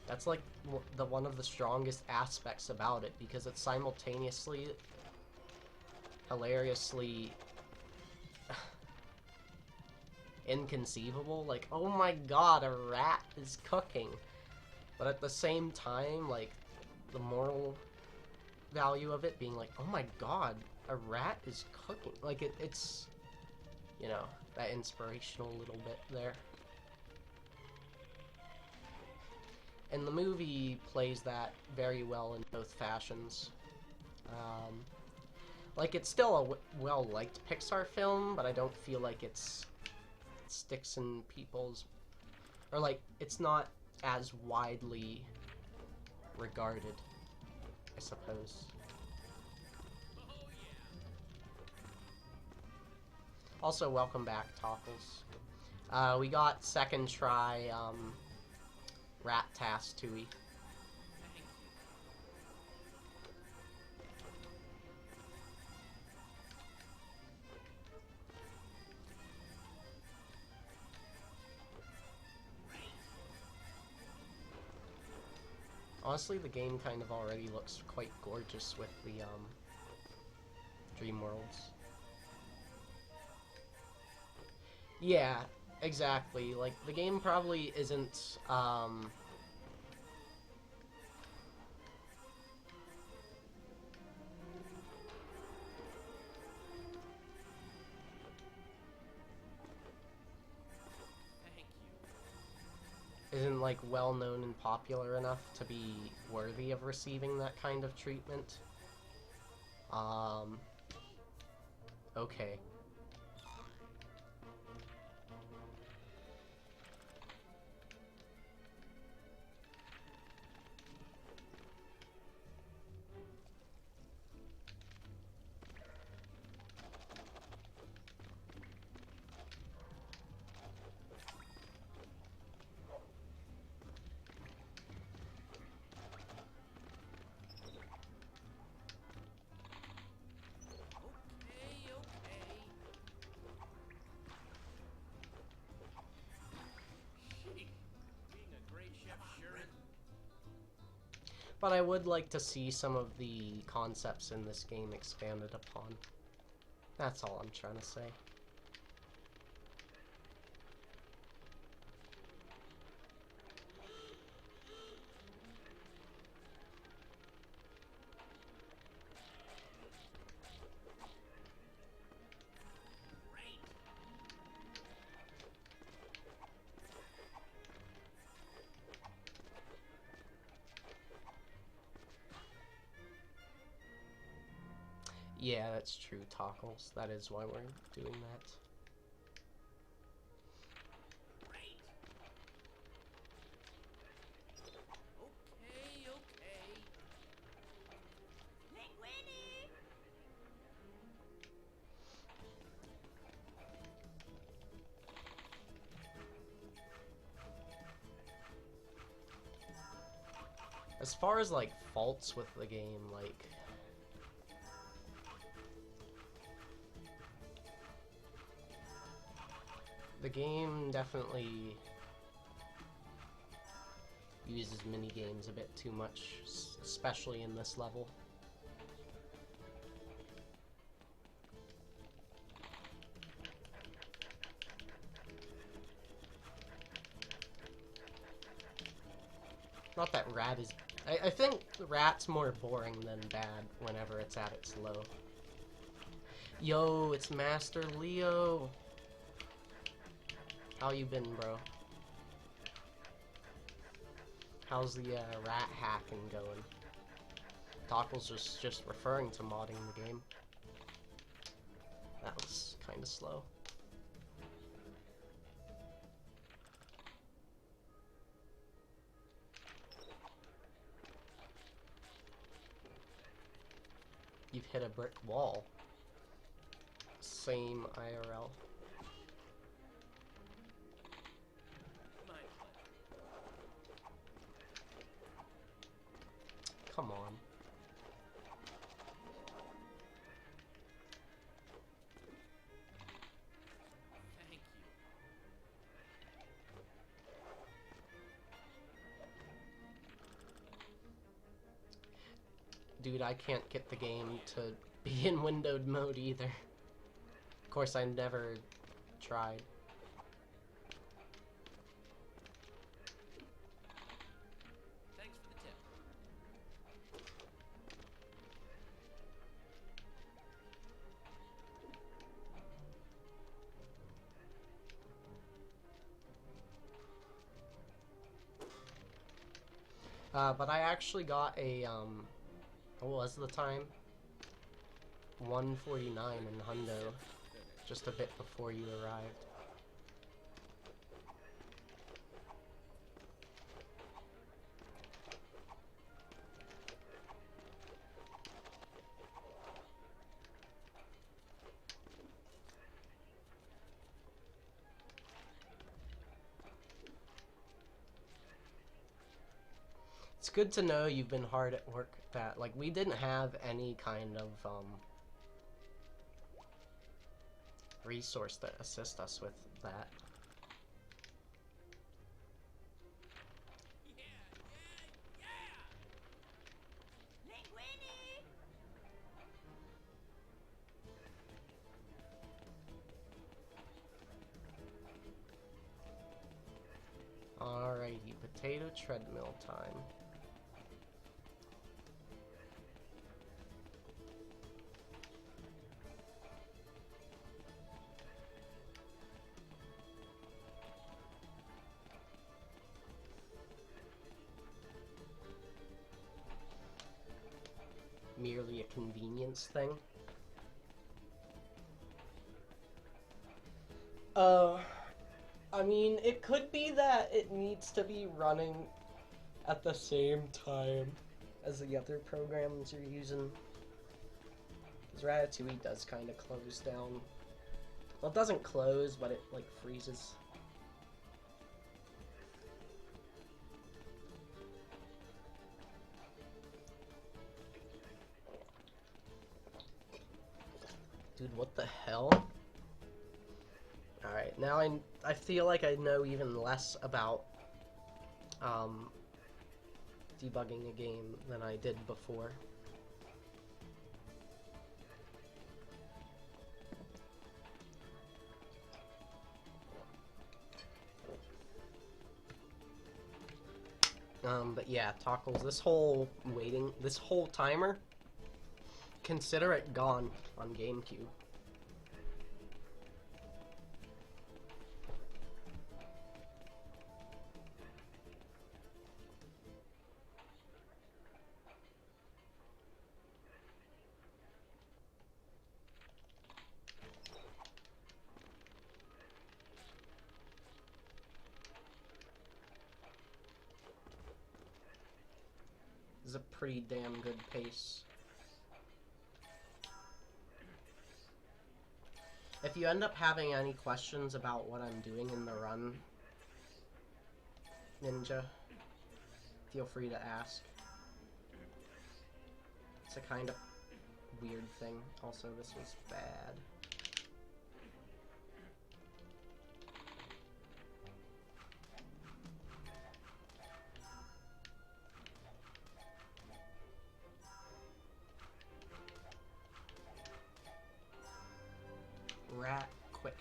that's, like, one of the strongest aspects about it, because it's simultaneously hilariously inconceivable. Like, oh my god, a rat is cooking. But at the same time, like, the moral value of it being like, oh my god, a rat is cooking. Like, it's, you know, that inspirational little bit there. And the movie plays that very well in both fashions. Like, it's still a well-liked Pixar film, but I don't feel like it sticks in people's... Or, like, it's not as widely regarded, I suppose. Also, welcome back, Tockles. We got second try, Rat-Tass-Tui. Honestly, the game kind of already looks quite gorgeous with the, Dream Worlds. Yeah, exactly. Like, the game probably isn't, isn't, like, well-known and popular enough to be worthy of receiving that kind of treatment. Okay. But I would like to see some of the concepts in this game expanded upon. That's all I'm trying to say. Yeah, that's true, Tockles. That is why we're doing that. As far as, like, faults with the game, like... The game definitely uses mini games a bit too much, especially in this level. Not that Rat is... I think Rat's more boring than bad whenever it's at its low. Yo, it's Master Leo. How you been, bro? How's the rat hacking going? Tockle's just referring to modding the game. That was kind of slow. You've hit a brick wall. Same IRL. Come on. Thank you. Dude, I can't get the game to be in windowed mode either. Of course, I never tried. Thanks for the tip. But I actually got a, what was the time? 1:49 in Hundo, just a bit before you arrived. It's good to know you've been hard at work at that. Like, we didn't have any kind of, resource to assist us with that. Alrighty, potato treadmill time. Merely a convenience thing. I mean, it could be that it needs to be running at the same time as the other programs you're using. Because Ratatouille does kind of close down. Well, it doesn't close, but it, like, freezes. Dude, what the hell? Alright, now I feel like I know even less about debugging a game than I did before. But yeah, Tockles, this whole timer, consider it gone on GameCube. This is a pretty damn good pace. If you end up having any questions about what I'm doing in the run, Ninja, feel free to ask. It's a kind of weird thing. Also, this was bad.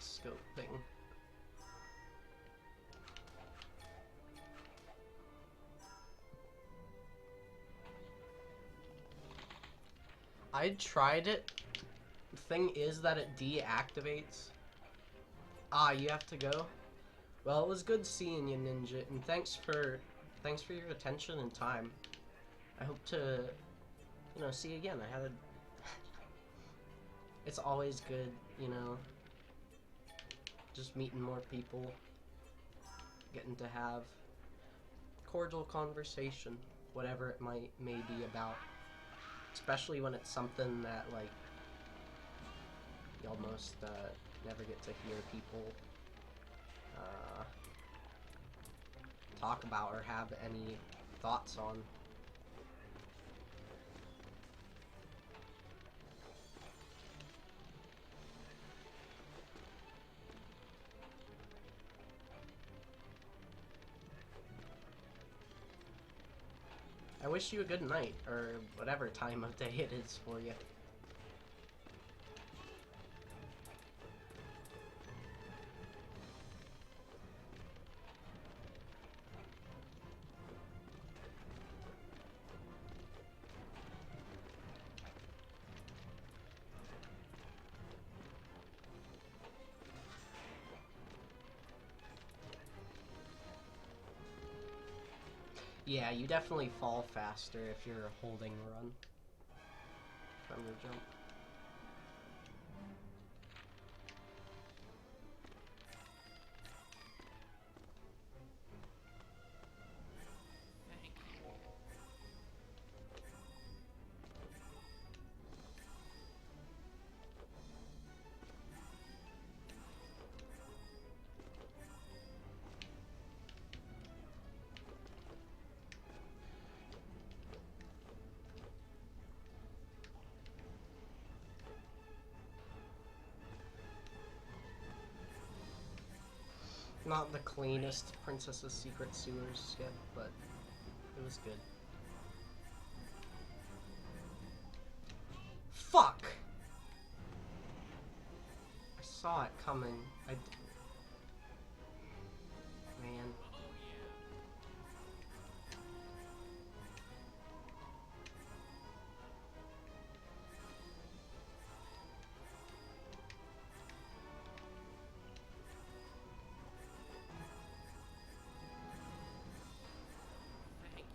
scoping. I tried it. The thing is that it deactivates. Ah, you have to go? Well, it was good seeing you, Ninja, and thanks for your attention and time. I hope to, you know, see you again. I had a It's always good, you know, just meeting more people, getting to have cordial conversation, whatever it may be about, especially when it's something that, like, you almost never get to hear people talk about or have any thoughts on. I wish you a good night, or whatever time of day it is for you. Yeah, you definitely fall faster if you're holding run from your jump. Thank you. Not the cleanest Princess's Secret Sewers skip, but it was good. Fuck! I saw it coming. Man. Thank you.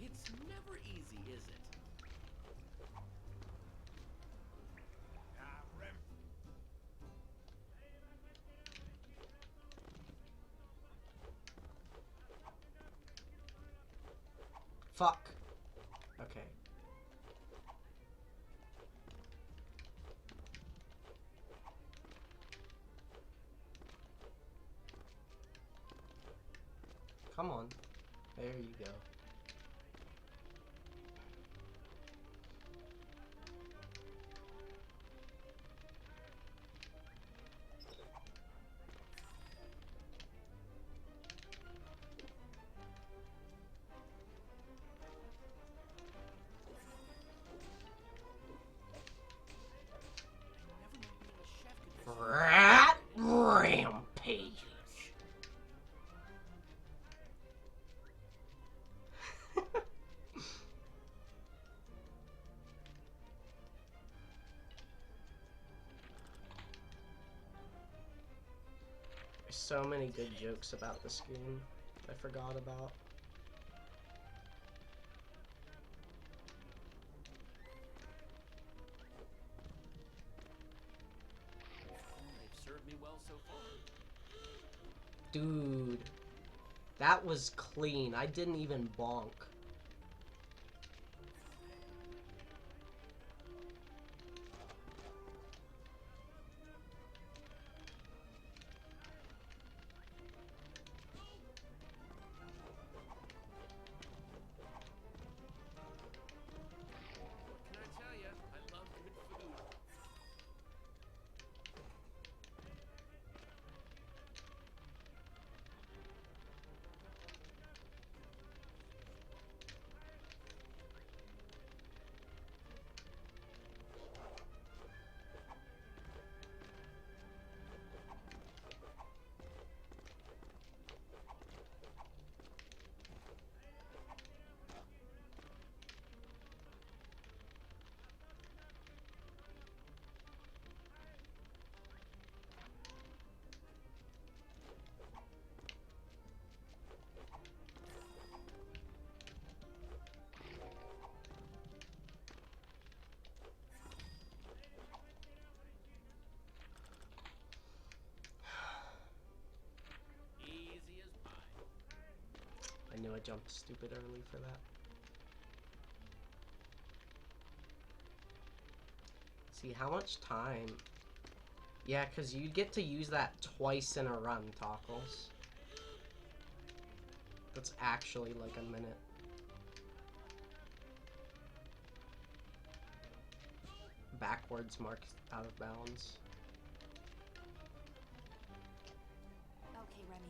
It's never easy, is it? Fuck. Okay. Come on. There you go. Rat rampage. There's so many good jokes about this game I forgot about. They've served me well so far. Dude, That was clean. I didn't even bonk. What can I tell you? I love good food. Easy as pie. I knew I jumped stupid early for that. See, how much time? Yeah, because you get to use that twice in a run, Tockles. That's actually like a minute. Backwards marked out of bounds. Okay, Remy.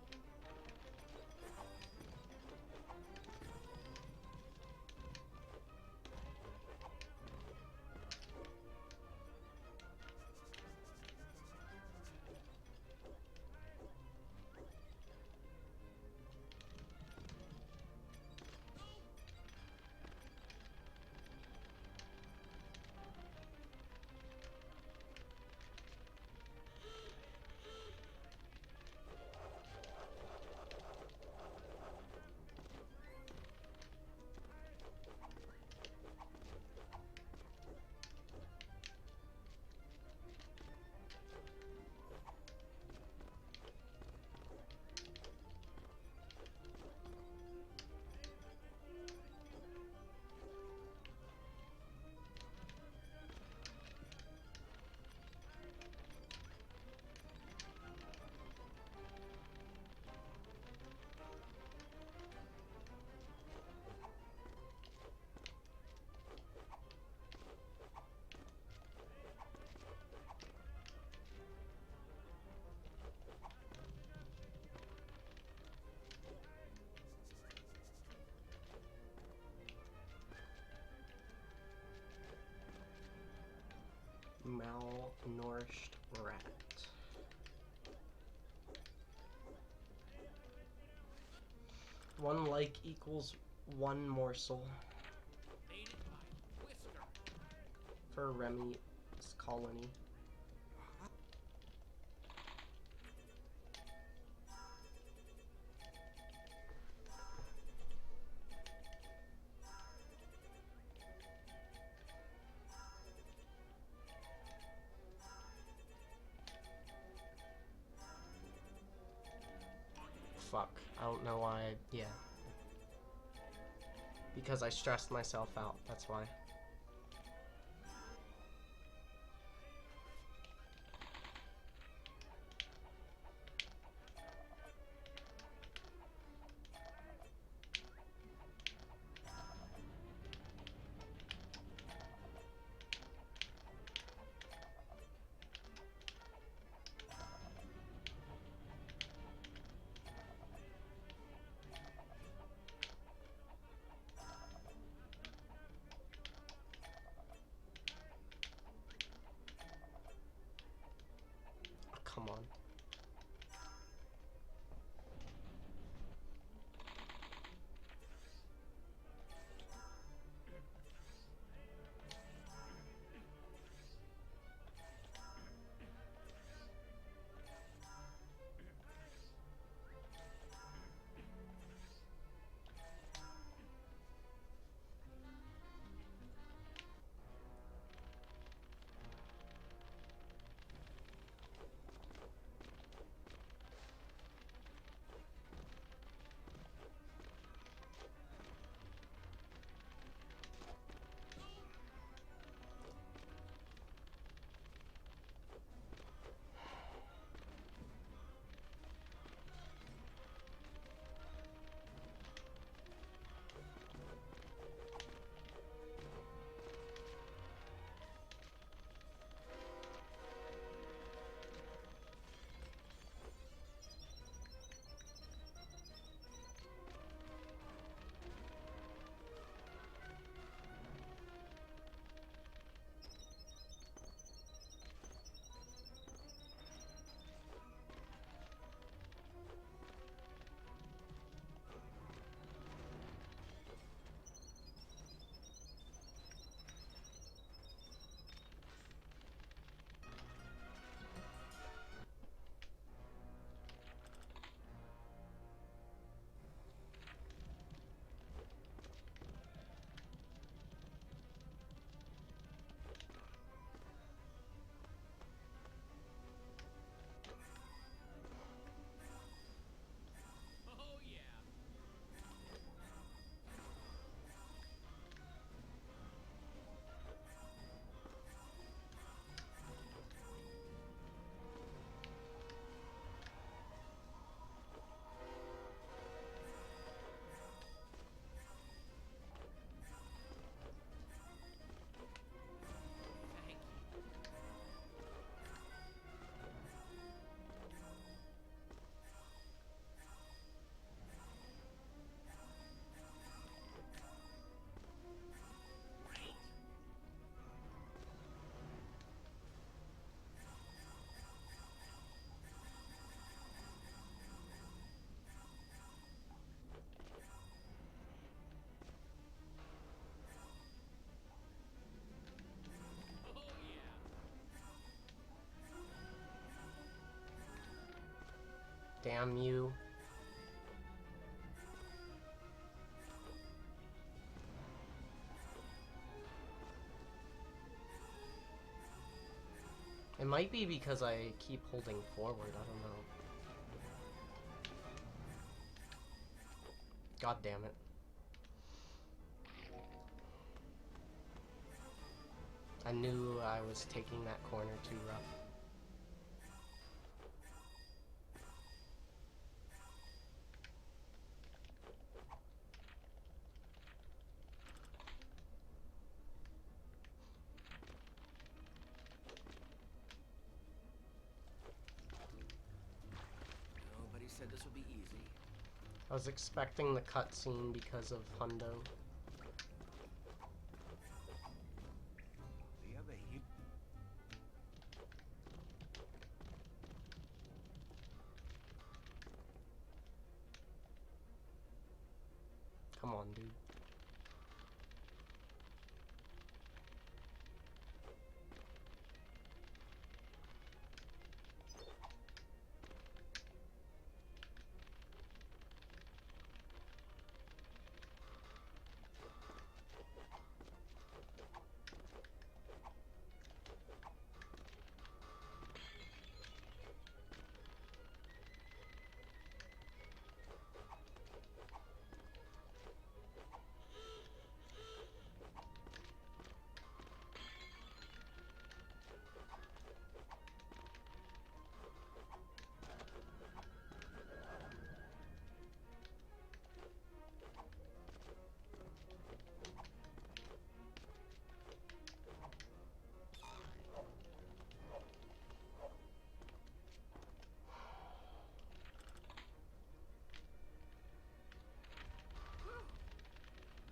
Malnourished rat. One like equals one morsel Made it by Whisker. for Remy's colony. Fuck. I don't know why. Yeah. Because I stressed myself out. That's why. Damn you. It might be because I keep holding forward, I don't know. God damn it. I knew I was taking that corner too rough. Nobody said this would be easy. I was expecting the cutscene because of Hundo. The other hip. Come on, dude.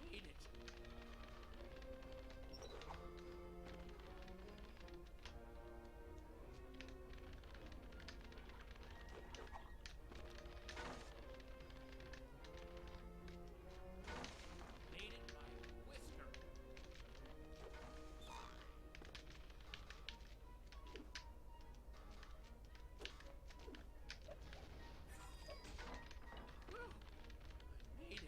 Made it. Made it by a whisker. Whew. I made it.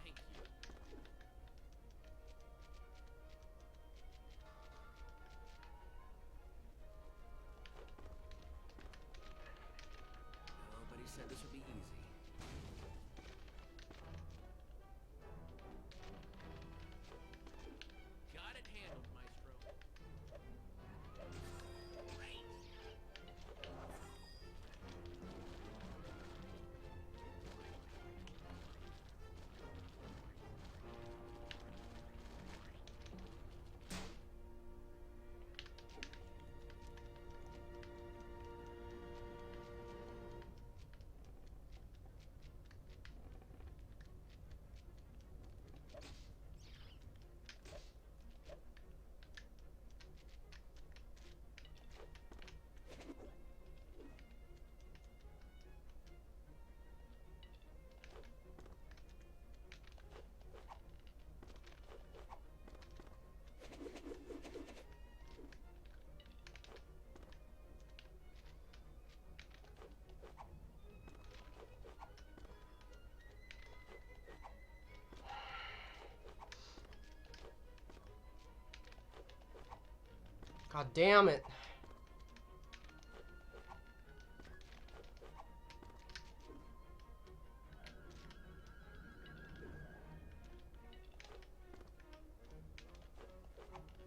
Thank you. Nobody said this would be easy. Got it handled, Maestro. Great. God damn it.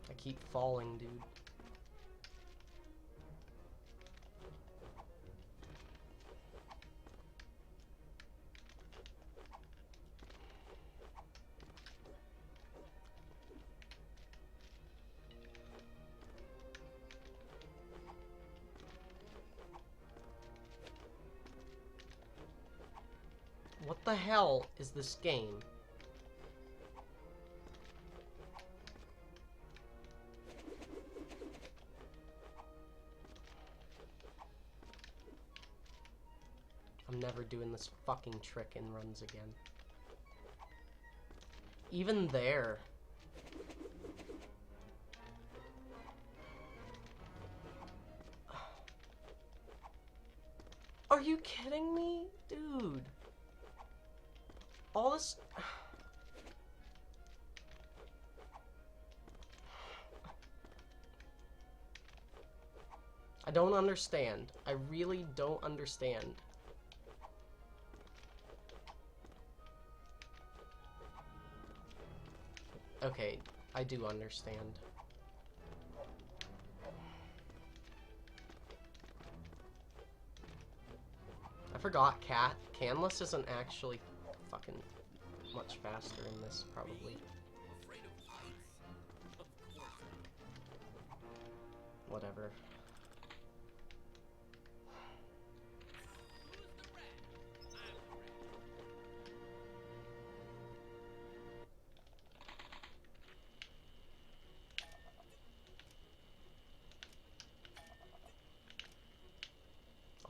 I keep falling, dude. What the hell is this game? never doing this fucking trick in runs again. Even there. Are you kidding me? Dude. All this... I don't understand. I really don't understand. Okay, I do understand. I forgot Canless isn't actually fucking much faster in this, probably. Afraid of heights? Of course. Whatever. Who's the rat? I'm the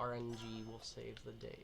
rat. RNG will save the day.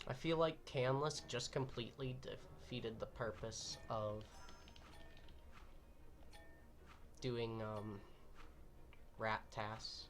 I feel like Canless just completely defeated the purpose of doing rat tasks.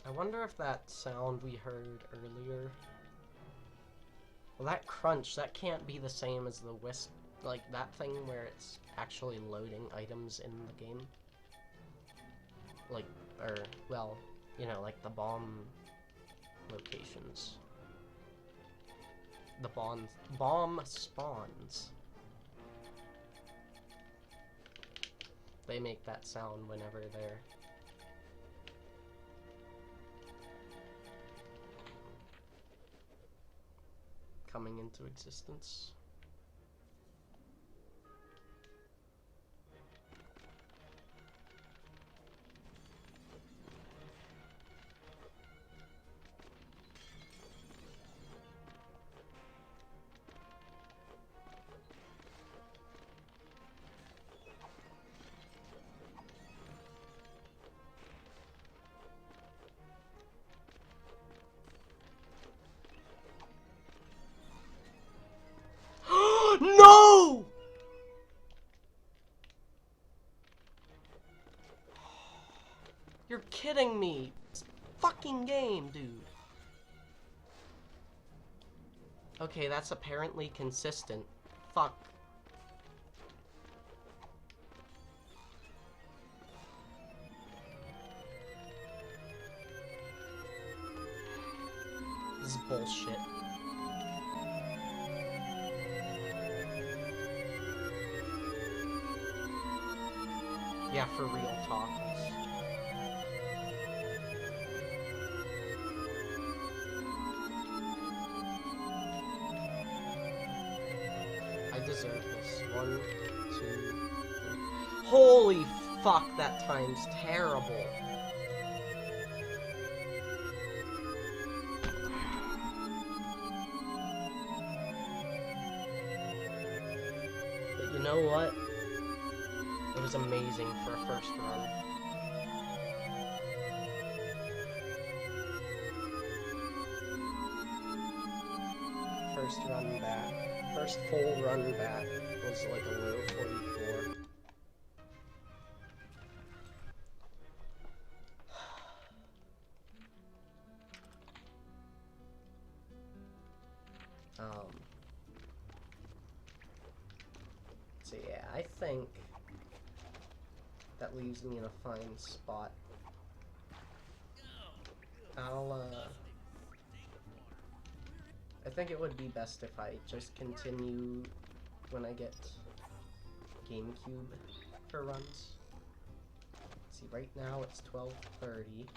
I wonder if that sound we heard earlier... Well, that crunch, that can't be the same as the wisp, like that thing where it's actually loading items in the game. Like, or, well, you know, like the bomb locations. The bomb spawns. They make that sound whenever they're... coming into existence. No! You're kidding me. This fucking game, dude. Okay, that's apparently consistent. Fuck. This is bullshit. Yeah, for real talk. I deserve this. 1, 2. Holy fuck, that time's terrible. But you know what? It was amazing for a first run. First run back. First full run back was like a low 44. So yeah, I think that leaves me in a fine spot. I think it would be best if I just continue when I get GameCube for runs. See, right now it's 12:30.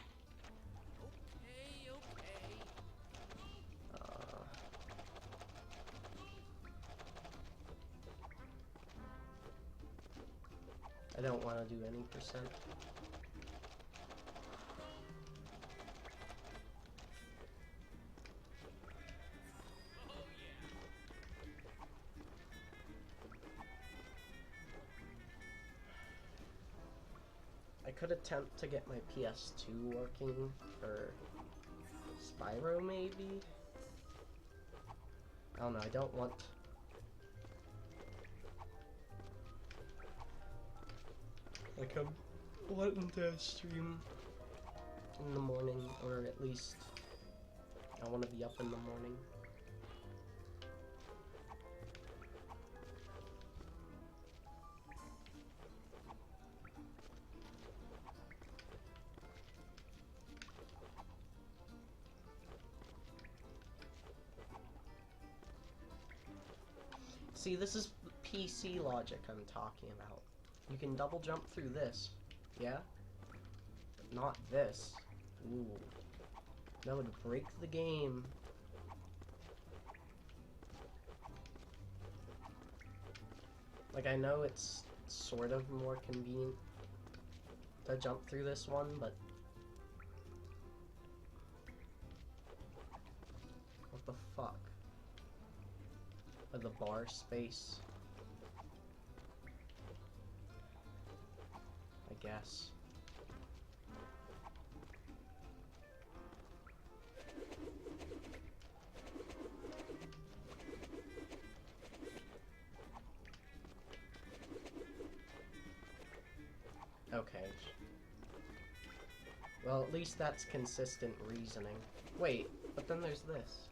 I don't want to do any percent. I could attempt to get my PS2 working for Spyro, maybe? I don't know, I don't want... Like, I'm wanting to stream in the morning, or at least I want to be up in the morning. See, this is PC logic I'm talking about. You can double jump through this, yeah? But not this. Ooh. That would break the game. Like, I know it's sort of more convenient to jump through this one, but... What the fuck? With the bar space. I guess. Okay. Well, at least that's consistent reasoning. Wait, but then there's this.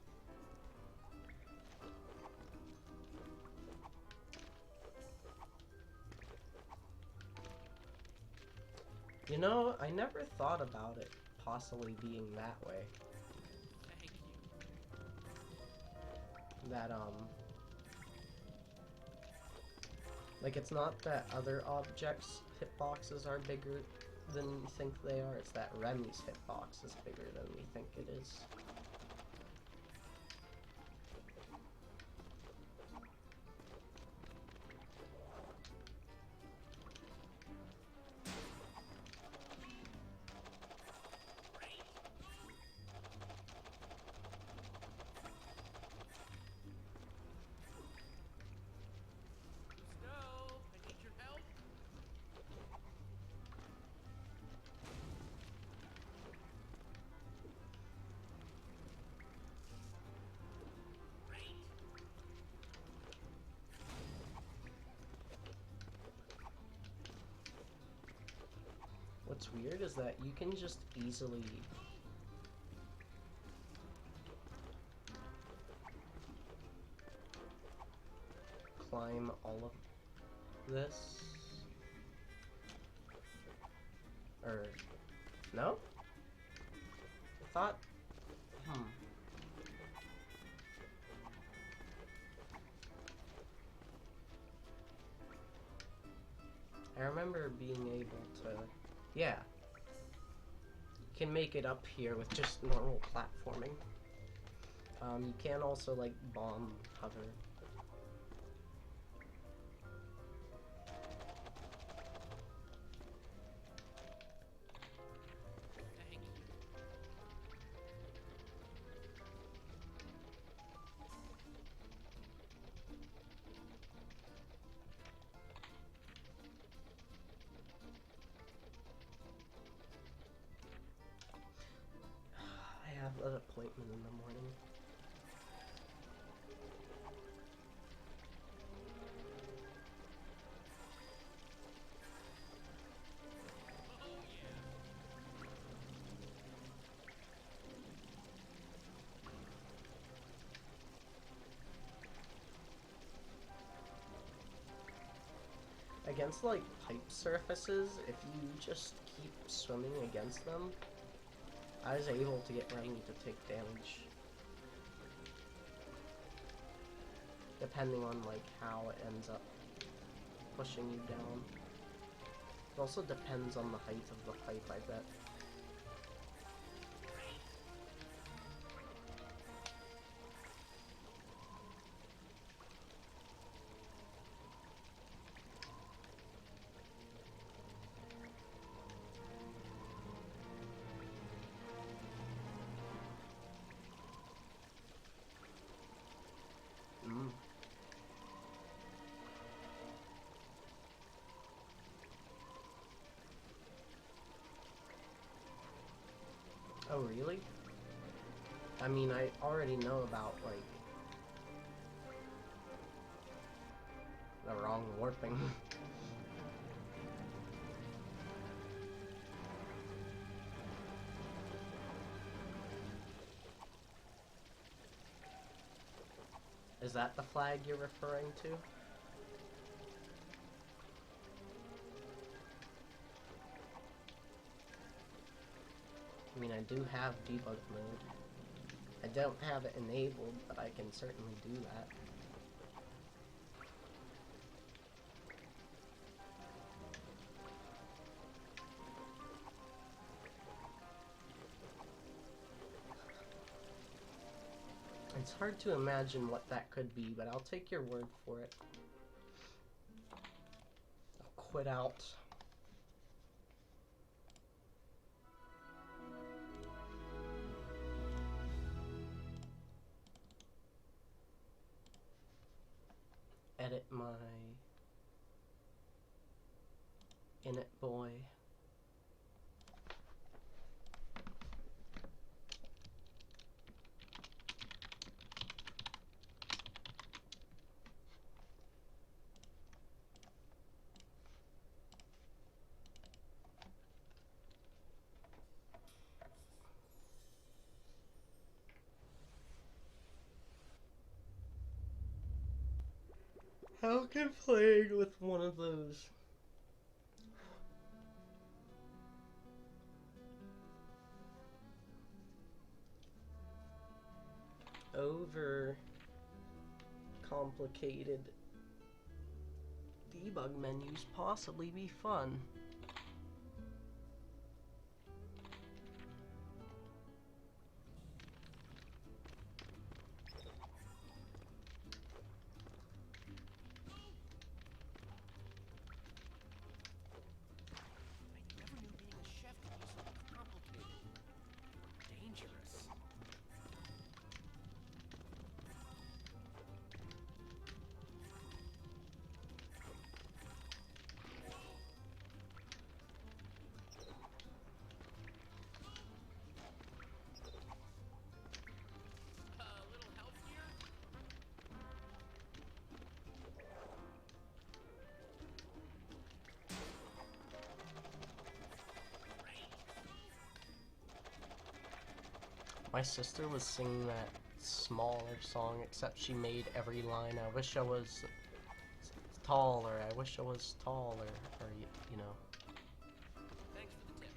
You know, I never thought about it possibly being that way. Thank you. That, like, it's not that other objects' hitboxes are bigger than we think they are, it's that Remy's hitbox is bigger than we think it is. What's weird is that you can just easily climb all of this. Or no? I thought I remember being able to, yeah. You can make it up here with just normal platforming. You can also, like, bomb hover. have that appointment in the morning. Against, like, pipe surfaces, if you just keep swimming against them, I was able to get Remy to take damage. Depending on, like, how it ends up pushing you down. It also depends on the height of the pipe, I bet. Oh, really? I mean, I already know about, like, the wrong warping. Is that the flag you're referring to? I mean, I do have debug mode. I don't have it enabled, but I can certainly do that. It's hard to imagine what that could be, but I'll take your word for it. I'll quit out. Edit my init boy. How can playing with one of those over complicated debug menus possibly be fun? I never knew being a chef could be so complicated. Dangerous. A little help here? My sister was singing that smaller song, except she made every line, I wish I was taller, I wish I was taller, or you know. Thanks for the tip.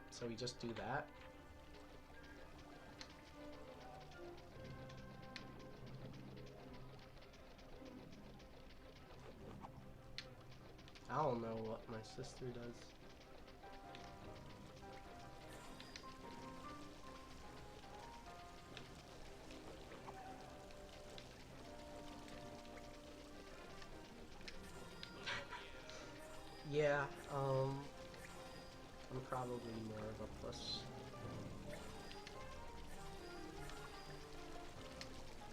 So we just do that. I don't know what my sister does. Yeah, I'm probably more of a puss.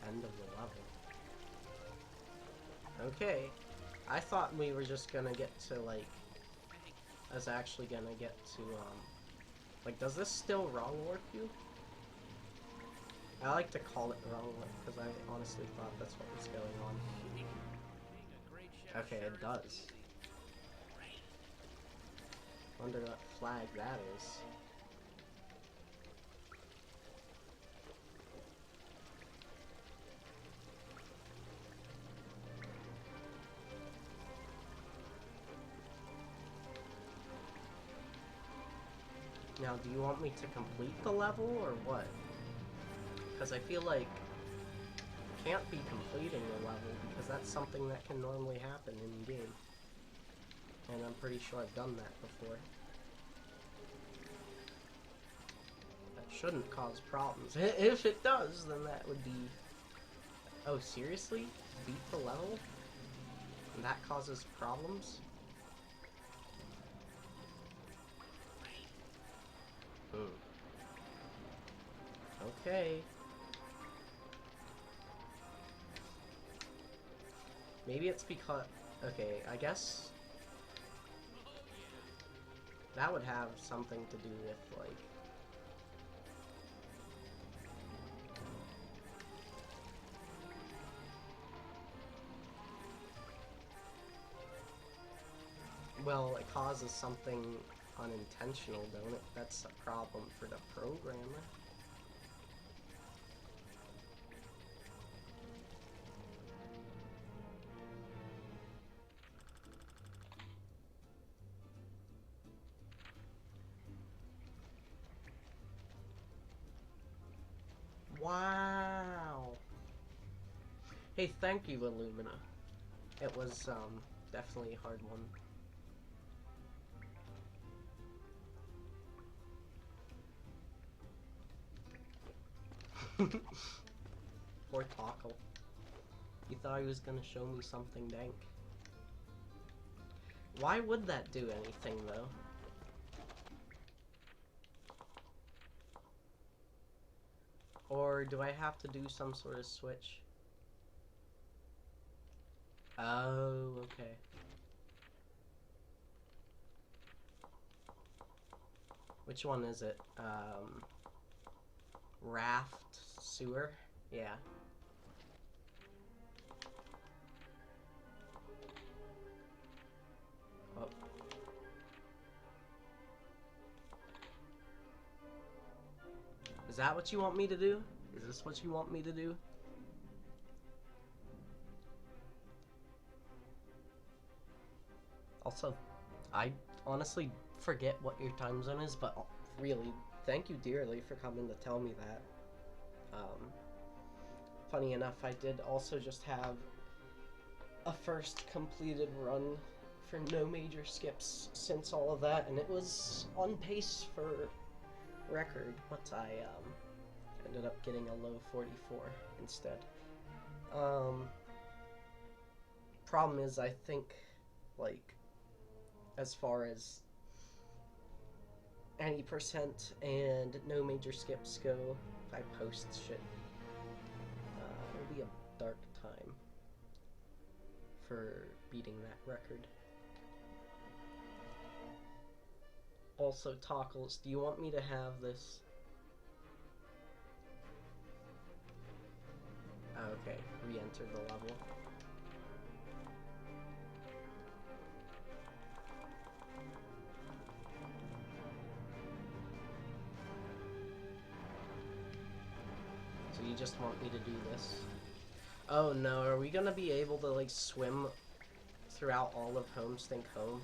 End of the level. Okay. I thought we were just gonna get to, like... I was actually gonna get to, like, does this still wrong work you? I like to call it wrong work, because I honestly thought that's what was going on. Being a great chef Okay, sure it is does. easy. Wonder what flag that is. Now, do you want me to complete the level, or what? Because I feel like I can't be completing the level, because that's something that can normally happen in-game. And I'm pretty sure I've done that before. That shouldn't cause problems. If it does, then that would be... Oh, seriously? Beat the level? And that causes problems? Okay. Maybe it's because... Okay, I guess... That would have something to do with, like... Well, it causes something unintentional, don't it? That's a problem for the programmer. Wow! Hey, thank you, Illumina. It was, definitely a hard one. Poor Tackle. He thought he was gonna show me something dank. Why would that do anything, though? Or do I have to do some sort of switch? Oh, okay. Which one is it? Raft sewer? Yeah. Oh. Is that what you want me to do? Is this what you want me to do? Also, I honestly forget what your time zone is, but really, thank you dearly for coming to tell me that. Funny enough, I did also just have a first completed run for no major skips since all of that, and it was on pace for record, but I ended up getting a low 44 instead. Problem is, I think, like, as far as any percent and no major skips go, if I post shit, it'll be a dark time for beating that record. Also, Tockles, do you want me to have this? Okay, re-enter the level. So you just want me to do this? Oh no, are we gonna be able to, like, swim throughout all of Home Stink Home?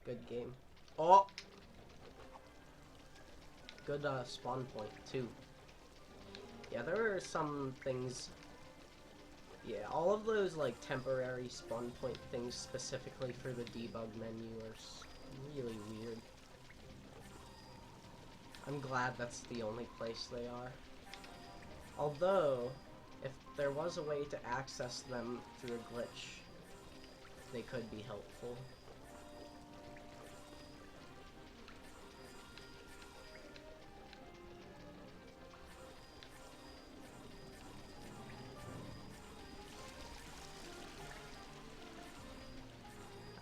Good game. Oh! Good spawn point, too. Yeah, there are some things... Yeah, all of those, like, temporary spawn point things specifically for the debug menu are really weird. I'm glad that's the only place they are. Although, if there was a way to access them through a glitch, they could be helpful.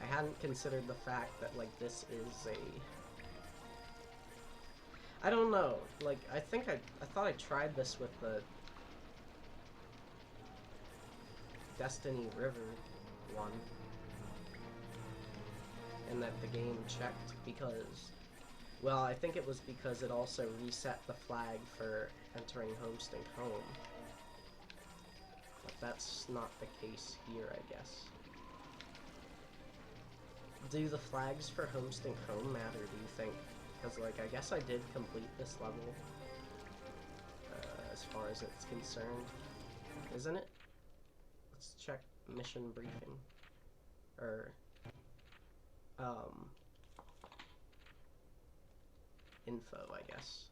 I hadn't considered the fact that, like, this is a... I don't know, like, I thought I tried this with the Destiny River one, and that the game checked because, well, I think it was because it also reset the flag for entering Homestink Home, but that's not the case here, I guess. Do the flags for Homestink Home matter, do you think? Because, like, I guess I did complete this level, as far as it's concerned. Isn't it? Let's check mission briefing. Or, info, I guess.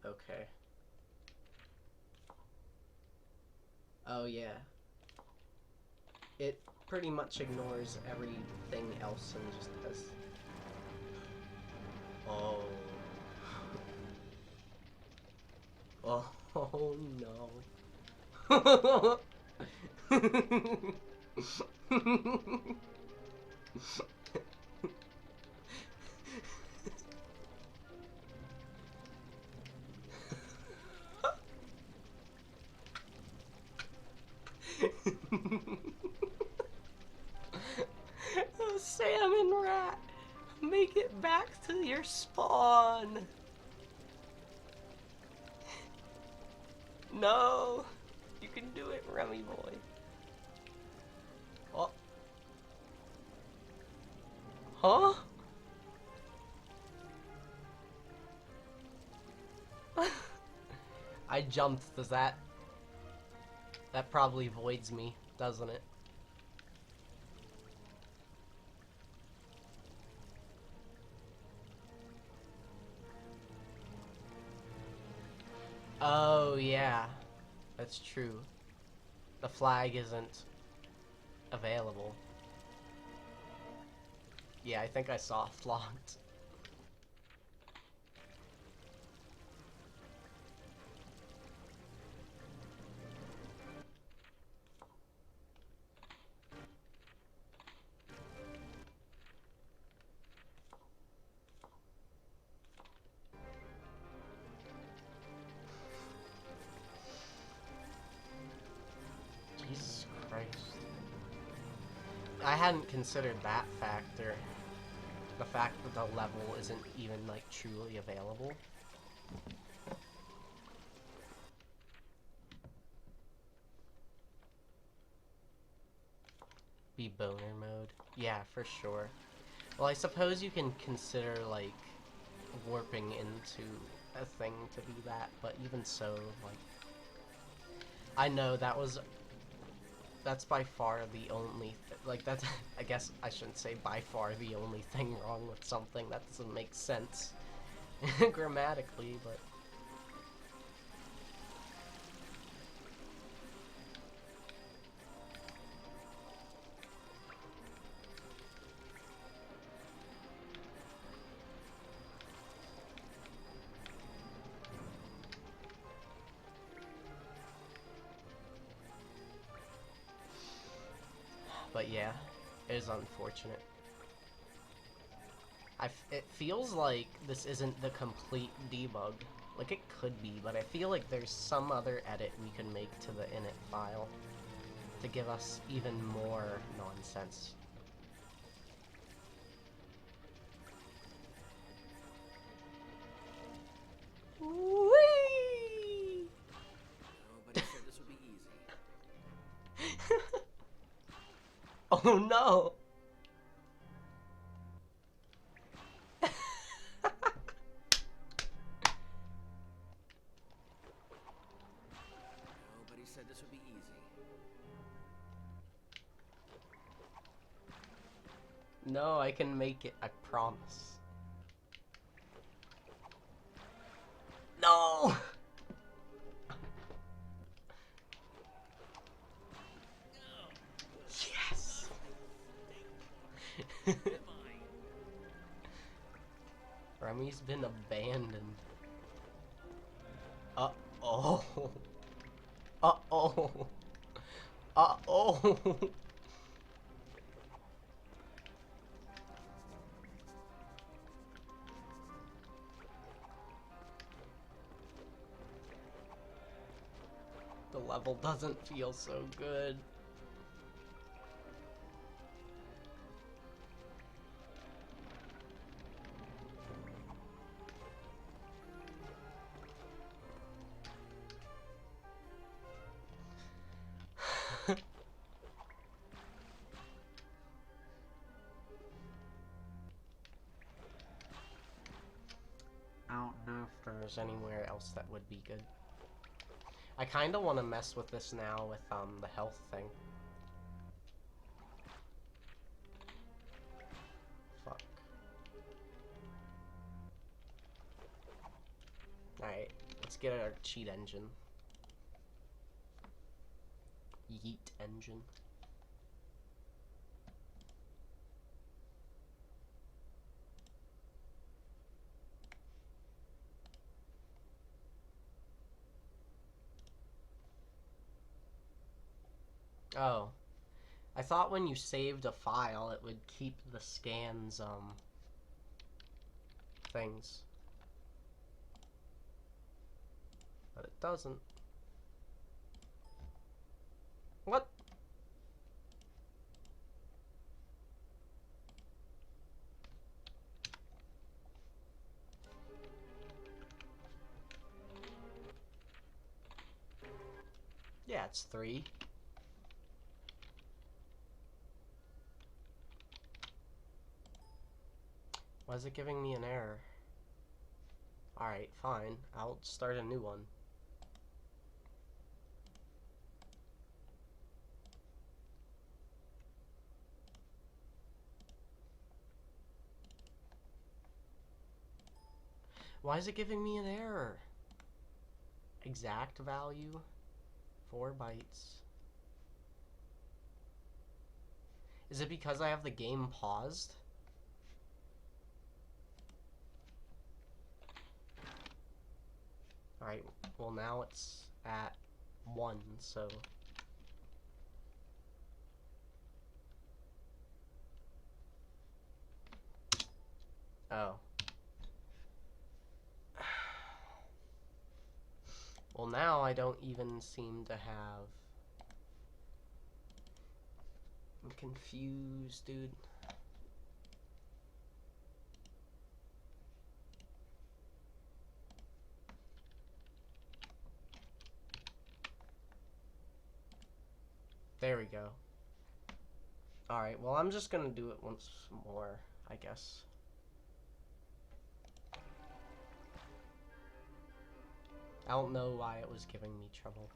Okay. Oh, yeah. It pretty much ignores everything else and just has... Oh. Oh no. Oh, salmon rat, make it back to your spawn. No, you can do it, Remy boy. Oh. Huh? I jumped, does that? That probably voids me, doesn't it? Oh, yeah. That's true. The flag isn't available. Yeah, I think I soft locked. Jesus Christ. I hadn't considered that factor. The fact that the level isn't even, like, truly available. Be boner mode. Yeah, for sure. Well, I suppose you can consider, like, warping into a thing to be that, but even so, like... I know that's by far the only like, that's, I guess I shouldn't say by far the only thing wrong with something. That doesn't make sense grammatically, but... But yeah, it is unfortunate. It feels like this isn't the complete debug. Like, it could be, but I feel like there's some other edit we can make to the init file to give us even more nonsense. Whee! Nobody said this would be easy. Oh no! Nobody said this would be easy. No, I can make it, I promise. He's been abandoned. Uh-oh. Uh-oh. Uh-oh. The level doesn't feel so good. I don't know if there's anywhere else that would be good. I kind of want to mess with this now with the health thing. Fuck. Alright, let's get our cheat engine. Yeet engine. Oh. I thought when you saved a file, it would keep the scans, things. But it doesn't. What? Yeah, it's 3. Why is it giving me an error? Alright, fine. I'll start a new one. Why is it giving me an error? Exact value? 4 bytes. Is it because I have the game paused? Alright, well now it's at 1, so... Oh. Well, now I don't even seem to have... I'm confused, dude. There we go. Alright, well, I'm just gonna do it once more, I guess. I don't know why it was giving me trouble.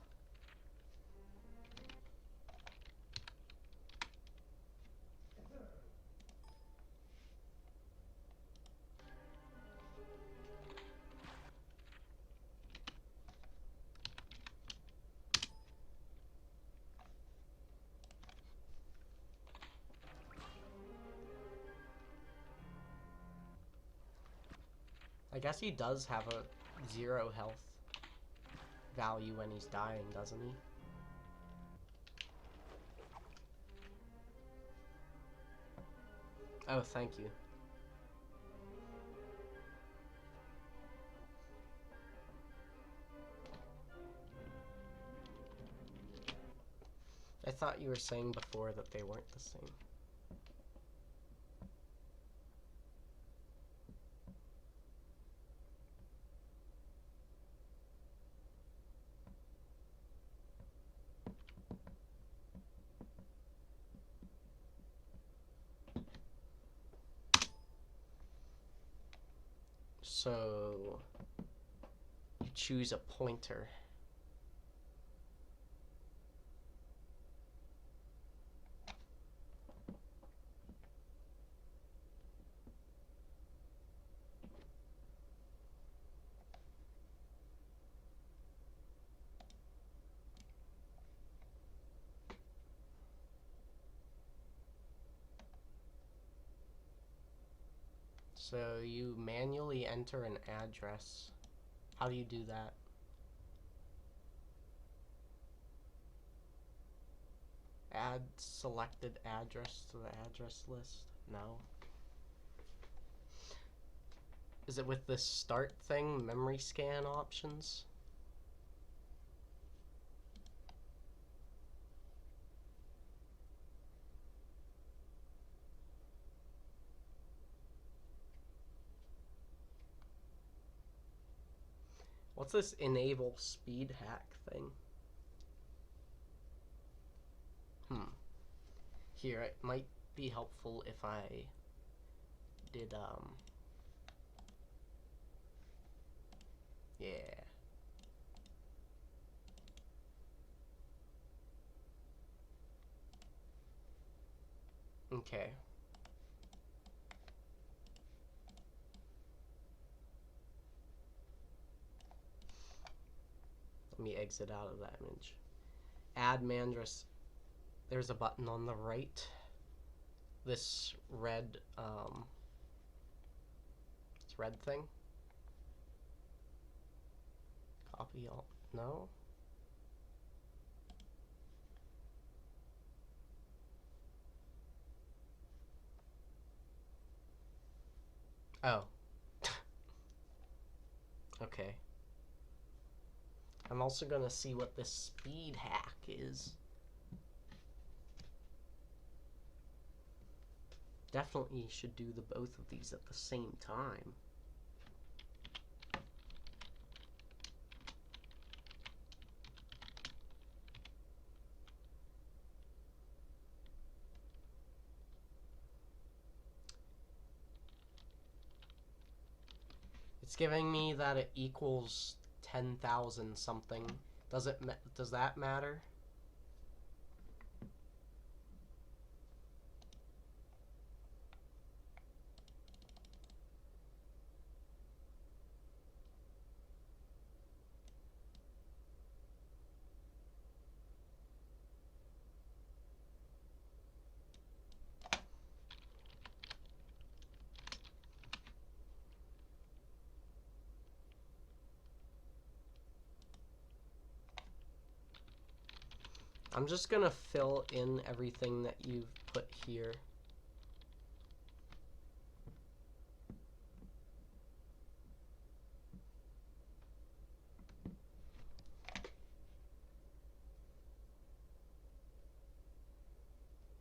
I guess he does have a 0 health value when he's dying, doesn't he? Oh, thank you. I thought you were saying before that they weren't the same. So, you choose a pointer. So you manually enter an address. How do you do that? Add selected address to the address list? No. Is it with this start thing, memory scan options? What's this enable speed hack thing? Here, it might be helpful if I did, yeah. Okay. Let me exit out of that image. Add Mandris. There's a button on the right. This red, this red thing. Copy all. No? Oh. Okay. I'm also gonna see what this speed hack is. Definitely should do the both of these at the same time. It's giving me that it equals 10,000 something. Does that matter? I'm just gonna fill in everything that you've put here.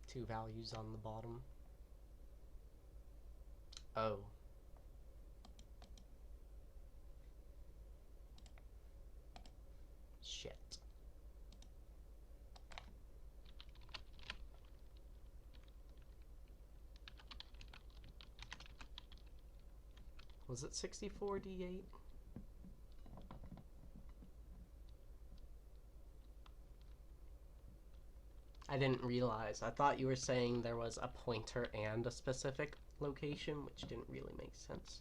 Two values on the bottom. Oh. Shit. Was it 64D8? I didn't realize. I thought you were saying there was a pointer and a specific location, which didn't really make sense.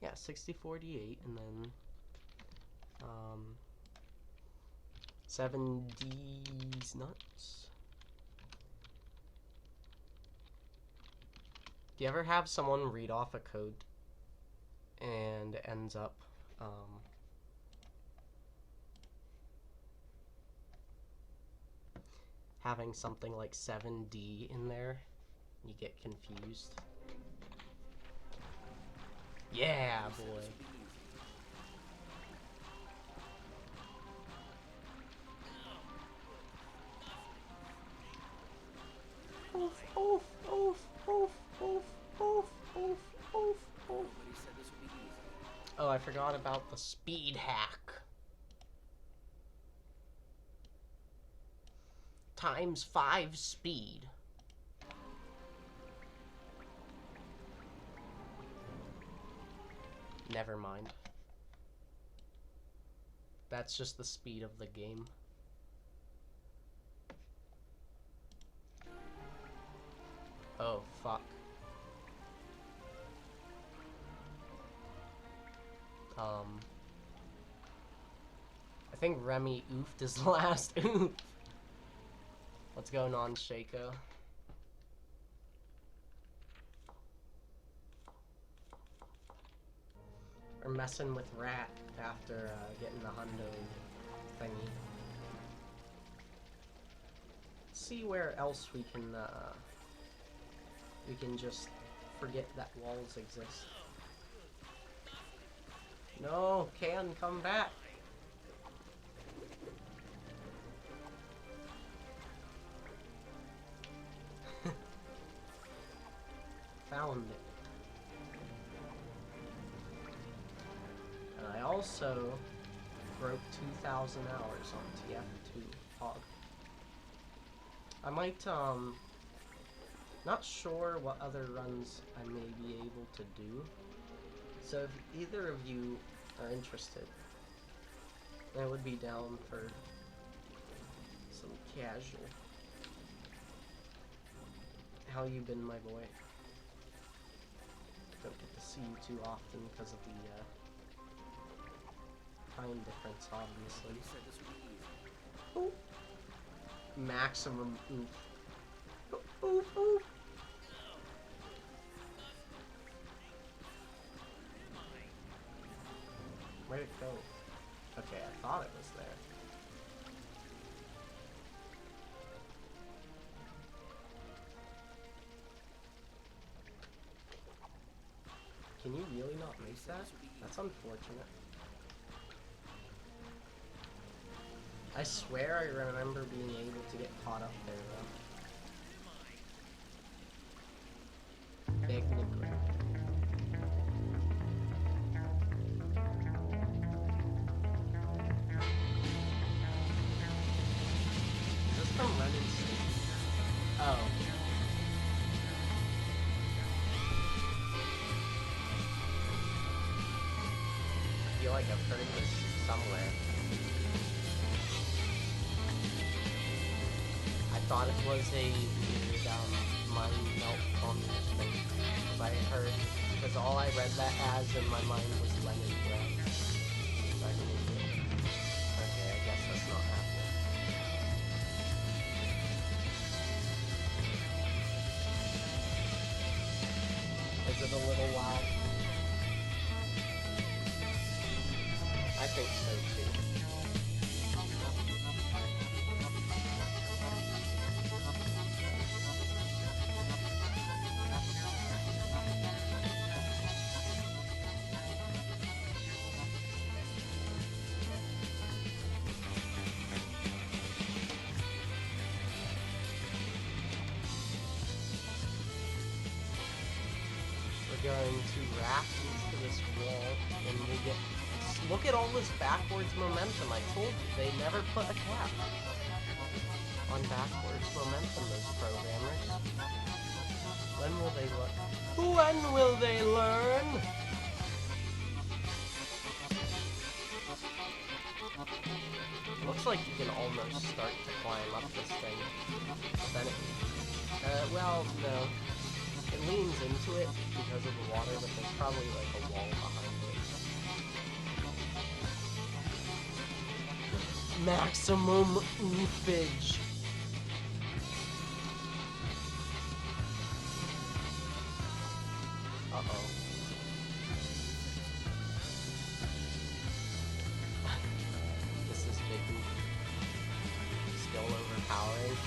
Yeah, 64D8, and then 7D's nuts. Do you ever have someone read off a code and ends up having something like 7D in there? You get confused. Yeah, boy. Oof, oof, oof, oof, oof, oof, oof, oof, oof. Oh, I forgot about the speed hack. ×5 speed. Never mind. That's just the speed of the game. Oh, fuck. I think Remy oofed his last oof. What's going on, Shaco? Or messing with Rat after getting the hundo thingy. Let's see where else we can just forget that walls exist. No, Can, come back. Found it. And I also broke 2,000 hours on TF2 Hog. I might, not sure what other runs I may be able to do. So if either of you are interested, I would be down for some casual. How you been, my boy? Don't get to see you too often because of the time difference, obviously. Ooh. Maximum oof. Oof, oof. Where'd it go? Okay, I thought it was there. Can you really not make that? That's unfortunate. I swear I remember being able to get caught up there, though. Big neglect. Is this from Lemon State? Oh. I feel like I've heard this somewhere. I thought it was a weird mind melt on this thing. Because I heard, because all I read that as in my mind was lemon bread. So I didn't do it. Okay, I guess that's not happening. Is it a little loud? I think so too. We're going to raft into this wall and we'll get... Look at all this backwards momentum. I told you, they never put a cap on backwards momentum, those programmers. When will they learn? When will they learn? Looks like you can almost start to climb up this thing. But then it... well, no. It leans into it because of the water, but there's probably like a wall behind it. Maximum oofage. Uh-oh. This is big oof. Still overpowering.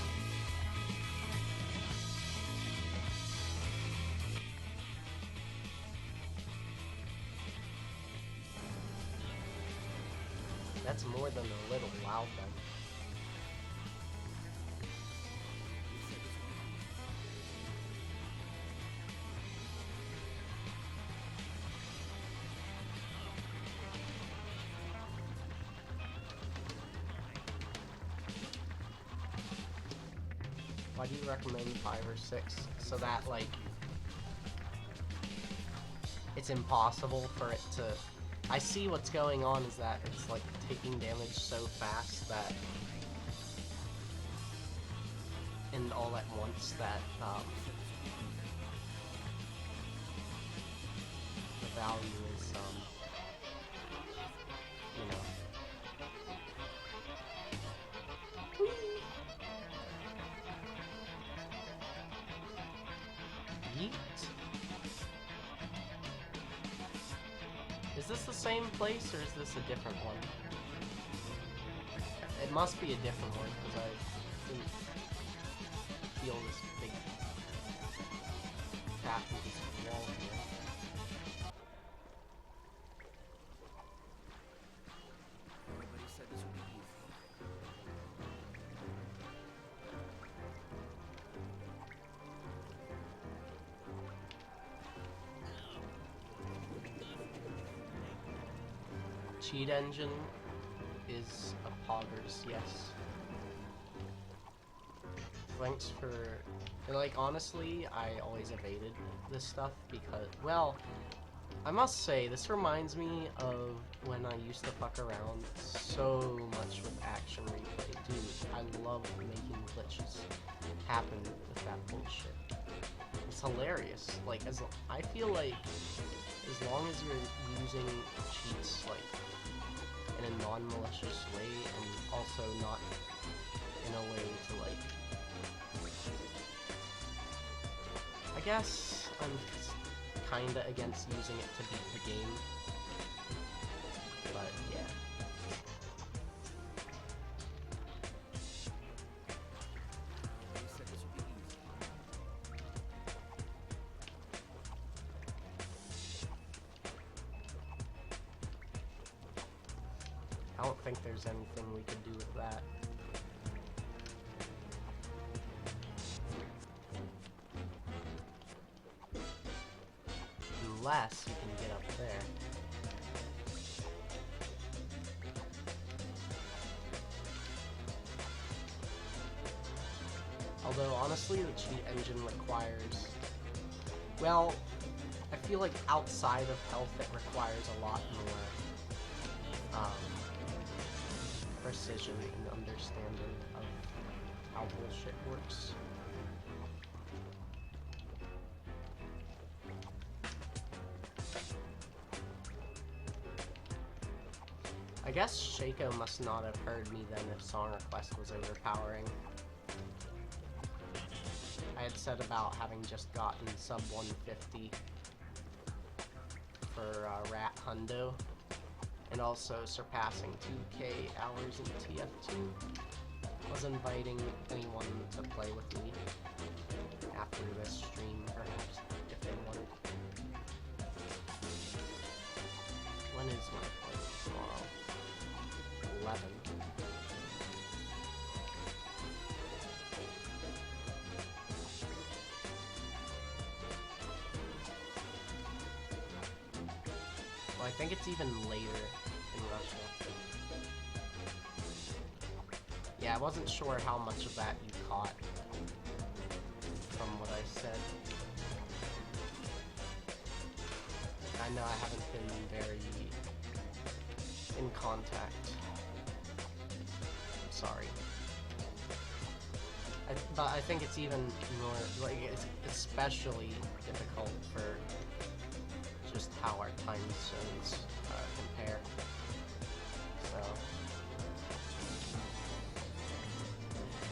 That's more than a little loud then. Why do you recommend 5 or 6? So that, like, it's impossible for it to... I see what's going on is that it's, like, taking damage so fast that... And all at once that, the value is, you know... Yeet. Is this the same place, or is this a different one? It must be a different one, because I didn't feel this big gap in this wall here. Everybody said this would be easy. Cheat engine is a poggers, yes. Thanks for... Like, honestly, I always evaded this stuff because, well, I must say, this reminds me of when I used to fuck around so much with action replay. Dude, I love making glitches happen with that bullshit. It's hilarious. Like, I feel like as long as you're using cheats, like, in a non-malicious way, and also not in a way to, like... I guess I'm kinda against using it to beat the game. But, yeah. Everybody said this would be easy. I don't think there's anything we could do with that. Unless you can get up there. Although, honestly, the cheat engine requires... Well, I feel like outside of health it requires a lot more precision and understanding of how bullshit works. I guess Shaco must not have heard me then if Song Request was overpowering. I had said about having just gotten sub 150 for Rat Hundo, and also surpassing 2k hours in TF2. I was inviting anyone to play with me after this stream, perhaps, if they wanted. When is my play tomorrow? 11. Well, I think it's even later in Russia. Yeah, I wasn't sure how much of that you caught from what I said. I know I haven't been very in contact. I'm sorry. But I think it's even more, like, it's especially difficult for just how our time zones compare. So.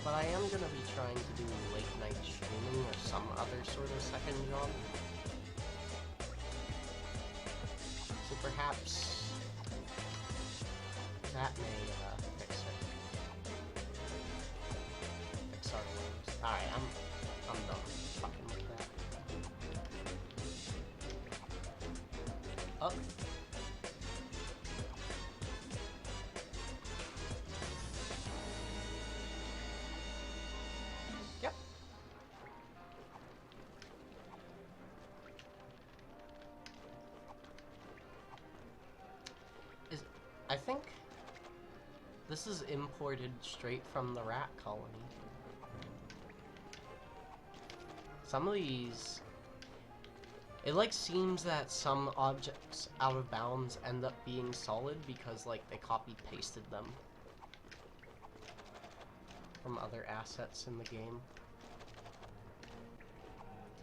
But I am gonna be trying to do late night streaming or some other sort of second job. So perhaps that may fix it. Fix our wounds. Alright, I'm done fucking with that. Up. Yep. I think this is imported straight from the rat colony. Some of these... It, like, seems that some objects out of bounds end up being solid because, like, they copy-pasted them from other assets in the game.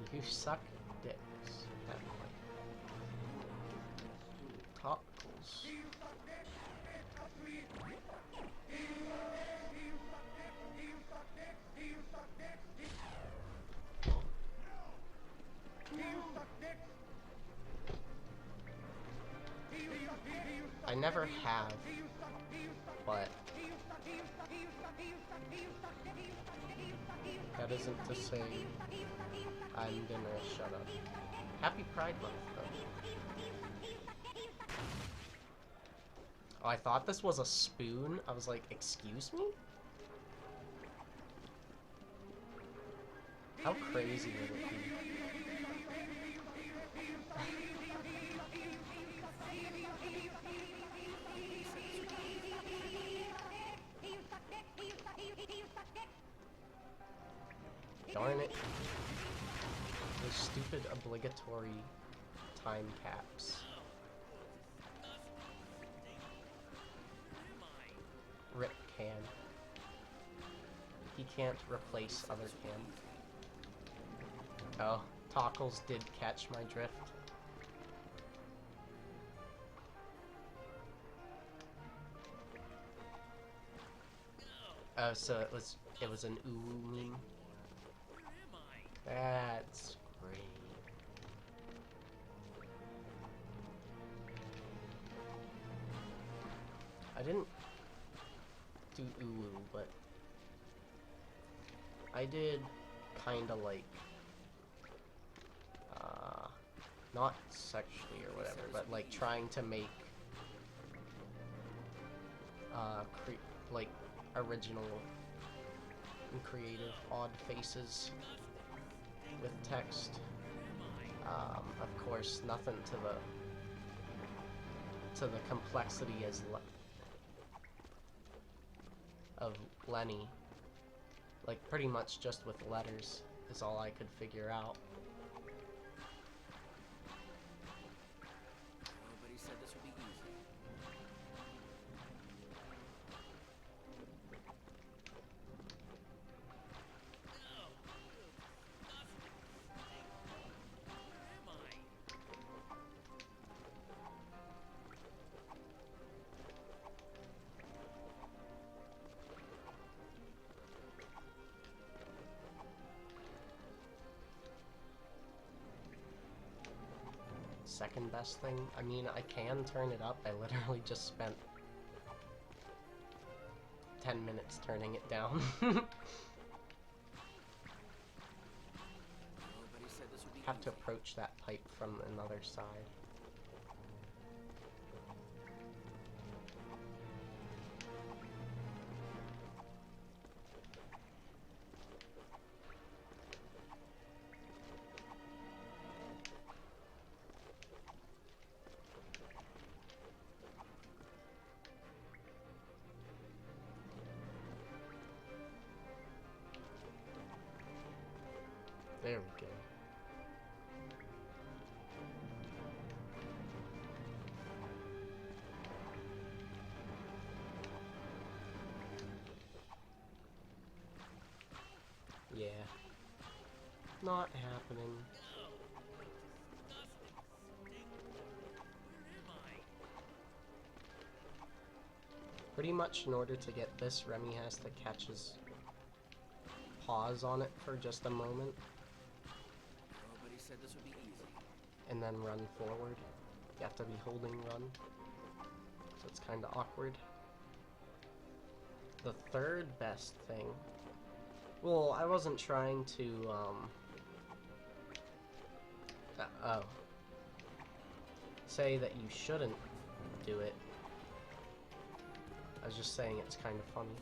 Do you suck dicks? Tacos. never have, but that isn't to say I'm gonna shut up. Happy Pride Month, though. Oh, I thought this was a spoon. I was like, excuse me? How crazy would it be? Darn it. Those stupid obligatory time caps. Rip Can. He can't replace other Can. Oh, Tockles did catch my drift. Oh, so it was an ooh meme. That's great. I didn't do ooh, but I did kinda like not sexually or whatever, but like trying to make like original and creative odd faces with text. Of course, nothing to the complexity of Lenny. Like pretty much just with letters is all I could figure out. Nobody said this would be easy. Second best thing? I mean, I can turn it up. I literally just spent 10 minutes turning it down. Nobody said this would be Have to easy. approach that pipe from another side. There we go. Yeah. Not happening. Pretty much in order to get this, Remy has to catch his paws on it for just a moment. Nobody said this would be easy. And then run forward. You have to be holding run. So it's kind of awkward. The third best thing... Well, I wasn't trying to, say that you shouldn't do it. I was just saying it's kind of funny.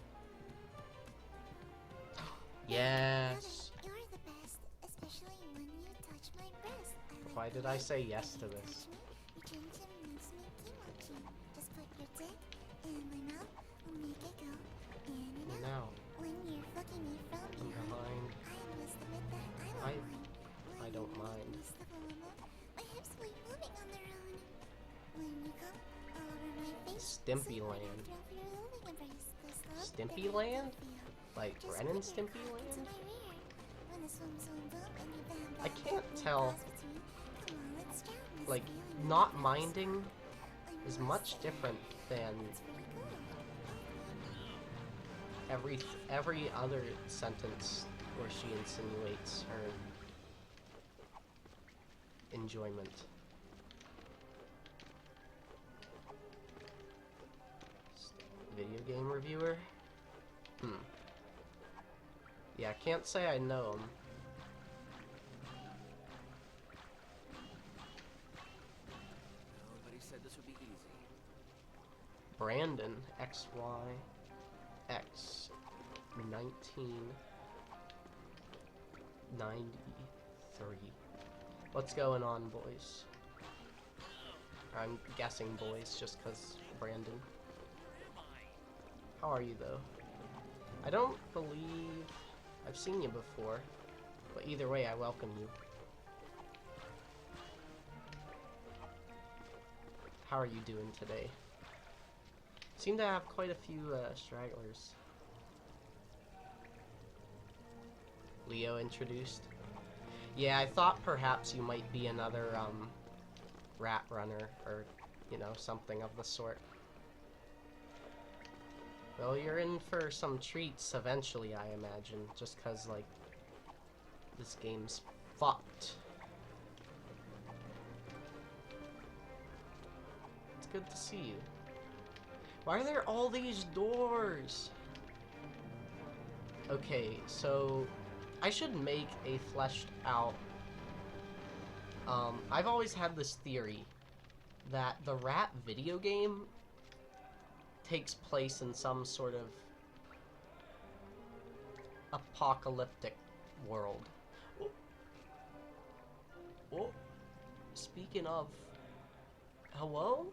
Yes! You're the best, especially when you touch my breast. Why did I say yes to this? Your chin chin makes me kimchi. Just put your dick in my mouth, will make it go in and out. Now, When you're fucking me from from behind, behind, I must admit that I don't mind. When I don't you make mind. me sniff a little, my hips will be moving on their own. When you come all over my face, Stimpy sit right Land. after your loving embrace. The slow, Stimpy the Land? feel. Like Just Ren and put your Stimpy cock into Land? my rear. When the swim, swim, boom, and you bam, I bam, can't bam, tell, pass between. Come on, let's drown this like, feeling not in minding I is must much say, different than it's pretty cool. every other sentence where she insinuates her enjoyment. video game reviewer? Yeah, can't say I know him. Nobody said this would be easy. Brandon, XYX 1993. What's going on, boys? I'm guessing boys just because Brandon. How are you, though? I don't believe I've seen you before, but either way, I welcome you. How are you doing today? Seem to have quite a few stragglers. Leo introduced. Yeah, I thought perhaps you might be another rat runner or, you know, something of the sort. Well, you're in for some treats eventually, I imagine, just 'cause, like, this game's fucked. It's good to see you. Why are there all these doors? Okay, so I should make a fleshed out... I've always had this theory that the rat video game takes place in some sort of apocalyptic world. Oh. Oh. Speaking of... Hello?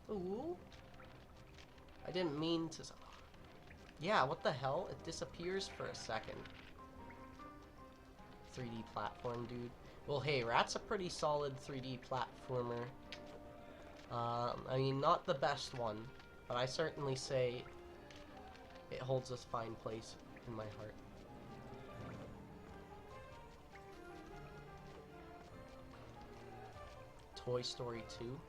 Ooh? I didn't mean to... Yeah, what the hell? It disappears for a second. 3D platform, dude. Well, hey, Rat's a pretty solid 3D platformer. I mean, not the best one, but I certainly say it holds a fine place in my heart. Toy Story 2?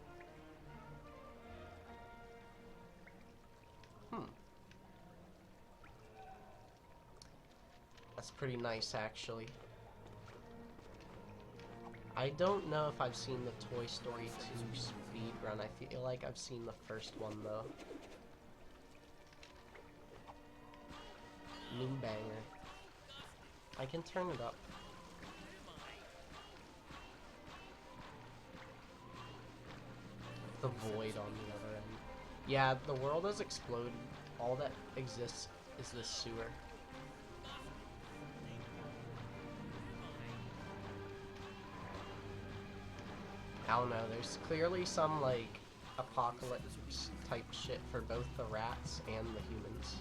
That's pretty nice, actually. I don't know if I've seen the Toy Story 2 speedrun. I feel like I've seen the first one, though. New banger. I can turn it up. The void on the other end. Yeah, the world has exploded. All that exists is this sewer. I don't know, there's clearly some, like, apocalypse type shit for both the rats and the humans.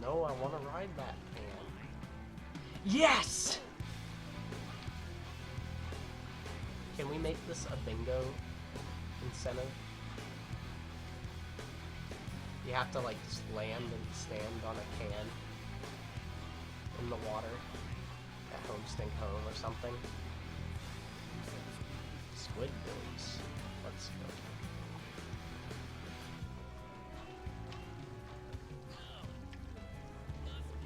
No, I want to ride that can. Yes! Can we make this a bingo incentive? You have to, like, just land and stand on a can in the water. At Home Stink Home or something. Squidbillies. Let's go.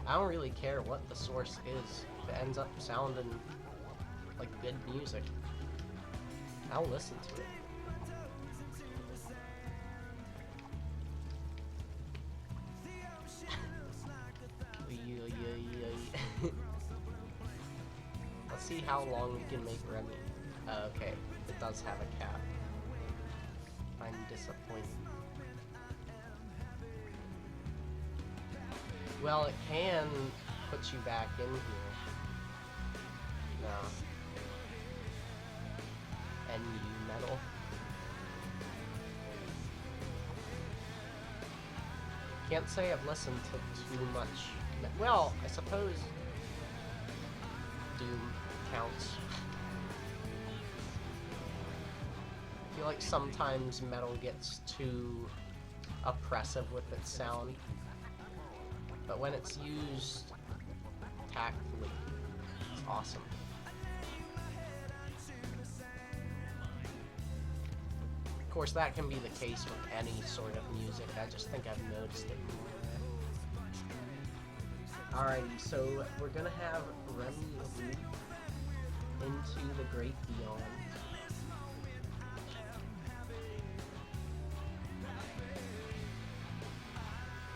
I don't really care what the source is. If it ends up sounding like good music, I'll listen to it. Let's see how long we can make Remy. Okay, it does have a cap. I'm disappointed. Well, it can put you back in here. No. NU metal. Can't say I've listened to too much. Well, I suppose Doom counts. I feel like sometimes metal gets too oppressive with its sound, but when it's used tactfully, it's awesome. Of course, that can be the case with any sort of music. I just think I've noticed it more. Alrighty, so we're gonna have Remy move into the Great Beyond.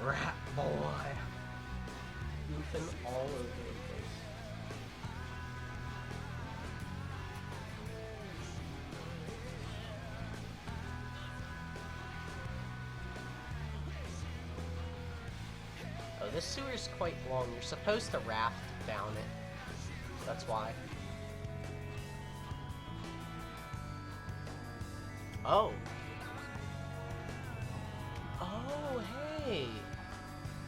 Rat boy. Goofing all over the place. Oh, this sewer's quite long. You're supposed to raft down it. That's why. Oh. Oh, hey.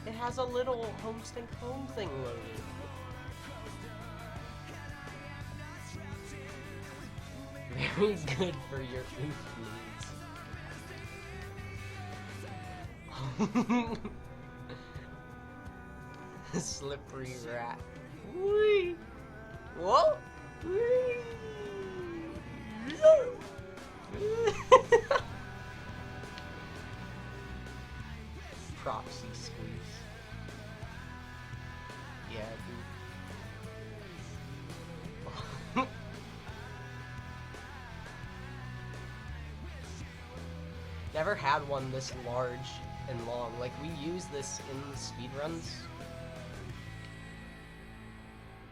It has a little homestink home thing loaded. Very good for your oof needs. Slippery rat. Whee! Whoa! Whee! Propsy squeeze. Yeah, dude. Never had one this large and long. Like, we use this in speedruns,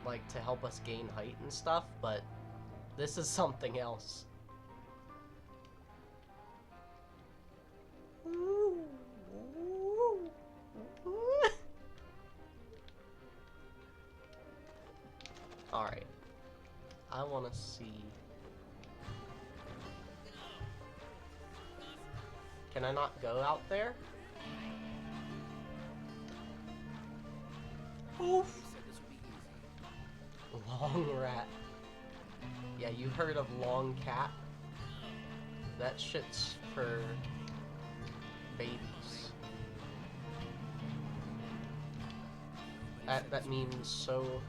like, to help us gain height and stuff, but this is something else. Alright. I want to see... Can I not go out there? Oof! Long rat. Yeah, you heard of long cat? That shit's for babies. That means so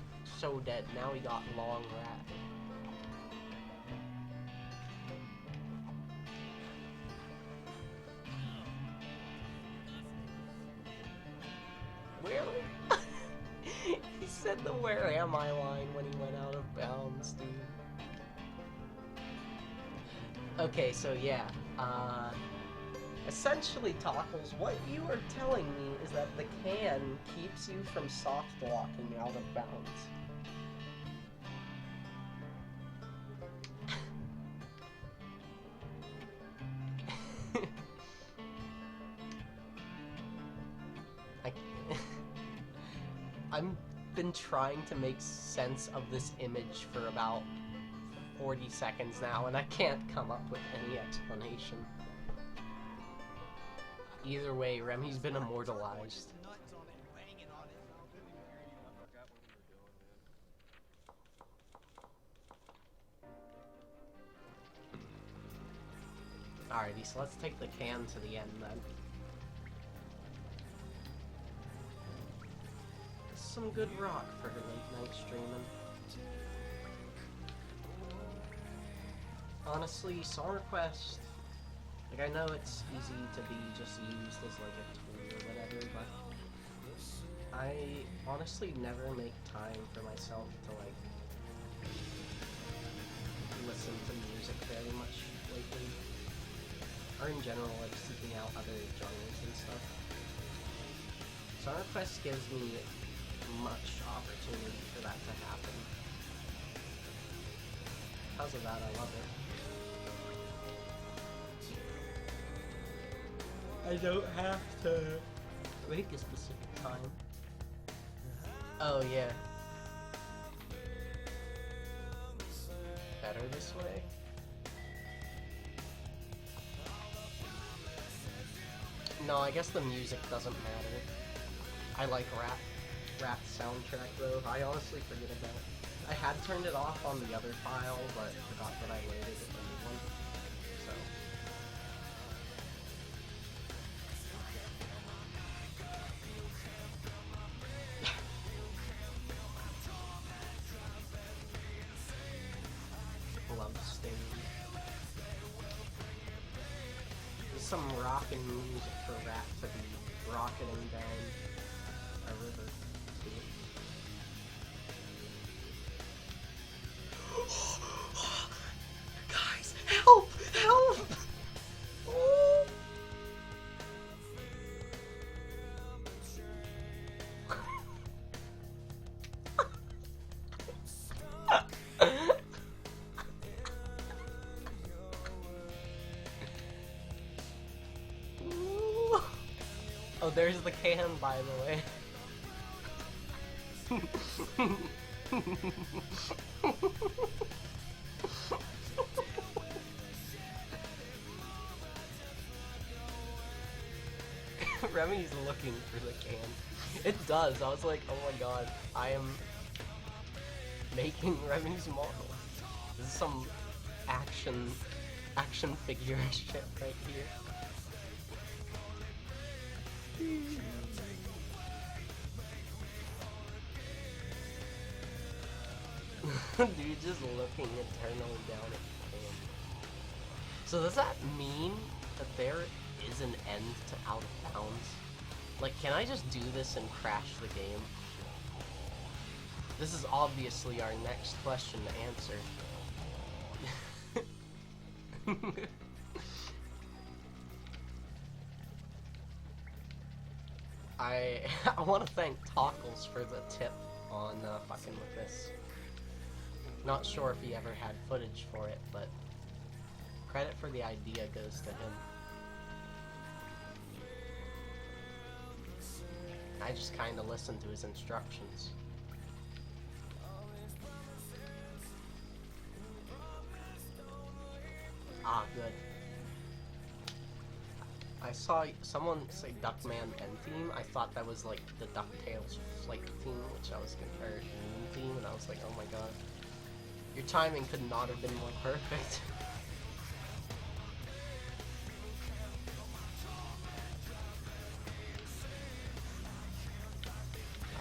dead. Now we got long rat. Where? He said the "where am I" line when he went out of bounds, dude. Okay, so yeah, essentially, Tockles, what you are telling me is that the can keeps you from soft walking out of bounds. I've been trying to make sense of this image for about 40 seconds now, and I can't come up with any explanation. Either way, Remy's been immortalized. Alrighty, so let's take the can to the end then. Some good rock for her late night streaming. Honestly, Song Request, like, I know it's easy to be just used as like a tool or whatever, but I honestly never make time for myself to like listen to music very much lately, or in general, like seeking out other genres and stuff. Song Request gives me much opportunity for that to happen. Because of that, I love it. I don't have to make a specific time. Oh yeah. Better this way? No, I guess the music doesn't matter. I like rap soundtrack though. I honestly forget about it. I had turned it off on the other file, but forgot that I loaded it in the new one. So. Love stage. There's some rockin' music for rap to be rocketing down a river. Guys, help! Help! Oh. Oh, there's the can, by the way. Remy's looking for the can. It does. I was like, oh my god, I am making Remy's model. This is some action figure shit right here. Dude, just looking eternally down at the can. So does that mean that there is an end to Out of Bounds? Like, can I just do this and crash the game? This is obviously our next question to answer. I want to thank Tockles for the tip on fucking with this. Not sure if he ever had footage for it, but credit for the idea goes to him. I just kind of listened to his instructions. Ah, good. I saw someone say Duckman end theme. I thought that was like the DuckTales flight theme, which I was or meme theme, and I was like, oh my god. Your timing could not have been more perfect.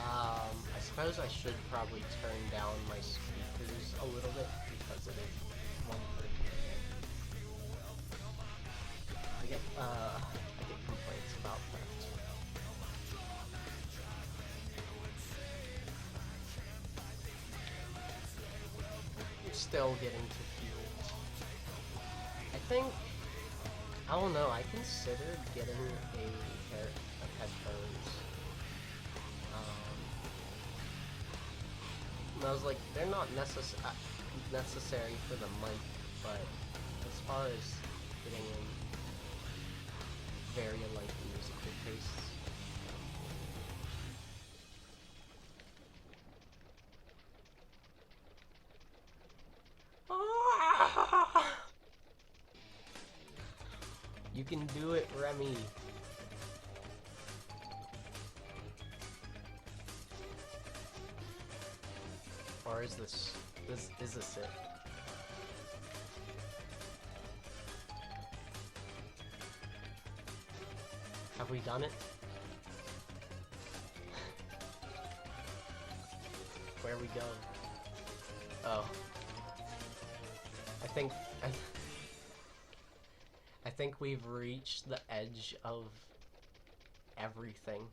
I suppose I should probably turn down my speakers a little bit because it is 1:30. I get complaints about that. I'm still getting to feel. I think, I don't know, I considered getting a pair of headphones. And I was like, they're not necessary for the mic, but as far as getting in very alike musical tastes. You can do it, Remy. Or is this it? Have we done it? Where we go? Oh. I think we've reached the edge of everything.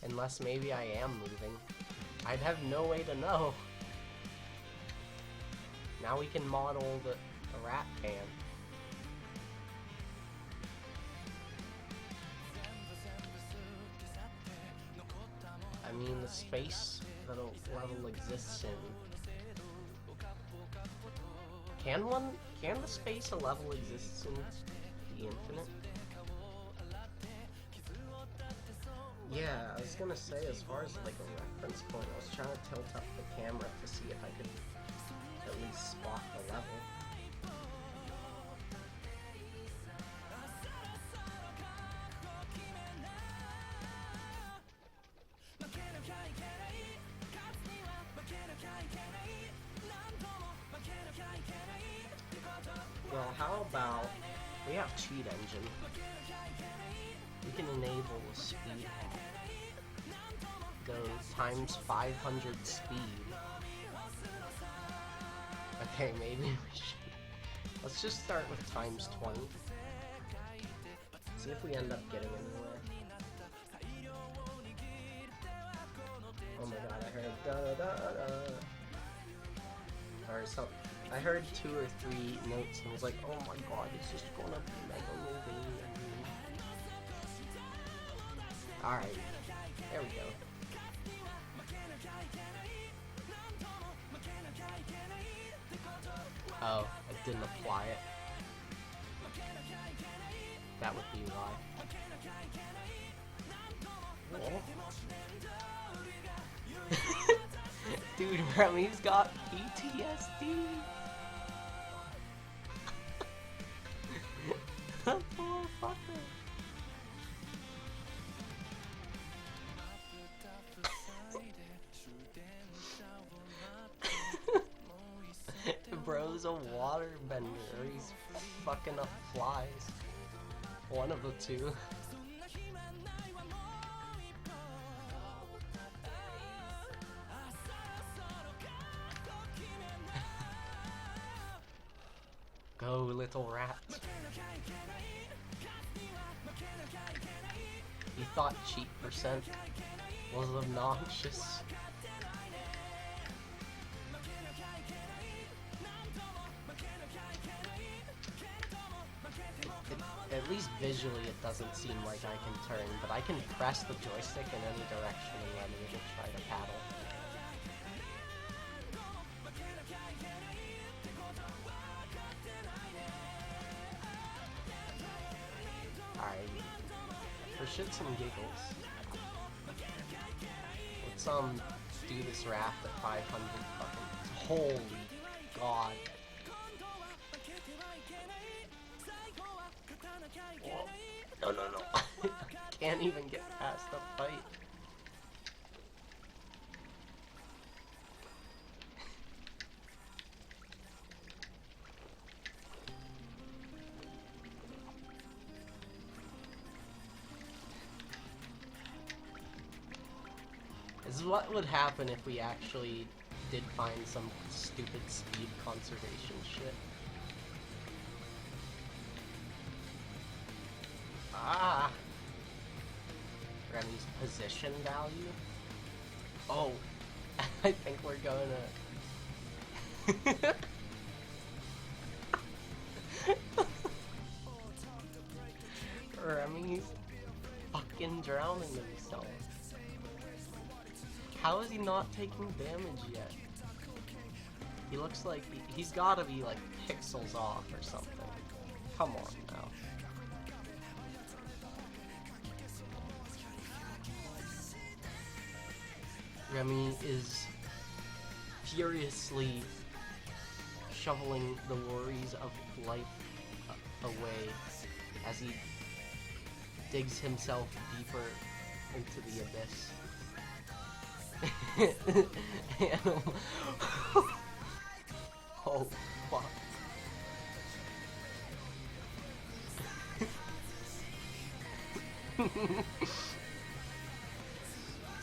Unless maybe I am moving. I'd have no way to know. Now we can model the rat can. I mean, the space that a level exists in. Can the space a level exists in be infinite? Yeah, I was gonna say, as far as like a reference point, I was trying to tilt up the camera to see if I could at least spot the level. Well, how about we have cheat engine? We can enable speed go times 500 speed. Okay, maybe we should. Let's just start with times 20. See if we end up getting anywhere. Oh my god, I heard da da da da. Or something. I heard 2 or 3 notes and was like, oh my god, it's just gonna be mega moving. Alright, there we go. Oh, I didn't apply it. That would be why. Oh. Dude, Remy's got PTSD. That poor fucker. Bro's a water bender, or he's fucking up flies. One of the two. Go, little rat. He thought cheat percent was obnoxious. At least visually it doesn't seem like I can turn, but I can press the joystick in any direction and let me to try to paddle. Alright, for shits and giggles, let's do this raft at 500 fucking, holy god. Whoa. No, no, no. Can't even get past the fight. This is what would happen if we actually did find some stupid speed conservation shit. Ah! Remy's position value? Oh, I think we're going to... Remy's fucking drowning himself. How is he not taking damage yet? He looks like he's gotta be like pixels off or something. Come on now. Remy is furiously shoveling the worries of life away as he digs himself deeper into the abyss. Oh, fuck.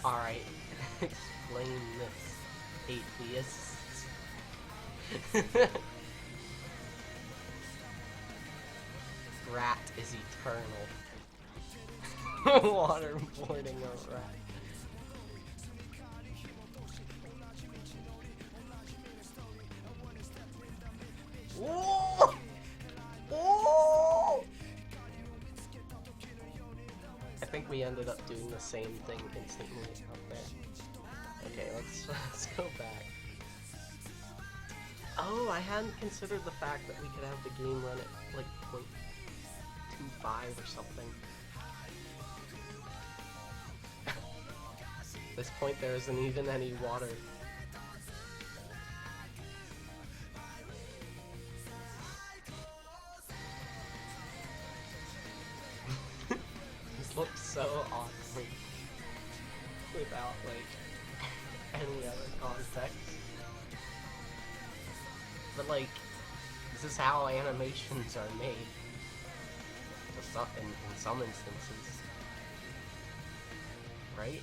Alright, explain this, atheists. Rat is eternal. Waterboarding a rat. Whoa! Whoa! I think we ended up doing the same thing instantly up there. Okay, let's go back. Oh, I hadn't considered the fact that we could have the game run at like 0.25 or something. At this point there isn't even any water. This looks so awkward without like any other context. But like, this is how animations are made. In some instances. Right?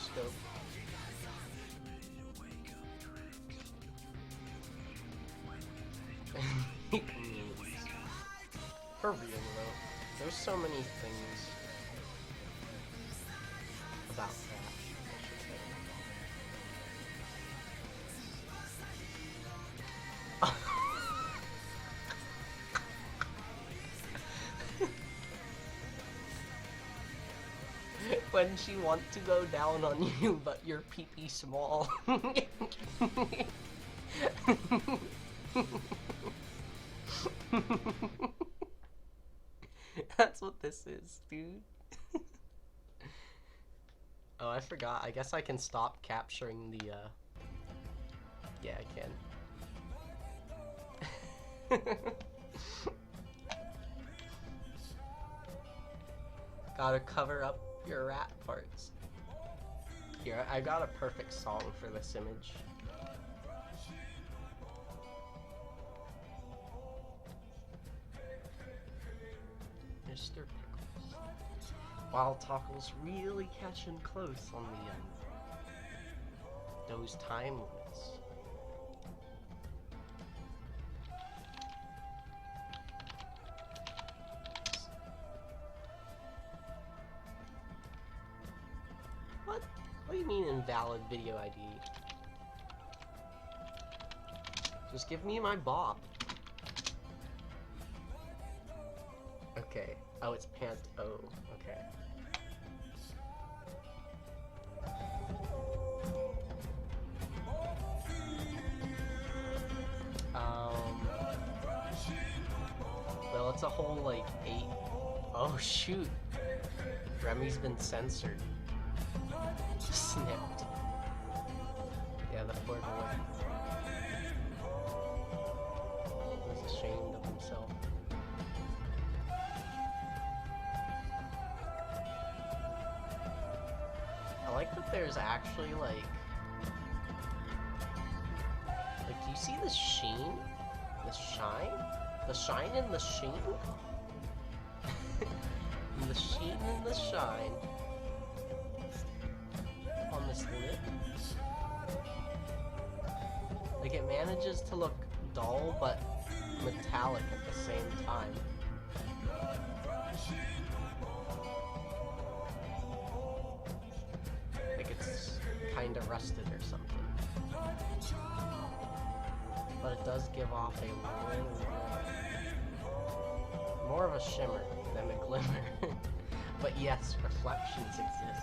Scope. For real though, there's so many things about that, I should say. when she wants to go down on you, but your pee-pee small. That's what this is, dude. Oh, I forgot. I guess I can stop capturing the, Yeah, I can. Gotta cover up your rat parts. Here, I got a perfect song for this image. Mr. Pickles. Wild Tockle's really catching close on the those time limits. What? What do you mean invalid video ID? Just give me my bop. Okay. Oh, it's pant O. Okay. Well, it's a whole, like, 8... Oh, shoot! Remy's been censored. Snipped. Yeah, the poor boy. He's ashamed of himself. I like that there's actually, like, do you see the sheen? The shine? The shine and the sheen? And the sheen and the shine on this lip. Like, it manages to look dull but metallic at the same time. Like it's kinda rusted or something. But it does give off a little more of a shimmer than a glimmer. But yes, reflections exist.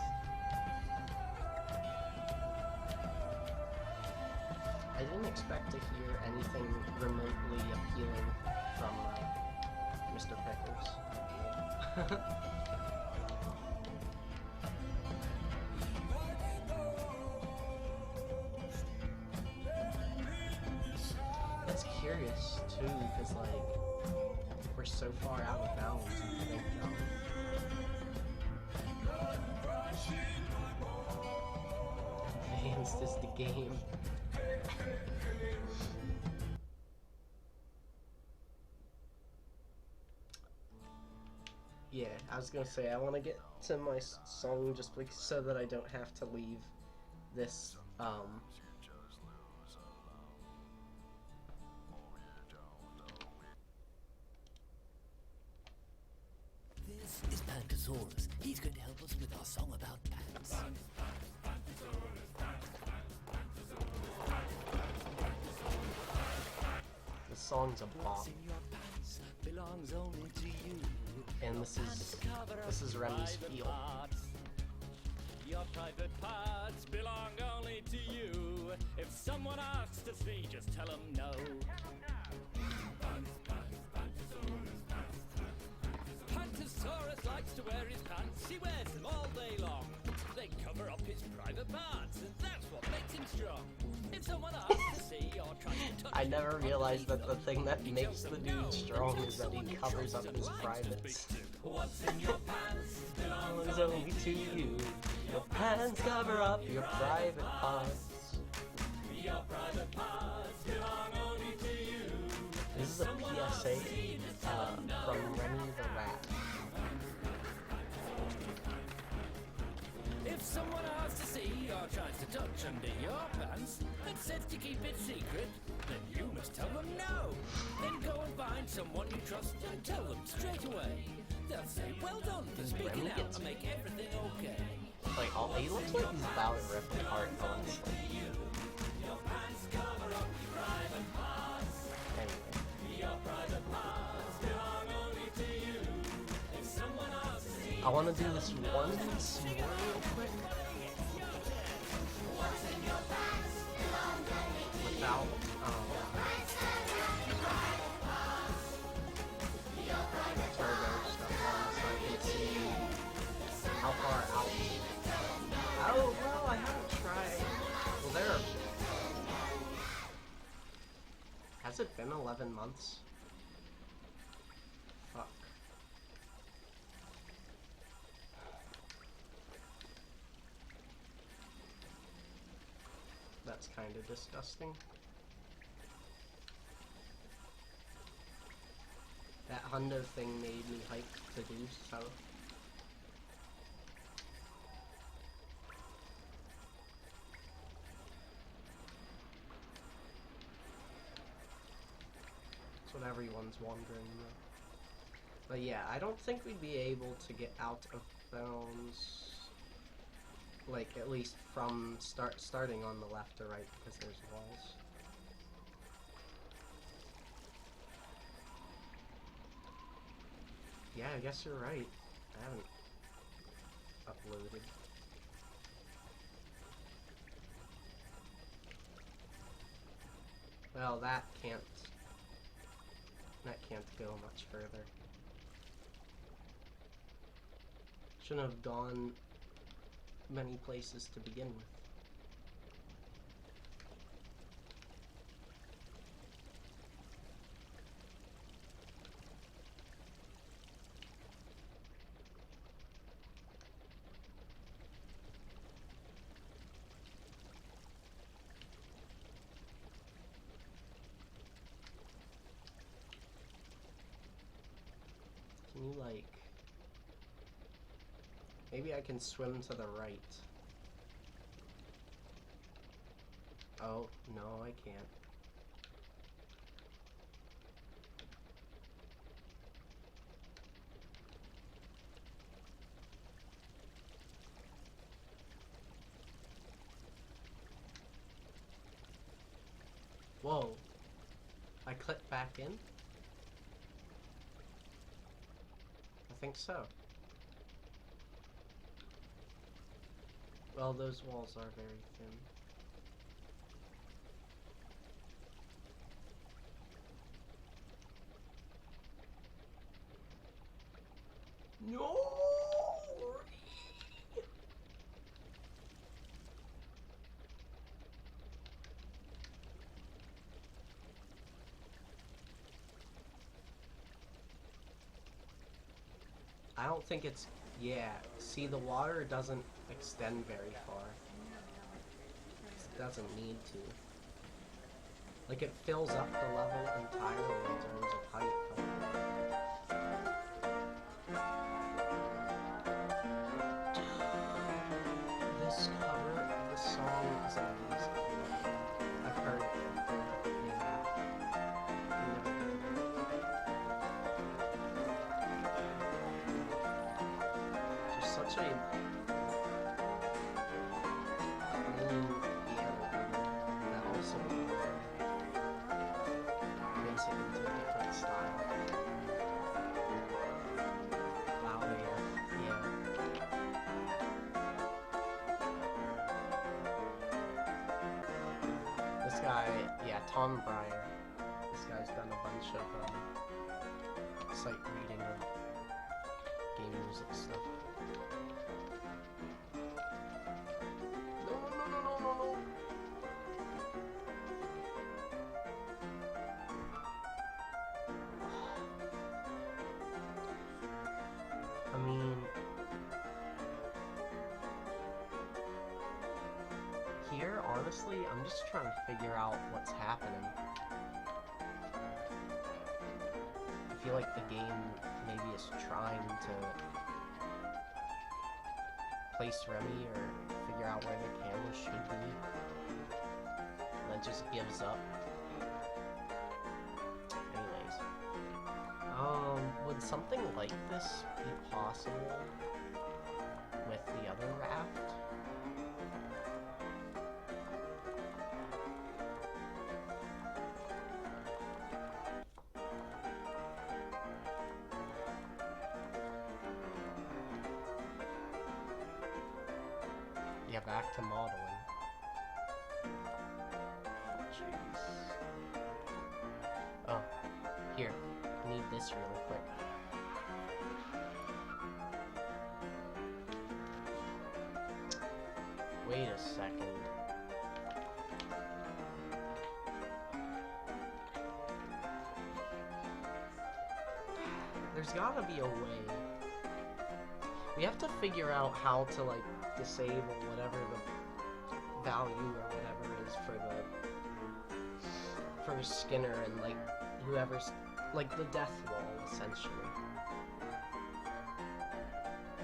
I didn't expect to hear anything remotely appealing from Mr. Pickles. That's curious too, because like we're so far out of bounds. I think, advanced is the game. Yeah, I was gonna say I want to get to my song just so that I don't have to leave this This is Pantosaurus. He's going to help us with our song about pants. the song's a bop, What's in your pants belongs only to you. and this is Remy's feel. Your private parts belong only to you. If someone asks to see, just tell them no. Pantosaurus likes to wear his pants. He wears them all day long. They cover up his private parts, and that's what makes him strong. If someone asks to see or tries to touch I never realized that the thing that makes the dude strong is that he covers up his privates. what's in your pants Belongs only to you. Your pants cover up your private parts. Your private parts belong only to you. This is a PSA from Remy the Rat. If someone asks to see or tries to touch under your pants and says to keep it secret, then you must tell them no. Then go and find someone you trust and tell them straight away. They'll say, well done for speaking Remy out gets and make everything okay. Like, he looks like he's about to rip apart, honestly. Your pants cover up your private parts. Anyway. Your private parts belong only to you. If someone asks to see I want to do this one s'more real quick. Without, turbo stuff on, so I can see how far out. Oh, well, I haven't tried. Well, there. Has it been 11 months? Fuck. That's kind of disgusting. That hundo thing made me hyped to do so. That's what everyone's wondering though. But yeah, I don't think we'd be able to get out of bounds, like at least from starting on the left or right, because there's walls. Yeah, I guess you're right. I haven't uploaded. Well, that can't go much further. Shouldn't have gone many places to begin with. Can you, like... Maybe I can swim to the right. Oh, no, I can't. Whoa. I clicked back in? I think so. Well, those walls are very thin. No! I don't think it's... Yeah, see, the water doesn't extend very far. It doesn't need to. Like, it fills up the level entirely in terms of height, but... This cover of the song is amazing. I've heard it. Such a clean piano that also makes it into a different style. Wow, yeah. This guy, yeah, Tom Breyer. This guy's done a bunch of sight reading of game music stuff. I mean, here, honestly, I'm just trying to figure out what's happening. I feel like the game maybe is trying to place Remy or figure out where the camera should be, and then just gives up. Anyways. Would something like this be possible with the other raft? back to modeling. Jeez. Oh, here. I need this really quick. Wait a second. There's gotta be a way. We have to figure out how to, like, disable whatever the value or whatever is for Skinner and, like, whoever's, like, the death wall, essentially.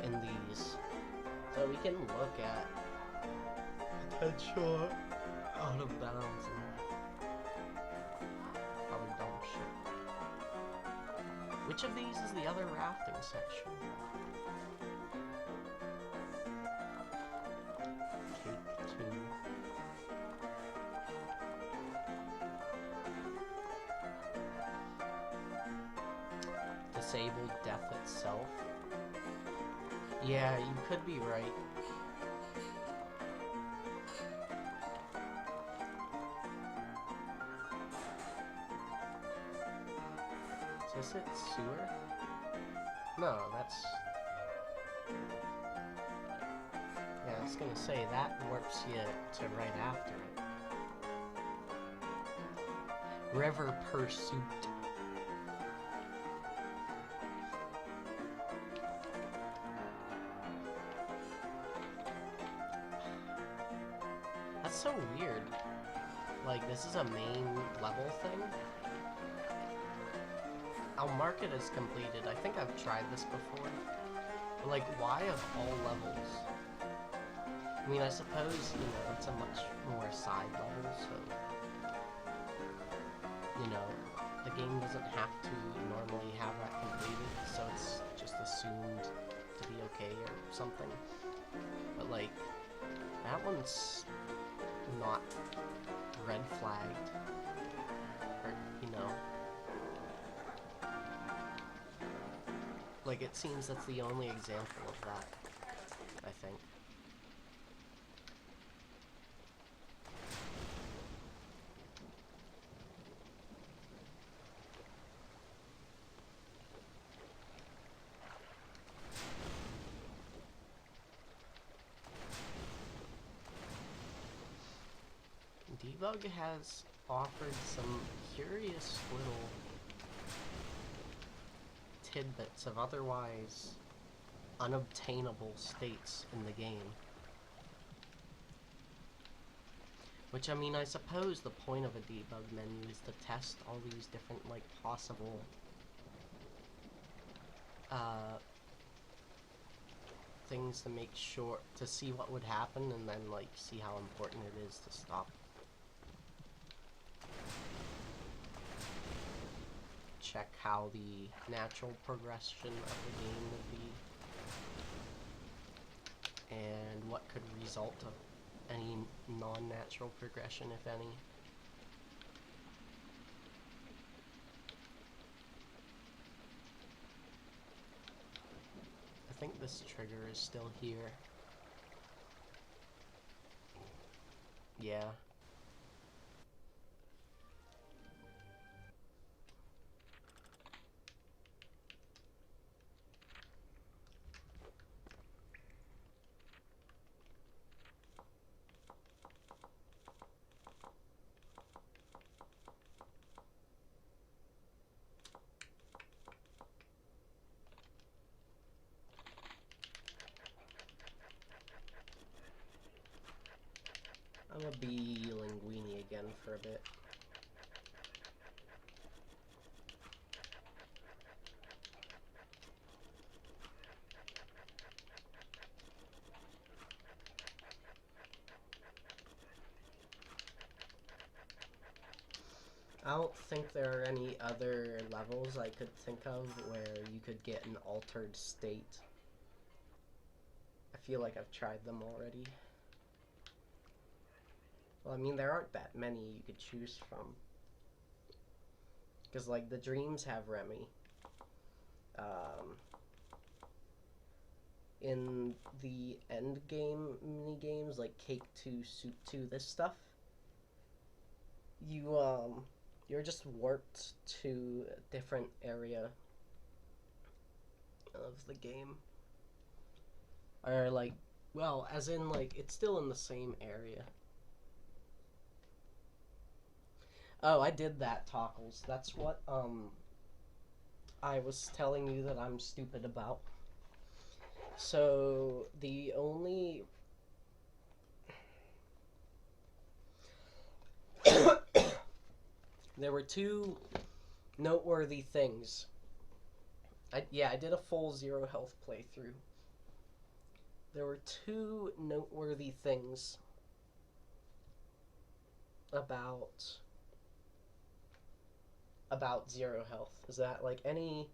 In these. So we can look at potential out of bounds and other dumb shit. Which of these is the other rafting section? Cake 2. Disabled death itself. Yeah, you could be right. Is it sewer? No, that's... Yeah, I was gonna say, that warps you to right after it. River Pursuit. That's so weird. Like, this is a main level thing? I'll mark it as completed. I think I've tried this before. But, like, why of all levels? I mean, I suppose, you know, it's a much more side level, so... You know, the game doesn't have to normally have that completed, so it's just assumed to be okay or something. But, like, that one's not red flagged. Or, you know... Like, it seems that's the only example of that, I think. Debug has offered some curious little tidbits of otherwise unobtainable states in the game. Which, I mean, I suppose the point of a debug menu is to test all these different, like, possible things to make sure, to see what would happen and then, like, see how important it is to stop. Check how the natural progression of the game would be, and what could result of any non-natural progression, if any. I think this trigger is still here. Yeah. I'm gonna be Linguini again for a bit. I don't think there are any other levels I could think of where you could get an altered state. I feel like I've tried them already. Well, I mean, there aren't that many you could choose from. Because, like, the dreams have Remy. in the end game mini games like Cake 2, Soup 2, this stuff, you're just warped to a different area of the game. Or like, well, as in like it's still in the same area. Oh, I did that, Tockles. That's what I was telling you that I'm stupid about. So the only there were two noteworthy things. I did a full 0 health playthrough. There were two noteworthy things about 0 health. Is that like any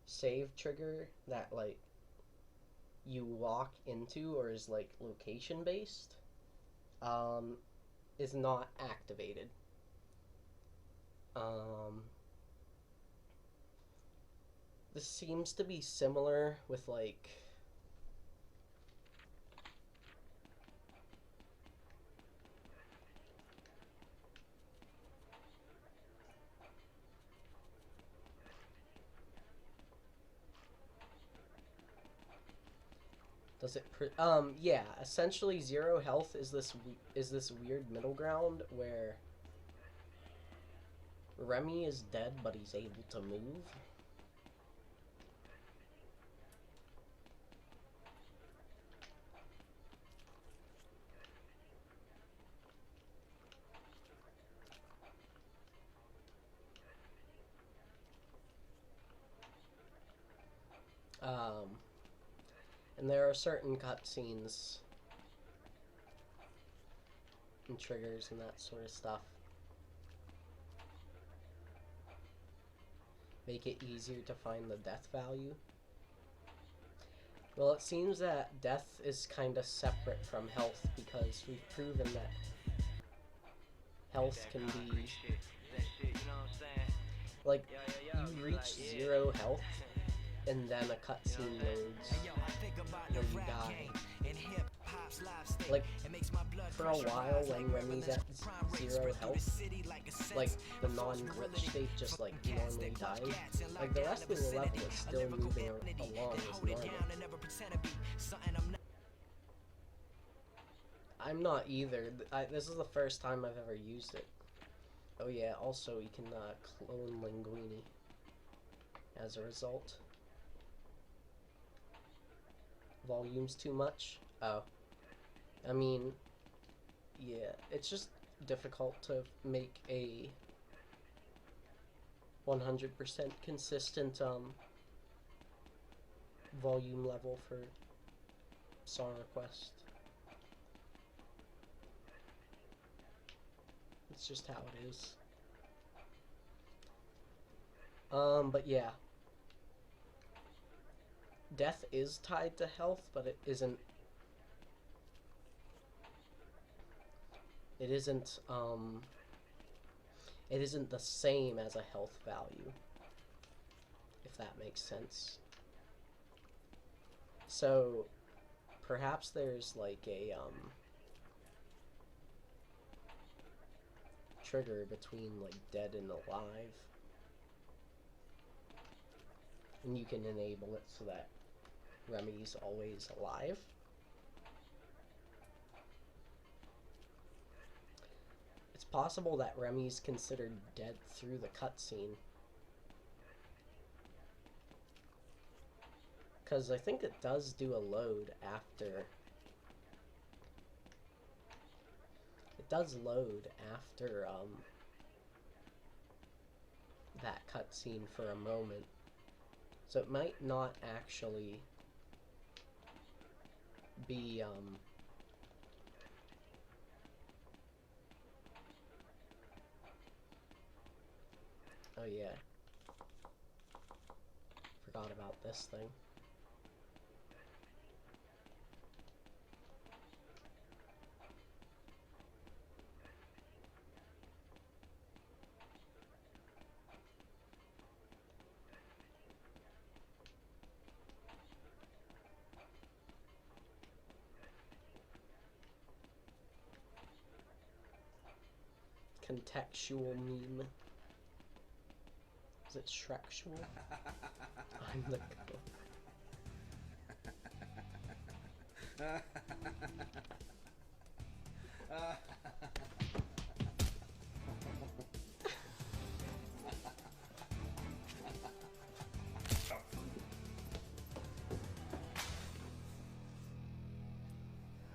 save trigger that like you walk into or is like location based is not activated. This seems to be similar with like does it yeah, essentially 0 health is this weird middle ground where Remy is dead but he's able to move. And there are certain cutscenes and triggers and that sort of stuff. Make it easier to find the death value. Well, it seems that death is kind of separate from health because we've proven that health can be like you reach 0 health and then a cutscene loads where you die. Like, for a while when Remy's at 0 health, like, the non-glitch state just, like, normally dies. Like, the rest of the level is still moving along as normal. I'm not either. This is the first time I've ever used it. Oh yeah, also you can clone Linguini as a result. Volume's too much? Oh. I mean, yeah, it's just difficult to make a 100% consistent volume level for Song Request. It's just how it is. But yeah. Death is tied to health, but it isn't the same as a health value, if that makes sense. So perhaps there's like a trigger between like dead and alive, and you can enable it so that Remy's always alive. It's possible that Remy's considered dead through the cutscene, because I think it does do a load after. It does load after that cutscene for a moment, so it might not actually be oh yeah, forgot about this thing. contextual meme. Is it Shreksual? I'm the cook.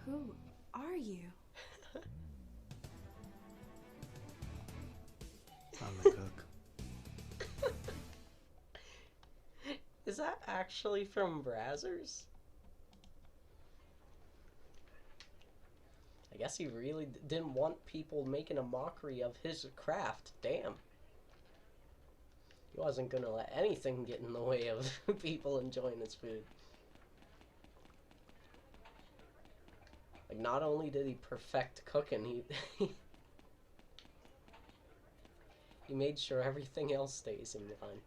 Who are you? I'm the cook. Is that actually from Brazzers? I guess he really didn't want people making a mockery of his craft. Damn. He wasn't gonna let anything get in the way of people enjoying his food. Like, not only did he perfect cooking, he he made sure everything else stays in line.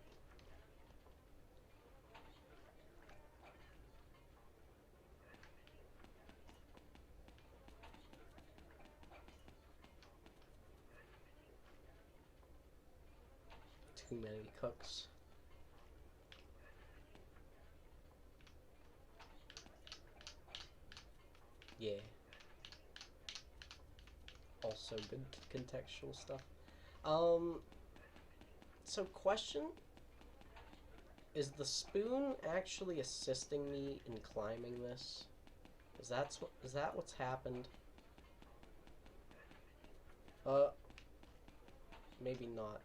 Too many cooks. Yeah. Also good contextual stuff. So question, is the spoon actually assisting me in climbing this? Is that what's happened? Maybe not.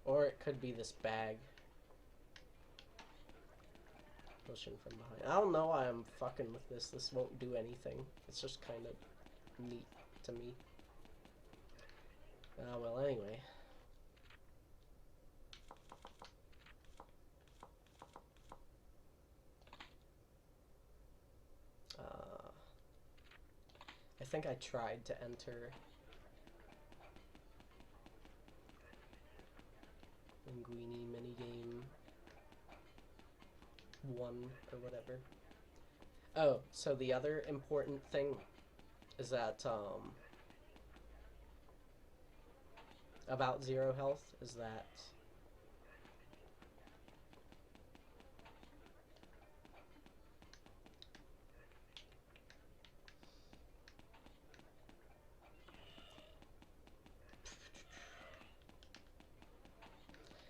Or it could be this bag. Pushing from behind. I don't know why I'm fucking with this. This won't do anything. It's just kind of neat to me. Well, anyway. I think I tried to enter Linguini minigame 1 or whatever. Oh, so the other important thing is that about zero health is that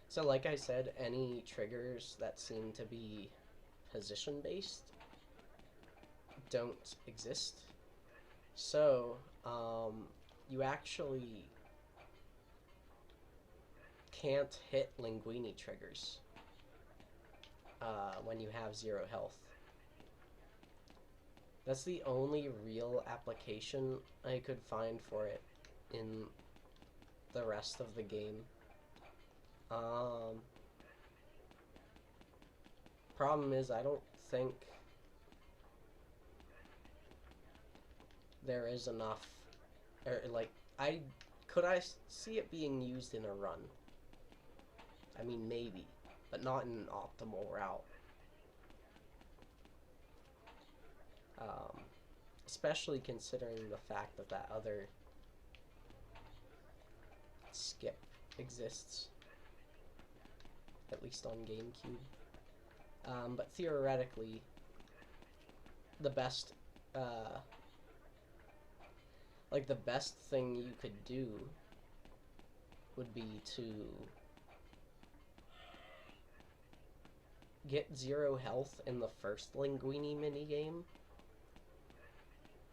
so like I said, any triggers that seem to be position based don't exist. So you actually can't hit Linguini triggers when you have zero health. That's the only real application I could find for it in the rest of the game. Problem is, I don't think there is enough, or like, could I see it being used in a run? I mean, maybe, but not in an optimal route. Especially considering the fact that that other skip exists, at least on GameCube. But theoretically, the best, like the best thing you could do would be to get zero health in the first Linguini minigame.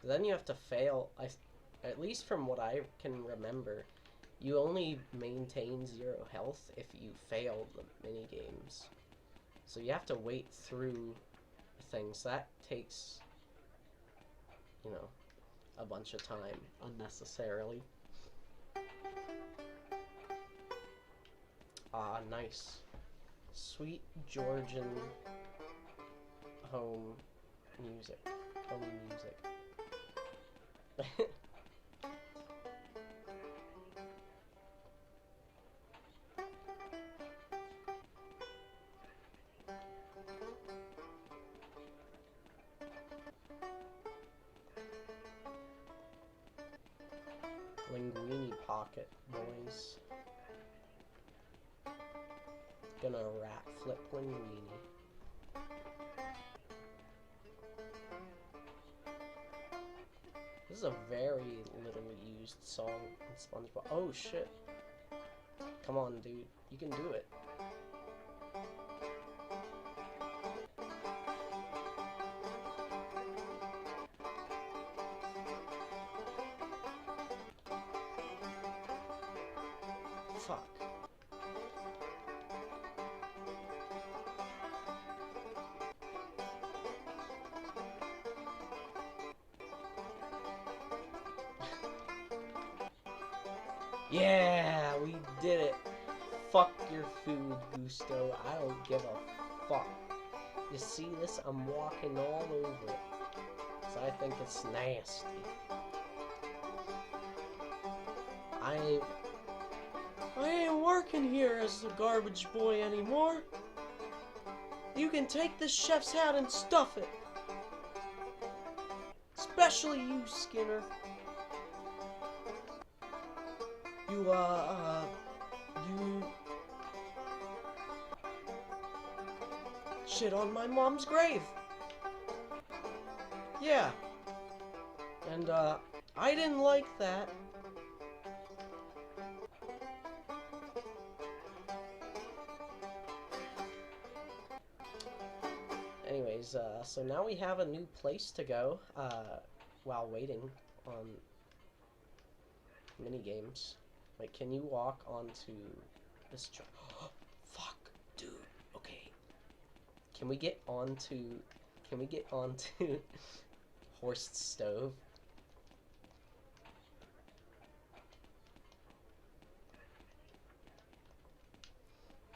Then you have to fail, at least from what I can remember, you only maintain zero health if you fail the minigames. So you have to wait through things. That takes, you know, a bunch of time unnecessarily. Ah, nice. Sweet Georgian home music. Home music. Linguini pocket, boys. Gonna rat flip Linguini. This is a very little used song in SpongeBob. Oh shit. Come on, dude. You can do it. Fuck. Yeah, we did it. Fuck your food, Gusto. I don't give a fuck. You see this? I'm walking all over it. 'Cause I think it's nasty. I ain't working here as the garbage boy anymore. You can take this chef's hat and stuff it. Especially you, Skinner. You shit on my mom's grave. Yeah. And, I didn't like that. Anyways, so now we have a new place to go, while waiting on minigames. Like, can you walk onto this truck? Fuck, dude. Okay. Can we get onto Horst's stove?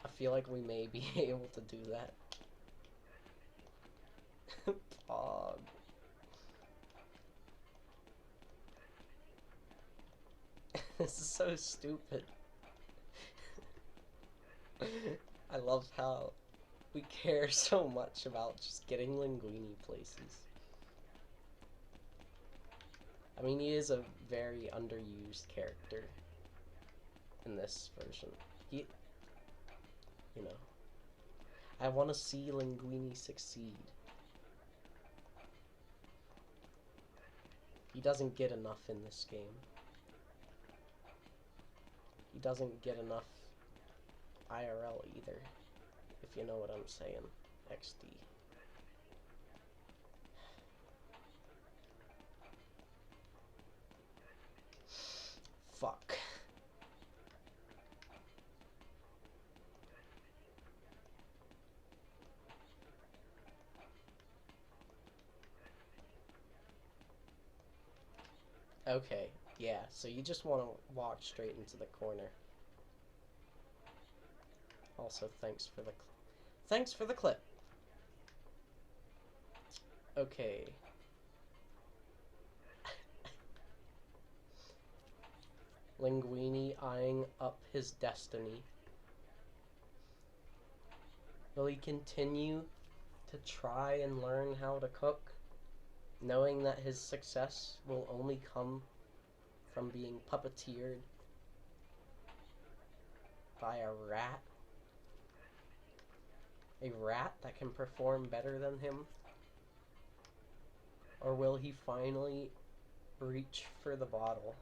I feel like we may be able to do that. Pog. This is so stupid. I love how we care so much about just getting Linguini places. I mean, he is a very underused character in this version. You know, I want to see Linguini succeed. He doesn't get enough in this game. He doesn't get enough IRL either, if you know what I'm saying. XD. Fuck. Okay, yeah, so you just want to walk straight into the corner. Also, thanks for the clip. Okay. Linguini eyeing up his destiny. Will he continue to try and learn how to cook, knowing that his success will only come from being puppeteered by a rat? A rat that can perform better than him? Or will he finally reach for the bottle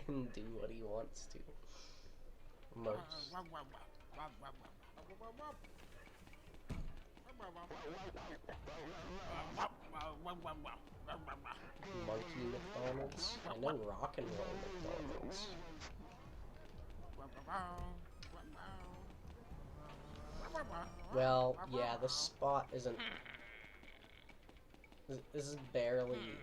and do what he wants to? Most. Monkey McDonald's? I know rock and roll McDonald's. Well, yeah, the spot isn't... This is barely...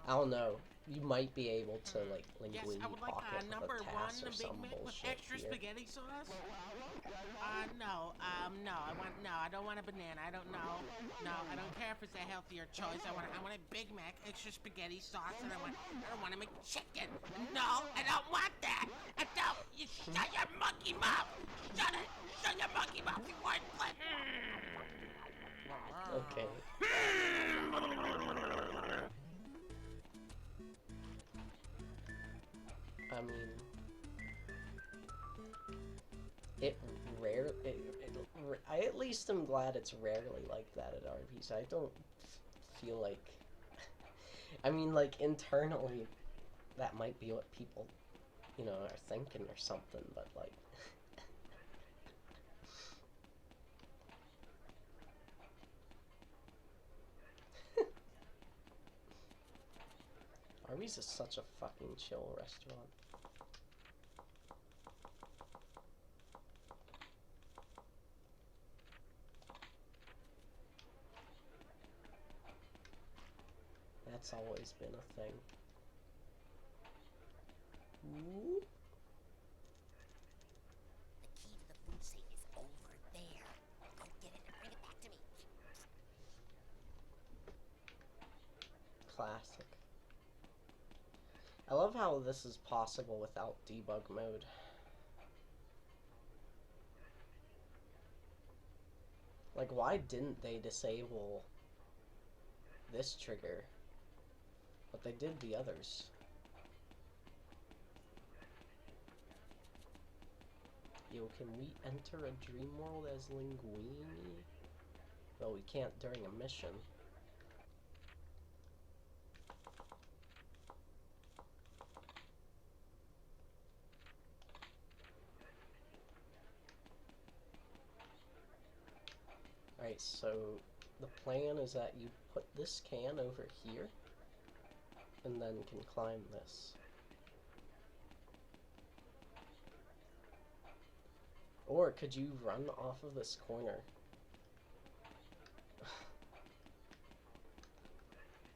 I don't know. You might be able to, like, Linguini pocket with a tass or some bullshit extra here. spaghetti sauce? No, I don't want a banana. I don't know. No, I don't care if it's a healthier choice. I want a Big Mac, extra spaghetti sauce, and I don't want a McChicken. No, I don't want that. I don't. You shut your monkey mouth. Shut it. Shut your monkey mouth. You weren't Okay. mean, it rare. I at least am glad it's rarely like that at RPs. I don't feel like. I mean, like internally, that might be what people, you know, are thinking or something. But like, Arby's is such a fucking chill restaurant. That's always been a thing. Ooh. The key to the food safe is over there. Go get it and bring it back to me. Classic. I love how this is possible without debug mode. Like, why didn't they disable this trigger? But they did the others. Yo, can we enter a dream world as Linguini? Well, we can't during a mission. Alright, so the plan is that you put this can over here, and then can climb this. Or could you run off of this corner?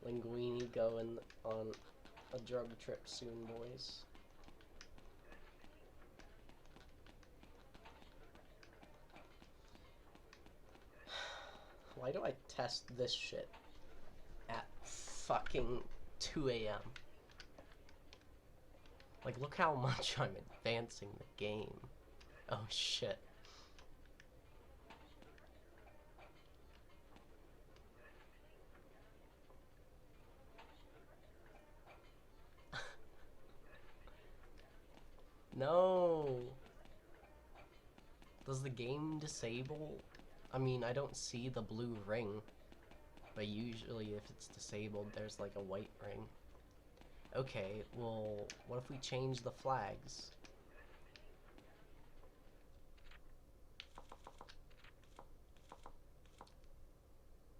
Linguini going on a drug trip soon, boys. Why do I test this shit at fucking 2 a.m.? Like, look how much I'm advancing the game. Oh shit. No. Does the game disable? I mean, I don't see the blue ring, but usually if it's disabled, there's like a white ring. Okay, well, what if we change the flags?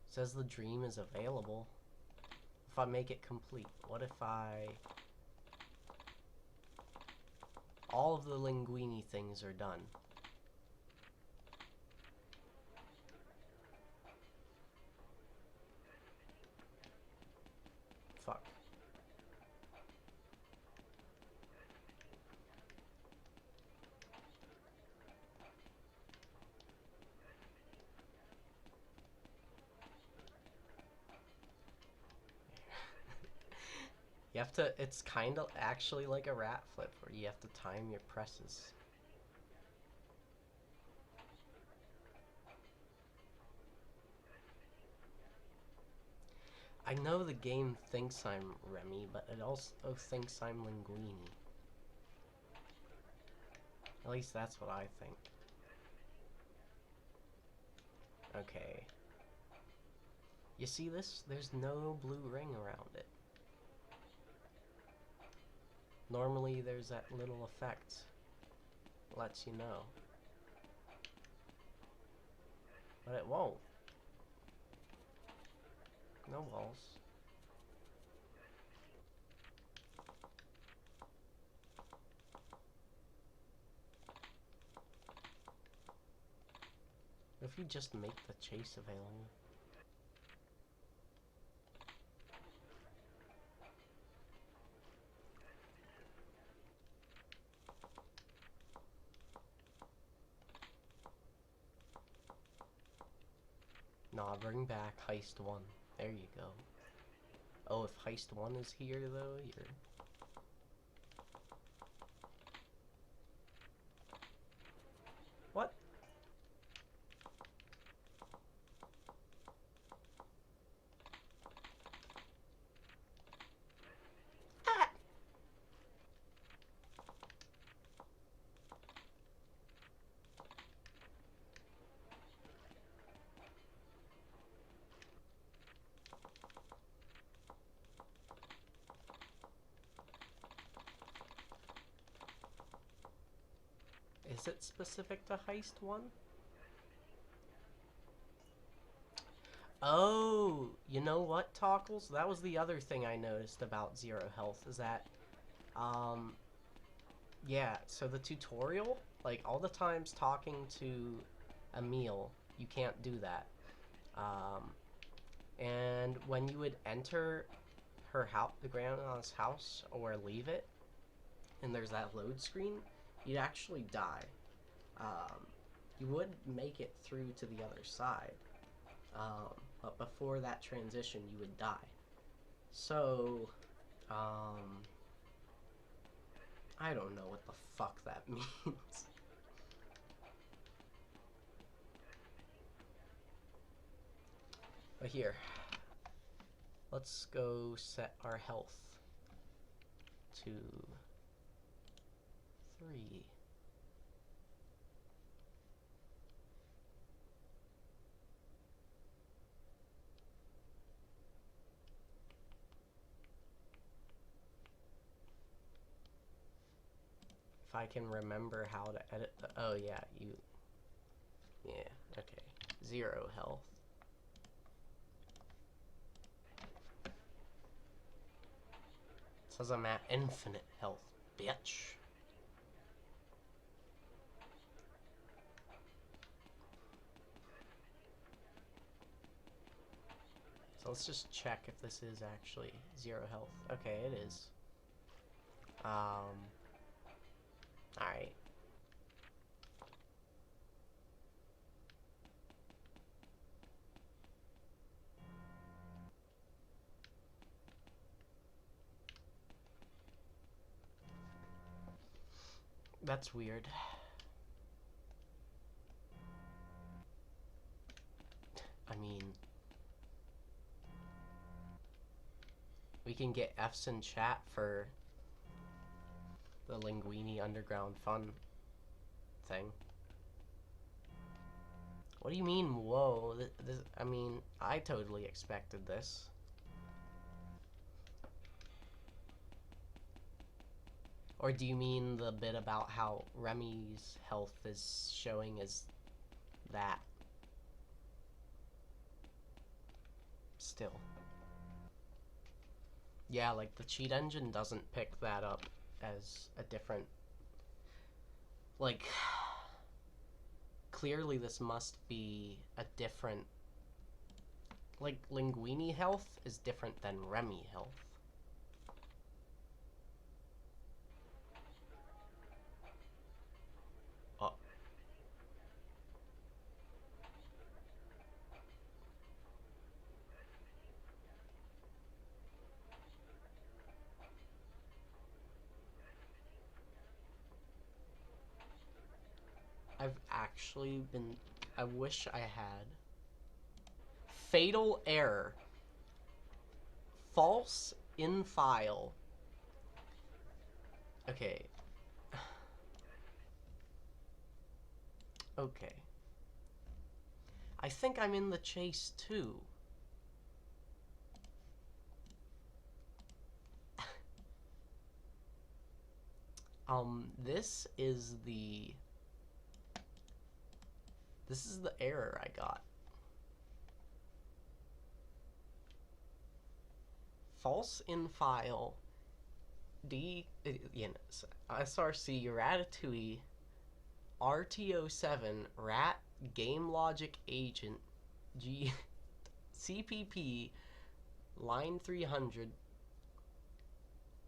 It says the dream is available. If I make it complete, what if I... All of the Linguini things are done. Fuck. You have to, it's kind of actually like a rat flip where you have to time your presses. I know the game thinks I'm Remy, but it also thinks I'm Linguini. At least that's what I think. Okay. You see this? There's no blue ring around it. Normally there's that little effect. Lets you know. But it won't. No balls. What if you just make the chase available? Nah, bring back Heist 1. There you go. Oh, if Heist 1 is here, though, you're... What? Ah! Is it specific to Heist 1? Oh, you know what, Tockles? That was the other thing I noticed about Zero Health, is that, yeah, so the tutorial, like, all the times talking to Emil, you can't do that. And when you would enter her house, the grandma's house, or leave it, and there's that load screen, you'd actually die. You would make it through to the other side, but before that transition, you would die. So, I don't know what the fuck that means. But here, let's go set our health to 3. If I can remember how to edit the, oh yeah, yeah, okay, 0 health. It says I'm at infinite health, bitch. So let's just check if this is actually 0 health. Okay, it is. Alright. That's weird. I mean, we can get F's in chat for the Linguini Underground Fun thing. What do you mean, whoa? I mean, I totally expected this. Or do you mean the bit about how Remy's health is showing as that? Still. Yeah, like the cheat engine doesn't pick that up as a different... Like, clearly this must be a different... Like, Linguini health is different than Remy health. Oh. I've actually been... I wish I had. Fatal error. False in file. Okay. Okay. I think I'm in the chase too. This is the error I got. False in file. SRC Ratatouille RTO7 Rat Game Logic Agent G CPP line 300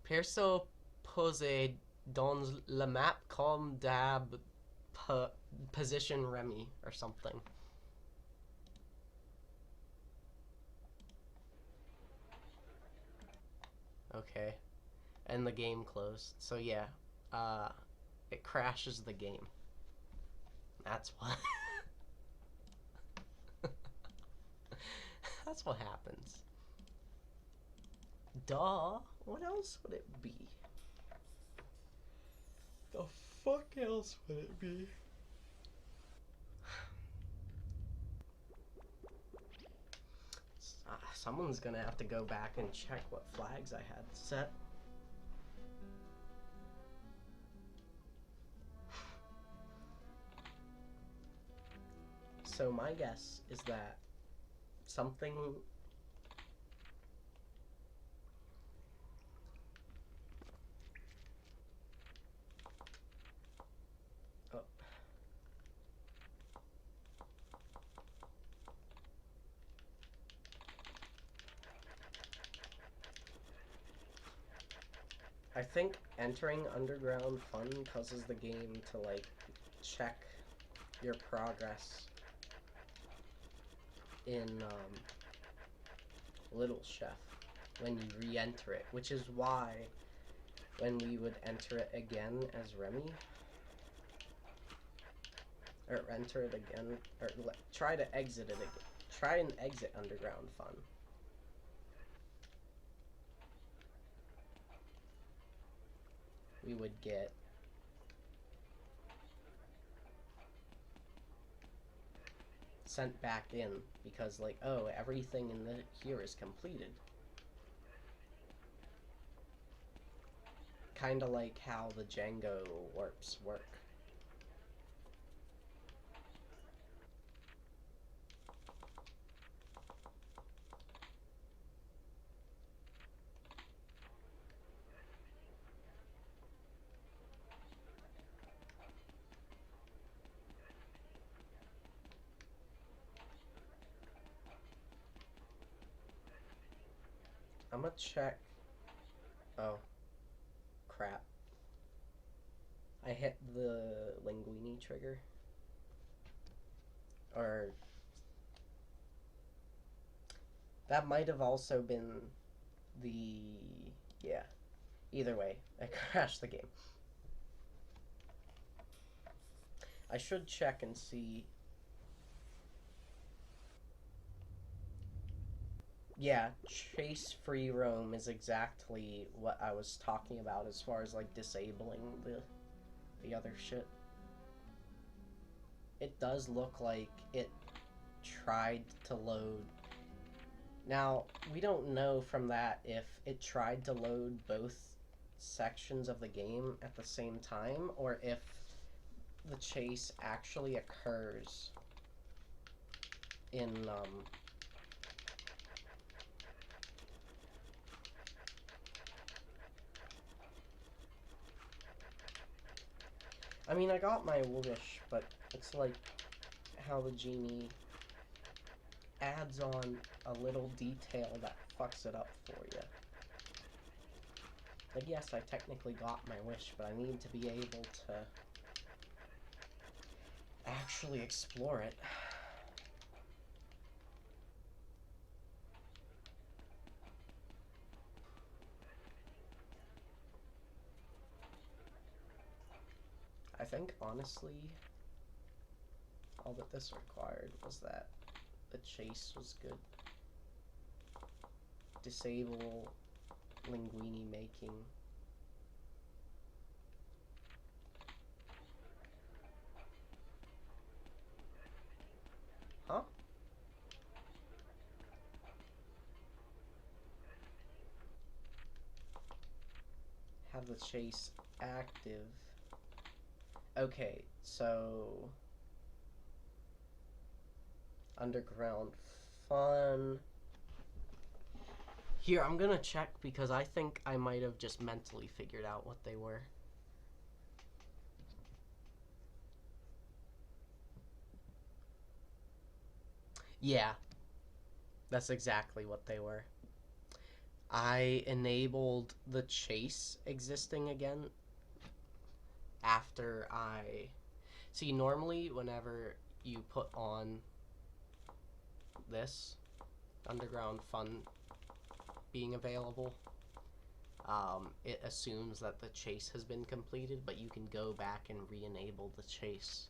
Perso posé dans la map comme d'hab position Remy or something. Okay. And the game closed. So yeah, it crashes the game. That's what. That's what happens. Duh. What else would it be? The fuck else would it be? Someone's gonna have to go back and check what flags I had set. So my guess is that something... Oh. I think entering Underground Fun causes the game to, like, check your progress in, Little Chef when you re-enter it, which is why when we would enter it again as Remy, or enter it again, or try to exit it again, try and exit Underground Fun. We would get sent back in because, like, oh, everything in here is completed. Kind of like how the Django warps work. I'm gonna check. Oh. Crap. I hit the Linguini trigger. Or... that might have also been the... yeah. Either way, I crashed the game. I should check and see... yeah, chase free roam is exactly what I was talking about as far as, like, disabling the other shit. It does look like it tried to load. Now, we don't know from that if it tried to load both sections of the game at the same time, or if the chase actually occurs in, I mean, I got my wish, but it's like how the genie adds on a little detail that fucks it up for you. Like, yes, I technically got my wish, but I need to be able to actually explore it. I think, honestly, all that this required was that the chase was good. Disable Linguini making. Huh? Have the chase active. Okay, so... Underground Fun. Here, I'm gonna check because I think I might have just mentally figured out what they were. Yeah, that's exactly what they were. I enabled the chase existing again after I... see, normally whenever you put on this Underground Fun being available, it assumes that the chase has been completed, but you can go back and re-enable the chase.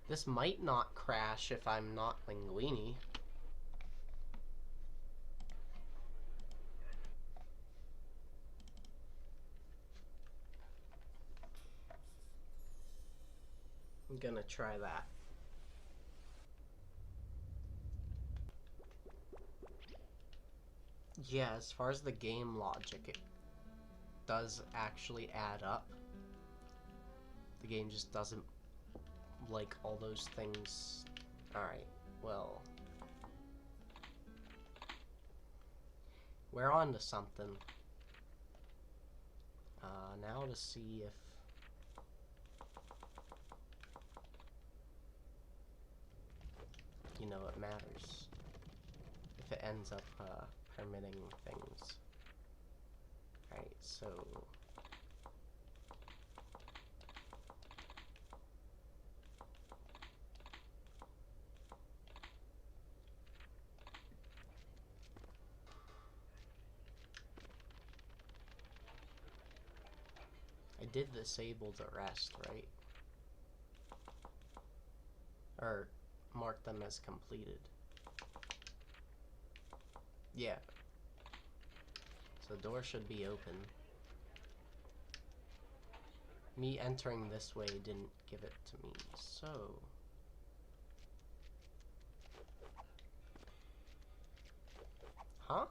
This might not crash if I'm not Linguini. I'm gonna try that. Yeah, as far as the game logic, it does actually add up. The game just doesn't like all those things. Alright, well, we're on to something. Now to see if you know it matters. If it ends up permitting things. Alright, so I did disable the rest, right? Or mark them as completed. Yeah. So the door should be open. Me entering this way didn't give it to me, so... Huh?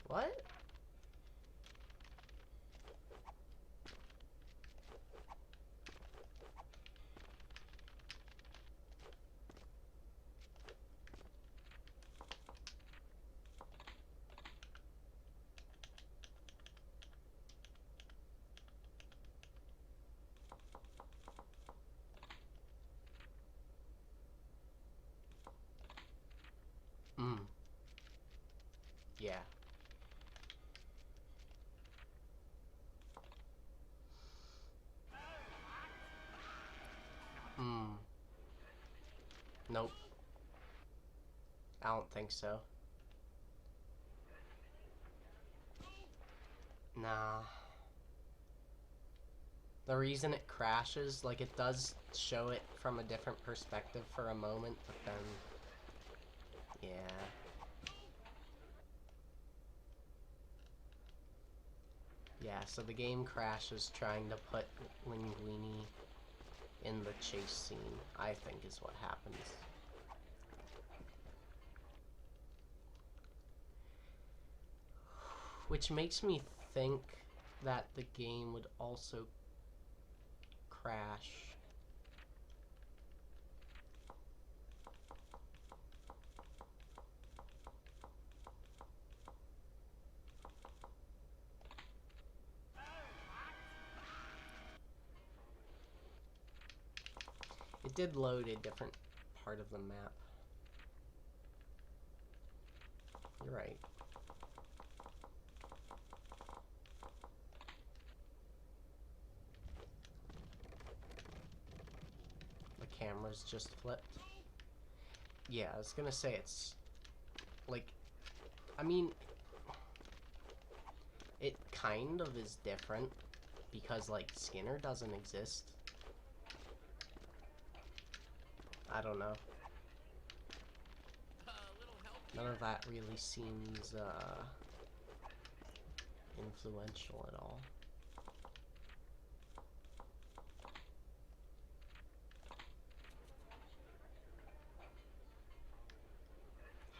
What? Yeah. Nope. I don't think so. Nah. The reason it crashes, like, it does show it from a different perspective for a moment, but then... Yeah. Yeah, so the game crashes trying to put Linguini in the chase scene, I think is what happens. Which makes me think that the game would also crash. It did load a different part of the map. You're right. The camera's just flipped. Yeah, I was gonna say it's... like... I mean... it kind of is different. Because, like, Skinner doesn't exist. I don't know. None of that really seems, influential at all.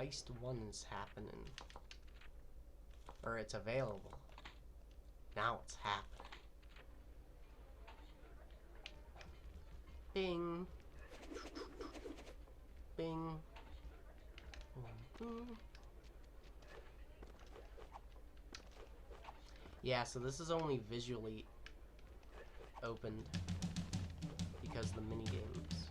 Heist 1's happening. Or it's available. Now it's happening. Bing. Bing. Yeah, so this is only visually opened because the minigames.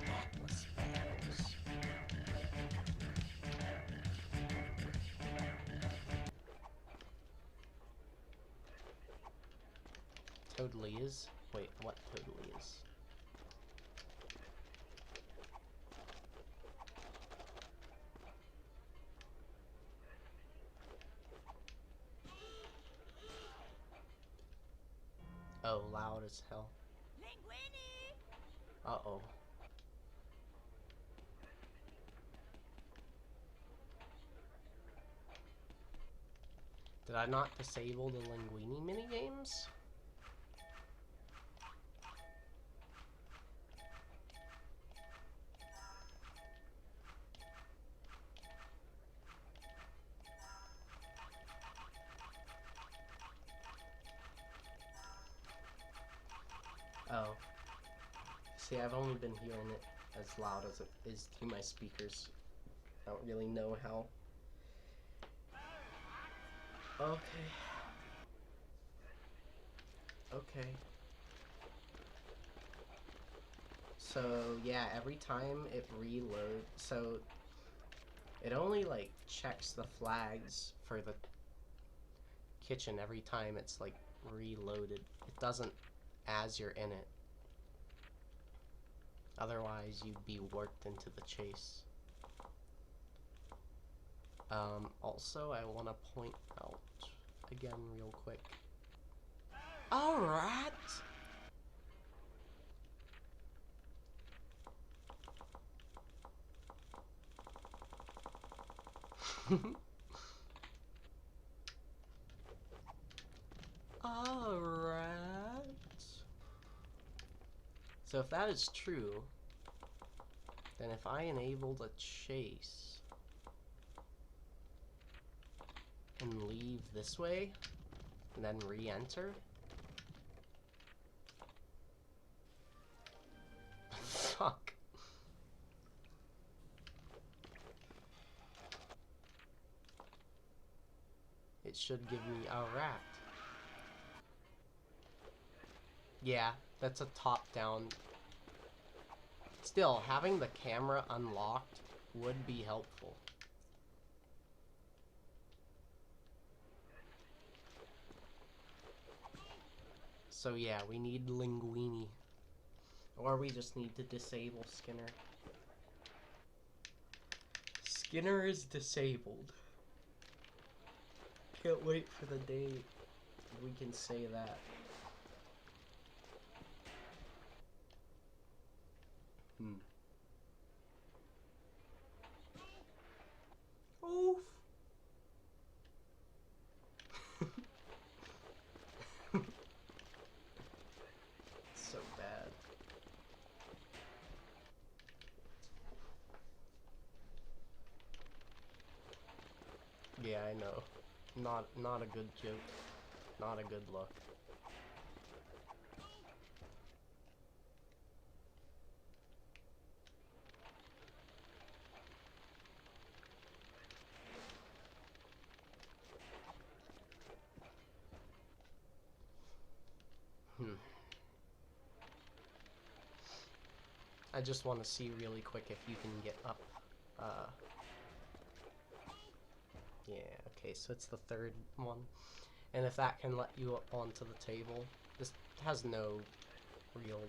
Atlas Battles. Totally is. Wait, what totally is? Uh-oh, loud as hell. Uh-oh. Did I not disable the Linguini minigames? Oh. See, I've only been hearing it as loud as it is through my speakers. I don't really know how. Okay. Okay. So, yeah, every time it reloads, so it only, like, checks the flags for the kitchen every time it's, like, reloaded. It doesn't as you're in it. Otherwise, you'd be warped into the chase. Also, I want to point out, again, real quick. Alright! Alright. So if that is true, then if I enabled a chase and leave this way and then re-enter, fuck. It should give me a rat. Yeah, that's a top-down. Still, having the camera unlocked would be helpful. So yeah, we need Linguini. Or we just need to disable Skinner. Skinner is disabled. Can't wait for the day we can say that. Oof. So bad. Yeah, I know. Not a good joke. Not a good look. I just want to see really quick if you can get up. Yeah, okay, so it's the third one. And if that can let you up onto the table. This has no real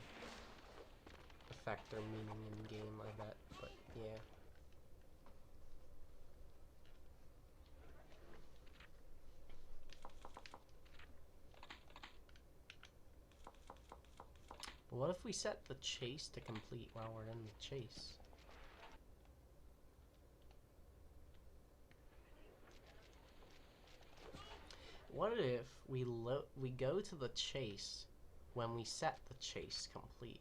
effect or meaning in game, I bet, but yeah. What if we set the chase to complete while we're in the chase? What if we go to the chase when we set the chase complete?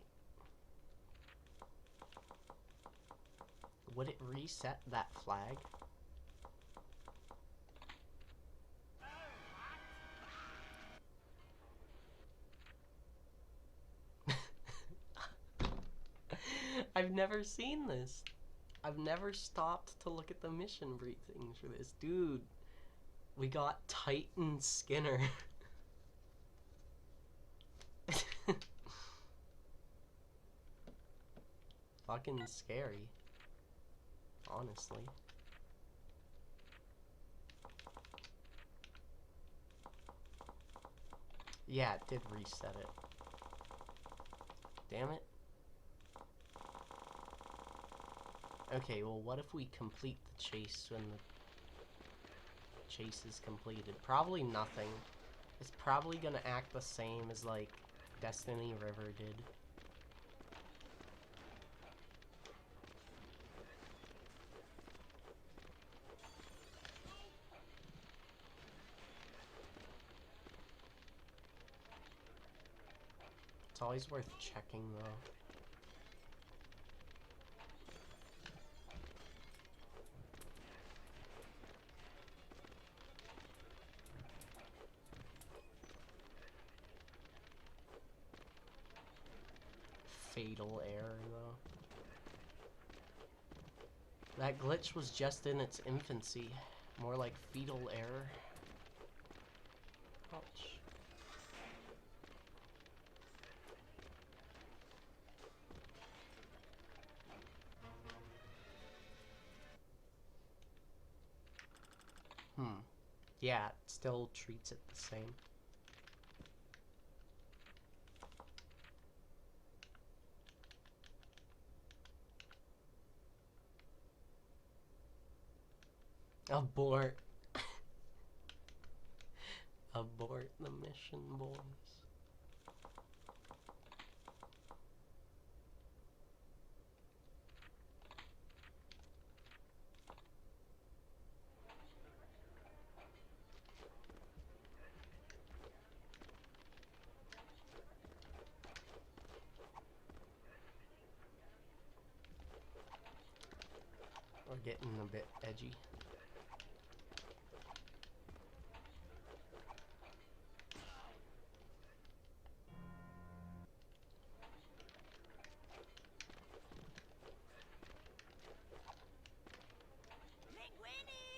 Would it reset that flag? I've never seen this. I've never stopped to look at the mission briefings for this. Dude, we got Titan Skinner. Fucking scary. Honestly. Yeah, it did reset it. Damn it. Okay, well, what if we complete the chase when the chase is completed? Probably nothing. It's probably gonna act the same as, like, Destiny River did. It's always worth checking though. Fatal error though. That glitch was just in its infancy. More like fetal error. Ouch. Yeah, it still treats it the same. Abort. Abort the mission, boys. We're getting a bit edgy.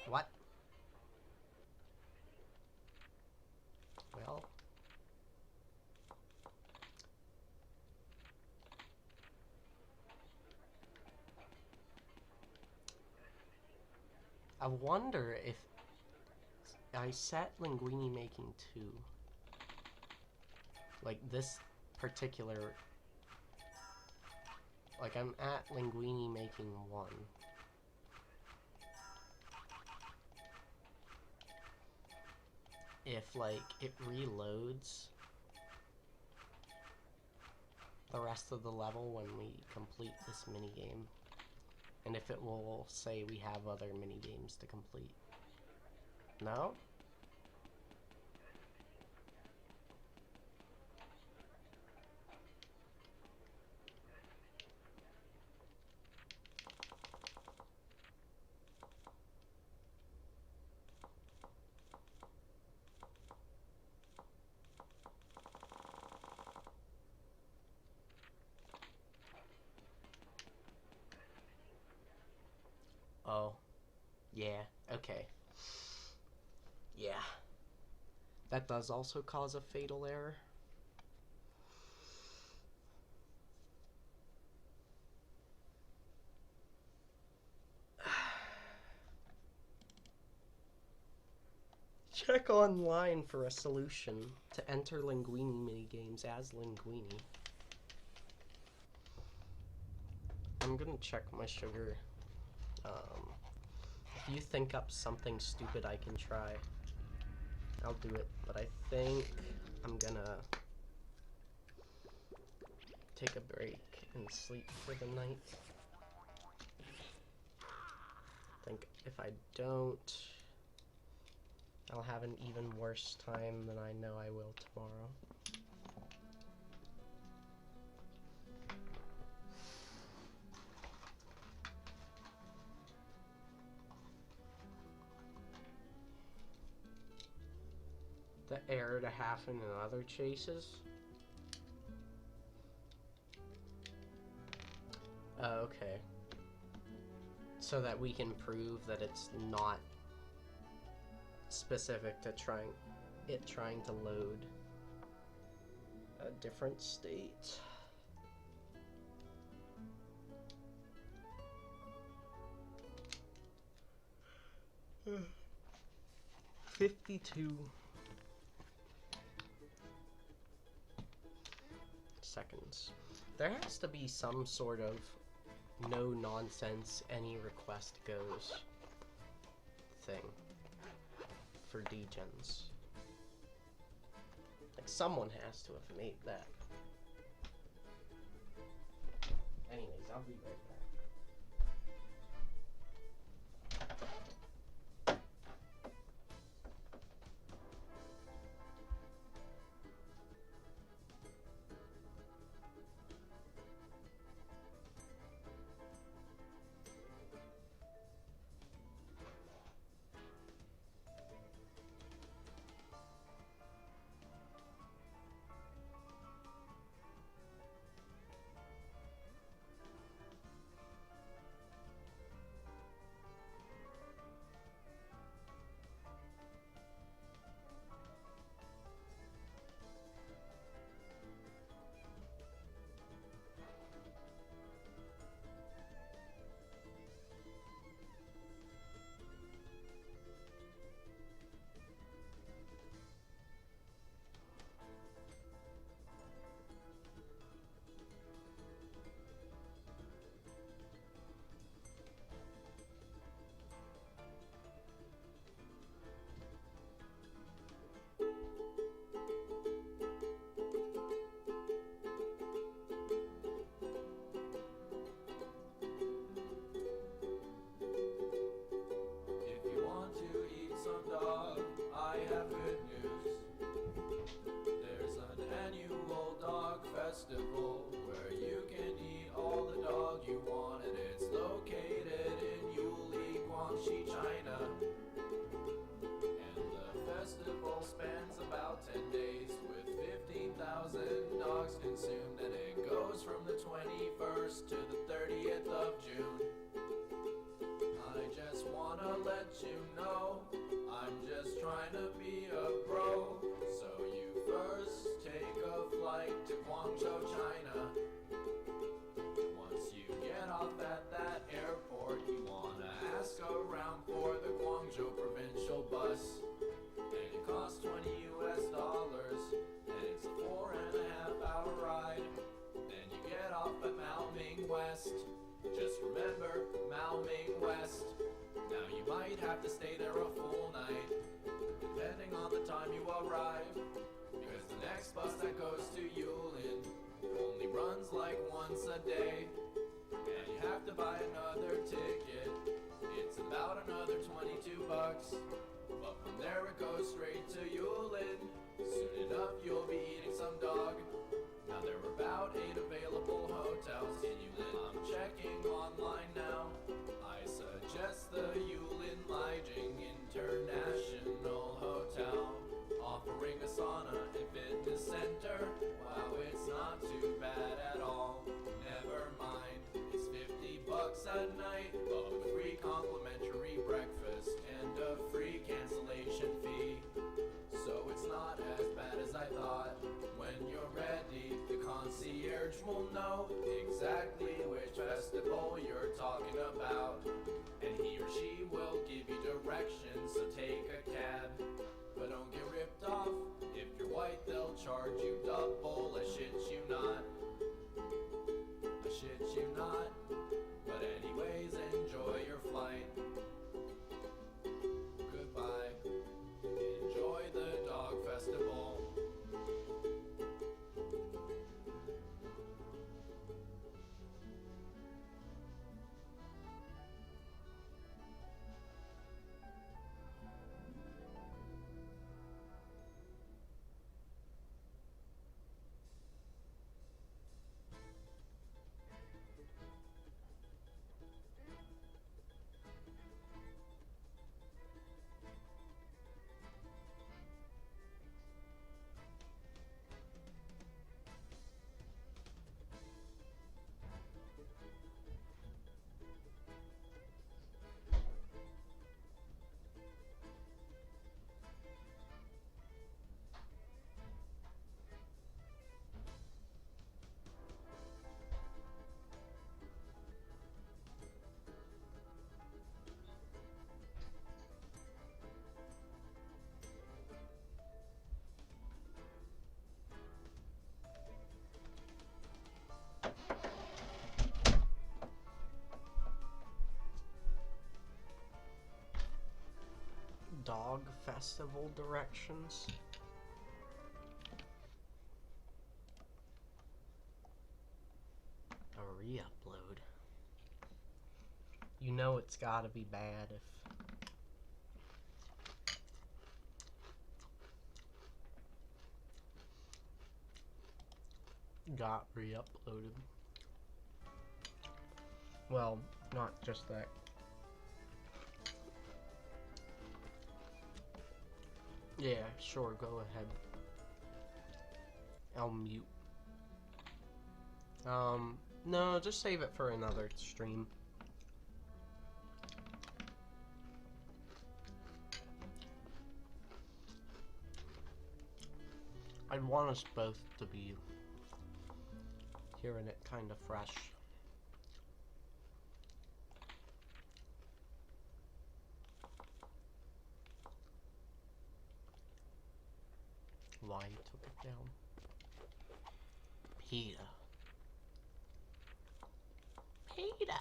What? Well. I wonder if I set Linguini making 2. Like this particular... Like I'm at Linguini making 1. If like it reloads the rest of the level when we complete this minigame. And if it will say we have other minigames to complete. No? Oh. Yeah, okay. Yeah. That does also cause a fatal error. Check online for a solution to enter Linguini minigames as Linguini. I'm gonna check my sugar. If you think up something stupid I can try, I'll do it. But I think I'm gonna take a break and sleep for the night. I think if I don't, I'll have an even worse time than I know I will tomorrow. The error to happen in other chases? Oh, okay. So that we can prove that it's not specific to trying to load a different state. Hmm. 52 seconds. There has to be some sort of no nonsense, any request goes thing for degens. Like someone has to have made that. Anyways, I'll be right back. If you want to eat some dog, I have good news. There's an annual dog festival where you can eat all the dog you want, and it's located in Yuli, Guangxi, China. And the festival spans about 10 days with 15,000 dogs consumed, and it goes from the 21st to the 30th of June. I just wanna let you know, I'm just trying to be a pro. So you first take a flight to Guangzhou, China. Once you get off at that airport, you wanna ask around for the Guangzhou provincial bus. And it costs $20, and it's a 4.5-hour ride. Then you get off at Maoming West. Just remember, Maoming West. Now you might have to stay there a full night, depending on the time you arrive, because the next bus that goes to Yulin only runs like once a day, and you have to buy another ticket. It's about another $22, but from there it goes straight to Yulin. Soon enough you'll be eating some dog. Now there are about 8 available hotels in Yulin. I'm checking online now. I suggest the Yulin Lighting International Hotel, offering a sauna and fitness center. Wow, it's not too bad at all. Never mind, it's $50 a night, but with free complimentary breakfast and a free cancellation fee. So it's not as bad as I thought. When you're ready, the concierge will know exactly which festival you're talking about, and he or she will give you directions, so take a cab. But don't get ripped off. If you're white, they'll charge you double. I shit you not. I shit you not. But anyways, enjoy your flight. Goodbye. Enjoy the dog festival. Dog festival directions. re-upload. You know it's gotta be bad if... got re-uploaded. Well, not just that. Yeah, sure, go ahead. I'll mute. No, just save it for another stream. I'd want us both to be hearing it kind of fresh. Why you took it down? Peter. Peter.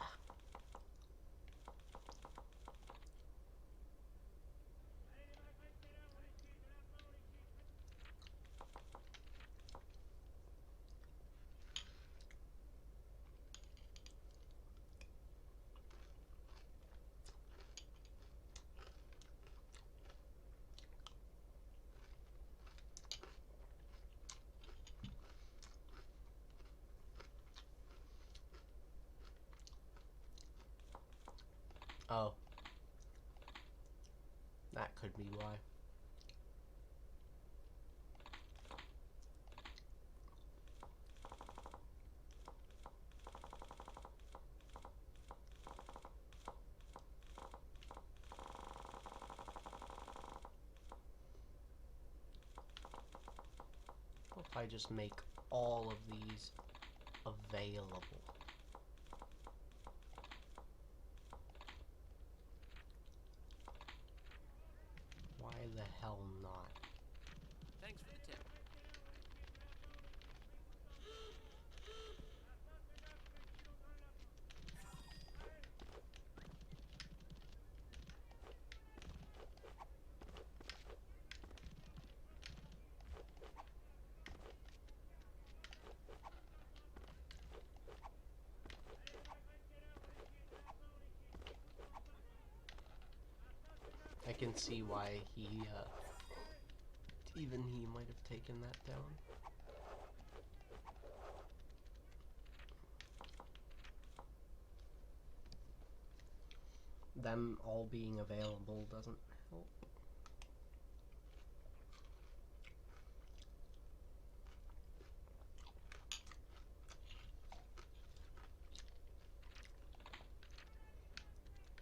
Oh. That could be why. What if I just make all of these available? Why the hell not? Thanks for the tip. I can see why he, even he might have taken that down. Them all being available doesn't help.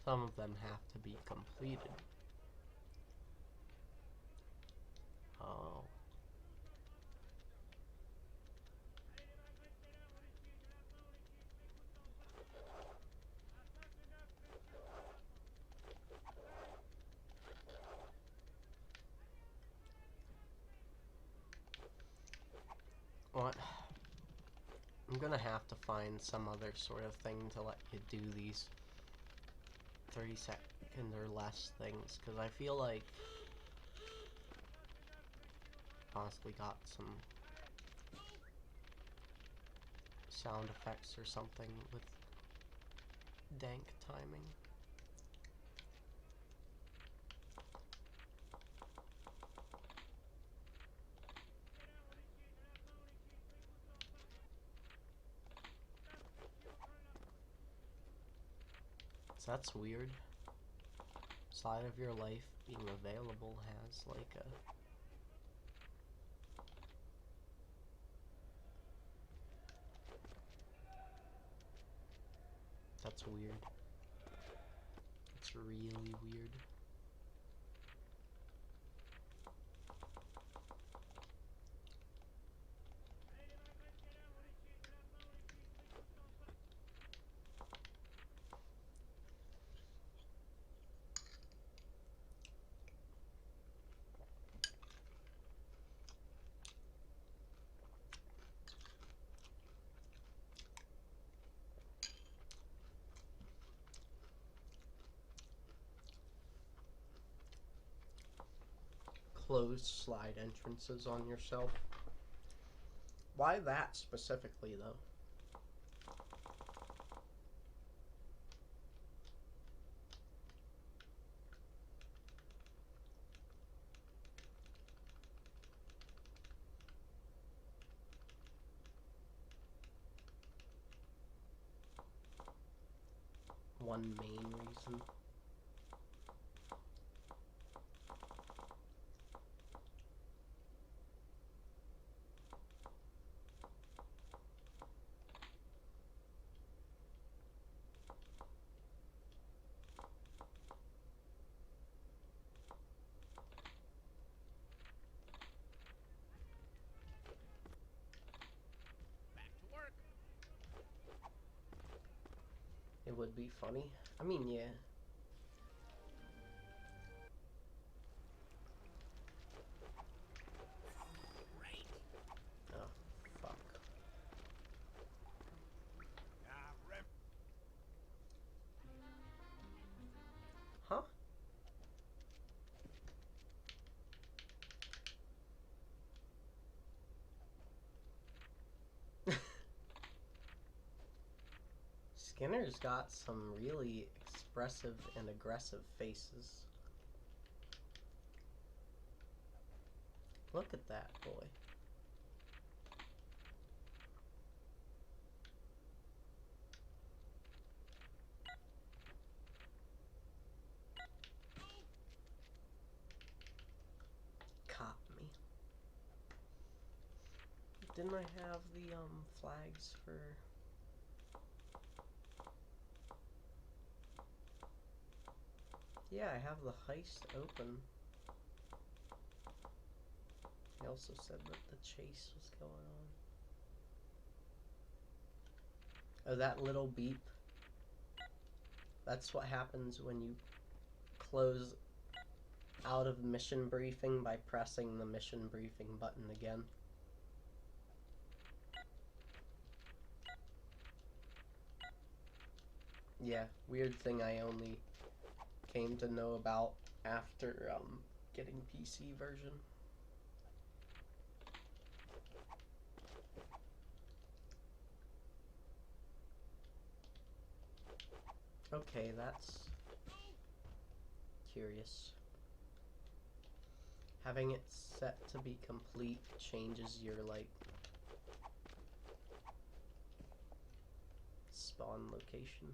Some of them have to be completed. Oh. What? I'm gonna have to find some other sort of thing to let you do these 30-second or less things, because I feel like possibly got some sound effects or something with dank timing. So that's weird. Side of your life being available has like a... That's weird. It's really weird. Closed slide entrances on yourself. Why that specifically, though? one main reason. It would be funny. I mean, yeah. Oh, fuck. Huh? Skinner's got some really expressive and aggressive faces. Look at that boy. Caught me. Didn't I have the flags for... Yeah, I have the heist open. I also said that the chase was going on. Oh, that little beep. That's what happens when you close out of mission briefing by pressing the mission briefing button again. Yeah, weird thing I only came to know about after getting PC version. Okay, that's curious. Having it set to be complete changes your, like, spawn location.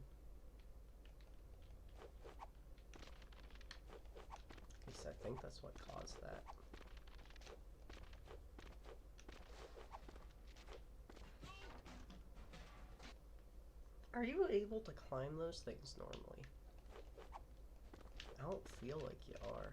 At least I think that's what caused that. Are you able to climb those things normally? I don't feel like you are.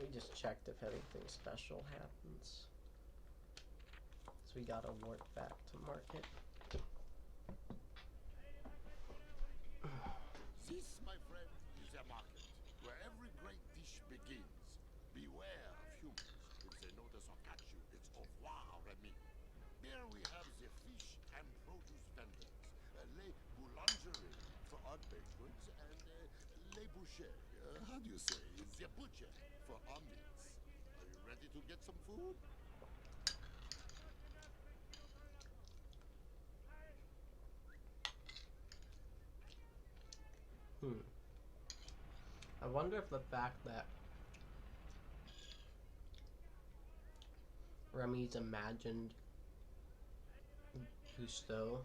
We just checked if anything special happens. So we gotta warp back to market. This, my friend, is a market where every great dish begins. Beware of humans. If they notice or catch you, it's au revoir, Remy. Here we have the fish and produce vendors, les boulangeries for odd baked goods, and les bouchers. How do you say? The butcher for our meats. Are you ready to get some food? I wonder if the fact that Remy's imagined Gusteau,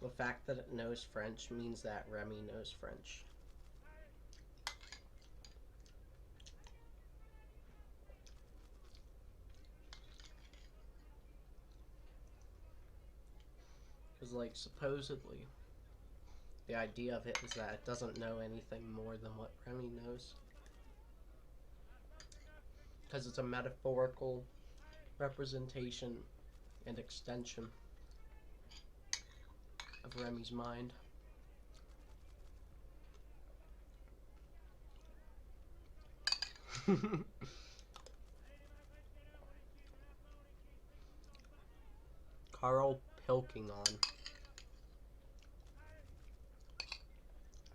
the fact that it knows French means that Remy knows French. Because, like, supposedly, the idea of it is that it doesn't know anything more than what Remy knows. Because it's a metaphorical representation and extension of Remy's mind. Carl Pilkington.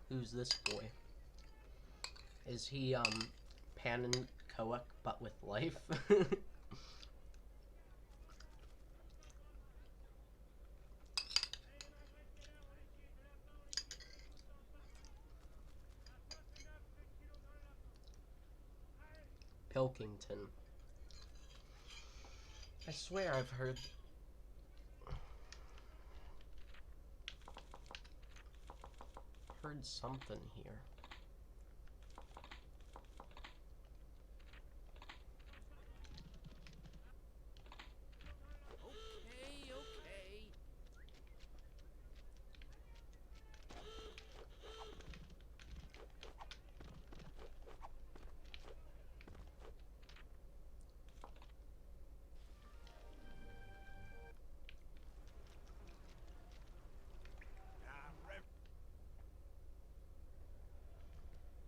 Who's this boy? Is he, Pan and Koak, but with life? Pilkington. I swear I've heard something here. Okay, okay.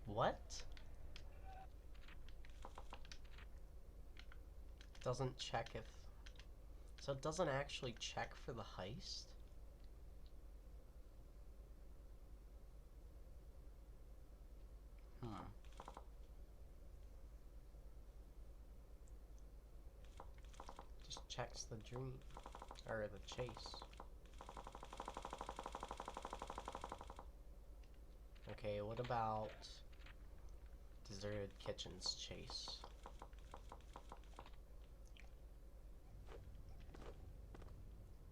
What? Doesn't check if... So it doesn't actually check for the heist? Just checks the dream. Or the chase. Okay, what about Deserted Kitchen's chase?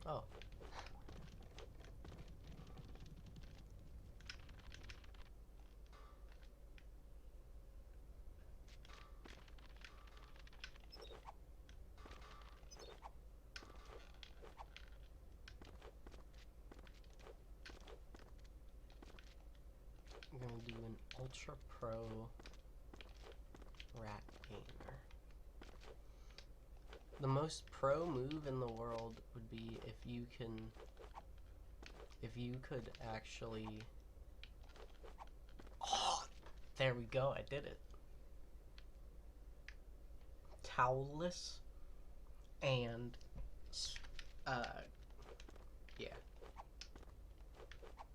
Oh. I'm gonna do an Ultra Pro Rat Gainer. The most pro move in the world would be if you could actually... Oh, there we go, I did it. Towelless and, yeah.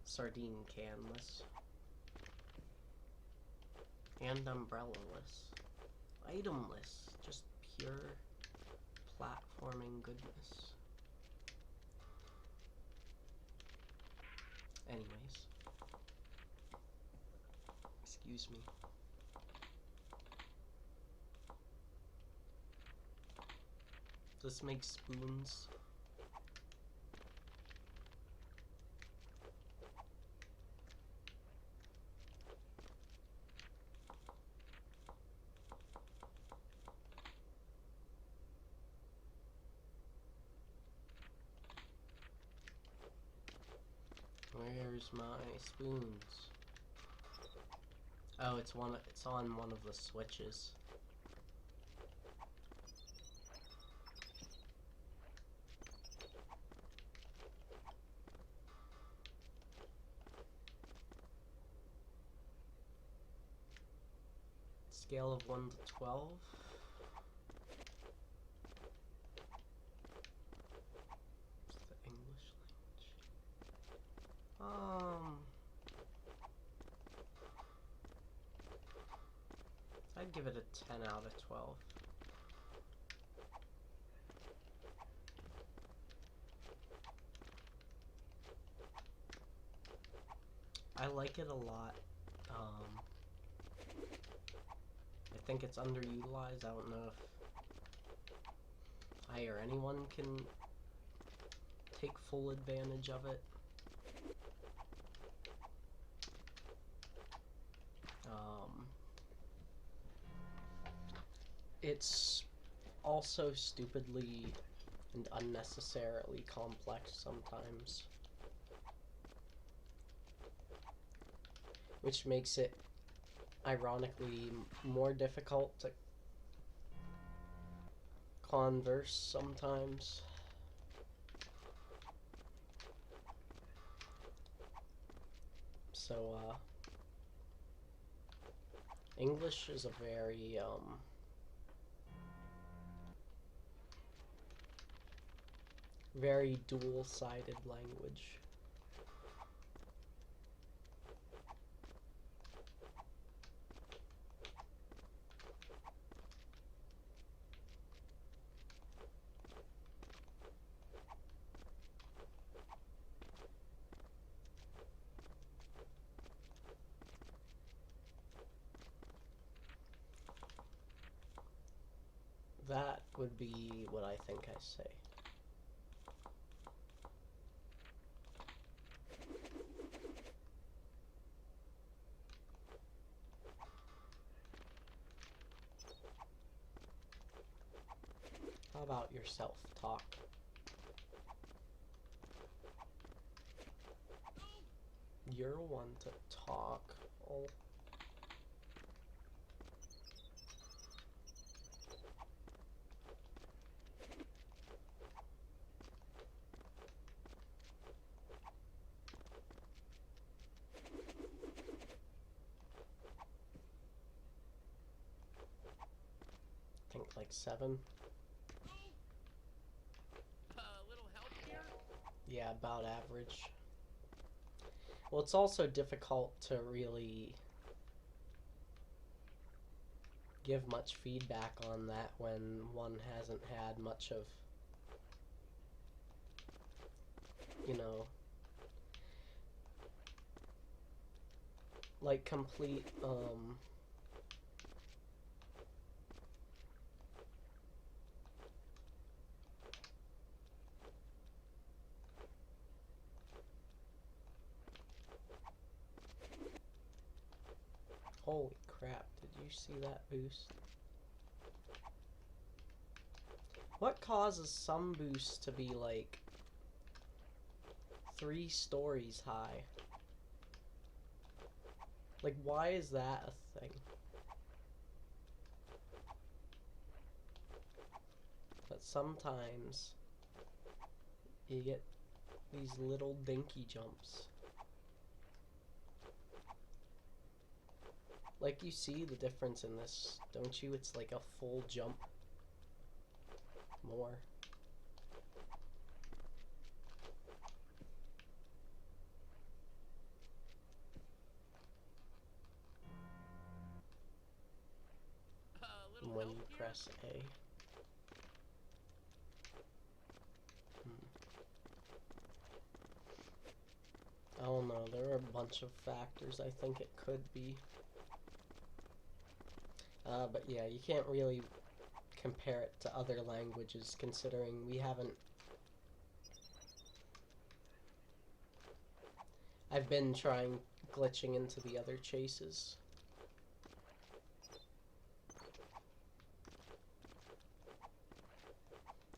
Sardine canless. And umbrella-less. Itemless. Just pure platforming goodness. Anyways. Excuse me. This makes spoons. Where's my spoons? Oh, it's on one of the switches. Scale of 1 to 12. What's the English language? I'd give it a 10 out of 12. I like it a lot. I think it's underutilized. I don't know if I or anyone can take full advantage of it. It's also stupidly and unnecessarily complex sometimes, which makes it ironically more difficult to converse sometimes. So English is a very, very dual-sided language. That would be what I think I say. How about yourself? Talk. You're one to talk. Oh. I think like 7. Little help here? Yeah, about average. Well, it's also difficult to really give much feedback on that when one hasn't had much of, you know, like complete, holy crap, did you see that boost? What causes some boosts to be like 3 stories high? Like, why is that a thing? But sometimes you get these little dinky jumps. Like, you see the difference in this, don't you? It's like a full jump more. When you press A. I don't know, there are a bunch of factors I think it could be. But yeah, you can't really compare it to other languages considering we haven't... I've been trying glitching into the other chases.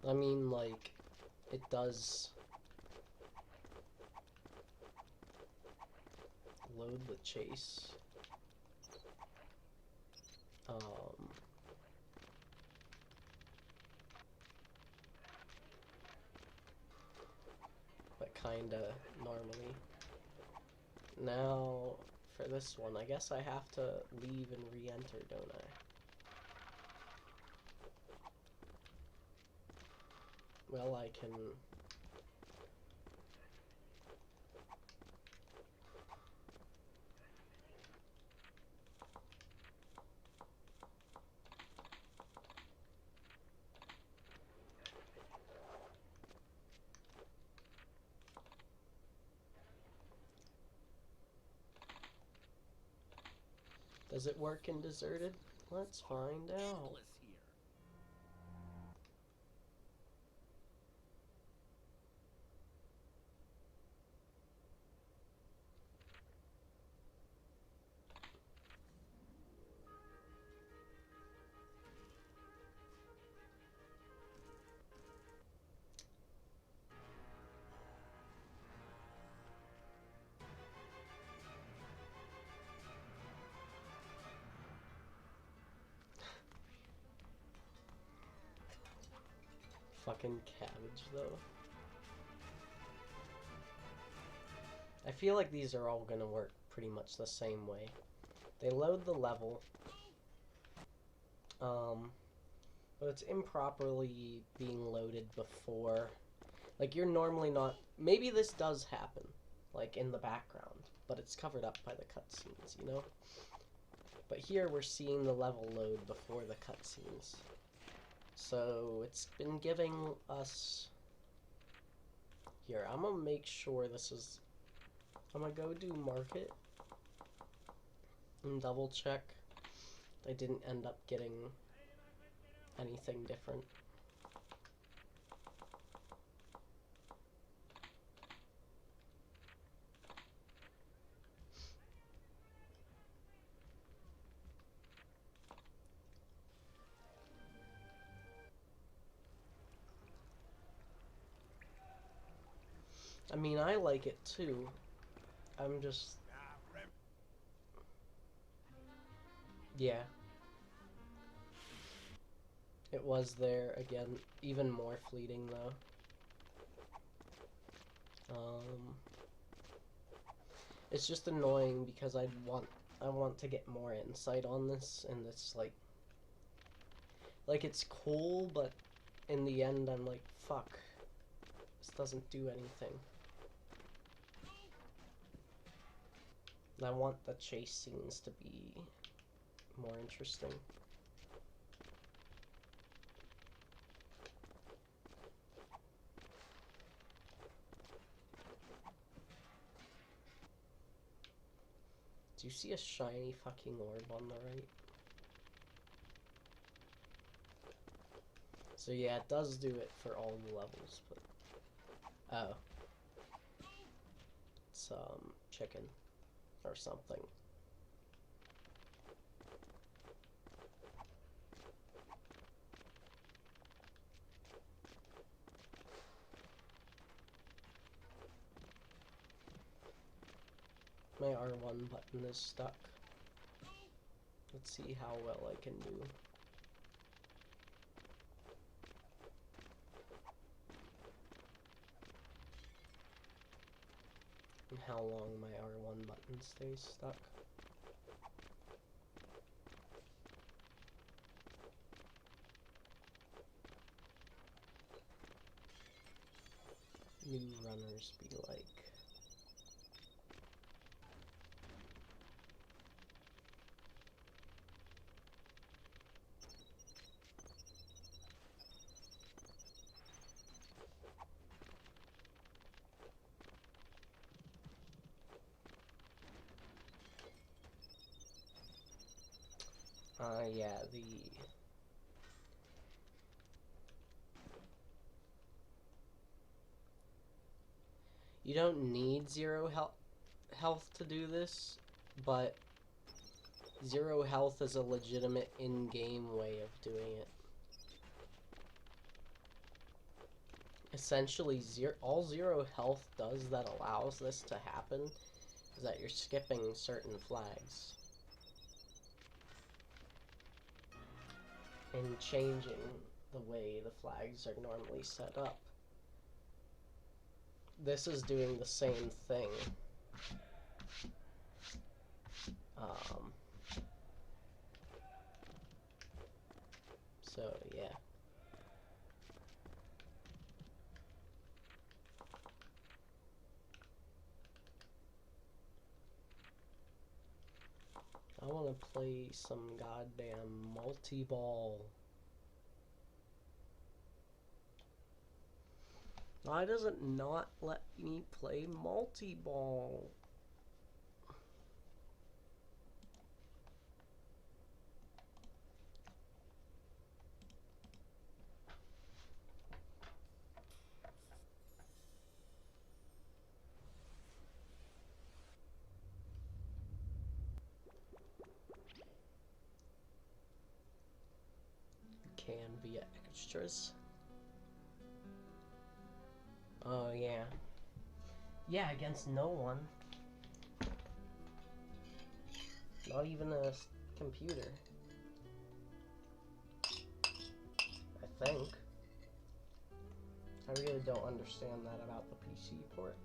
I mean, like, it does load the chase. But kinda normally. Now, for this one, I guess I have to leave and re-enter, don't I? Well, I can... Does it work in Deserted? Let's find out. Fucking cabbage, though. I feel like these are all gonna work pretty much the same way. They load the level, But it's improperly being loaded before. Like, you're normally not... Maybe this does happen, like, in the background, but it's covered up by the cutscenes, you know? But here we're seeing the level load before the cutscenes. So it's been giving us... Here, I'm gonna make sure this is... I'm gonna go do market and double check I didn't end up getting anything different. I mean, I like it too. I'm just... Yeah. It was there again, even more fleeting though. It's just annoying because I want to get more insight on this, and it's like it's cool, but in the end I'm like, fuck, this doesn't do anything. And I want the chase scenes to be more interesting. Do you see a shiny fucking orb on the right? So yeah, it does do it for all the levels, but... Oh. It's, chicken. Or something. My R1 button is stuck. Let's see how well I can do. And how long my R1 button stays stuck. New runners be like. Yeah, you don't need zero health to do this, but zero health is a legitimate in-game way of doing it. Essentially, all zero health does that allows this to happen is that you're skipping certain flags. And changing the way the flags are normally set up. This is doing the same thing. So, yeah. I want to play some goddamn multi-ball. Why does it not let me play multi-ball? Can via extras. Oh yeah. Yeah, against no one. Not even a computer. I think. I really don't understand that about the PC port.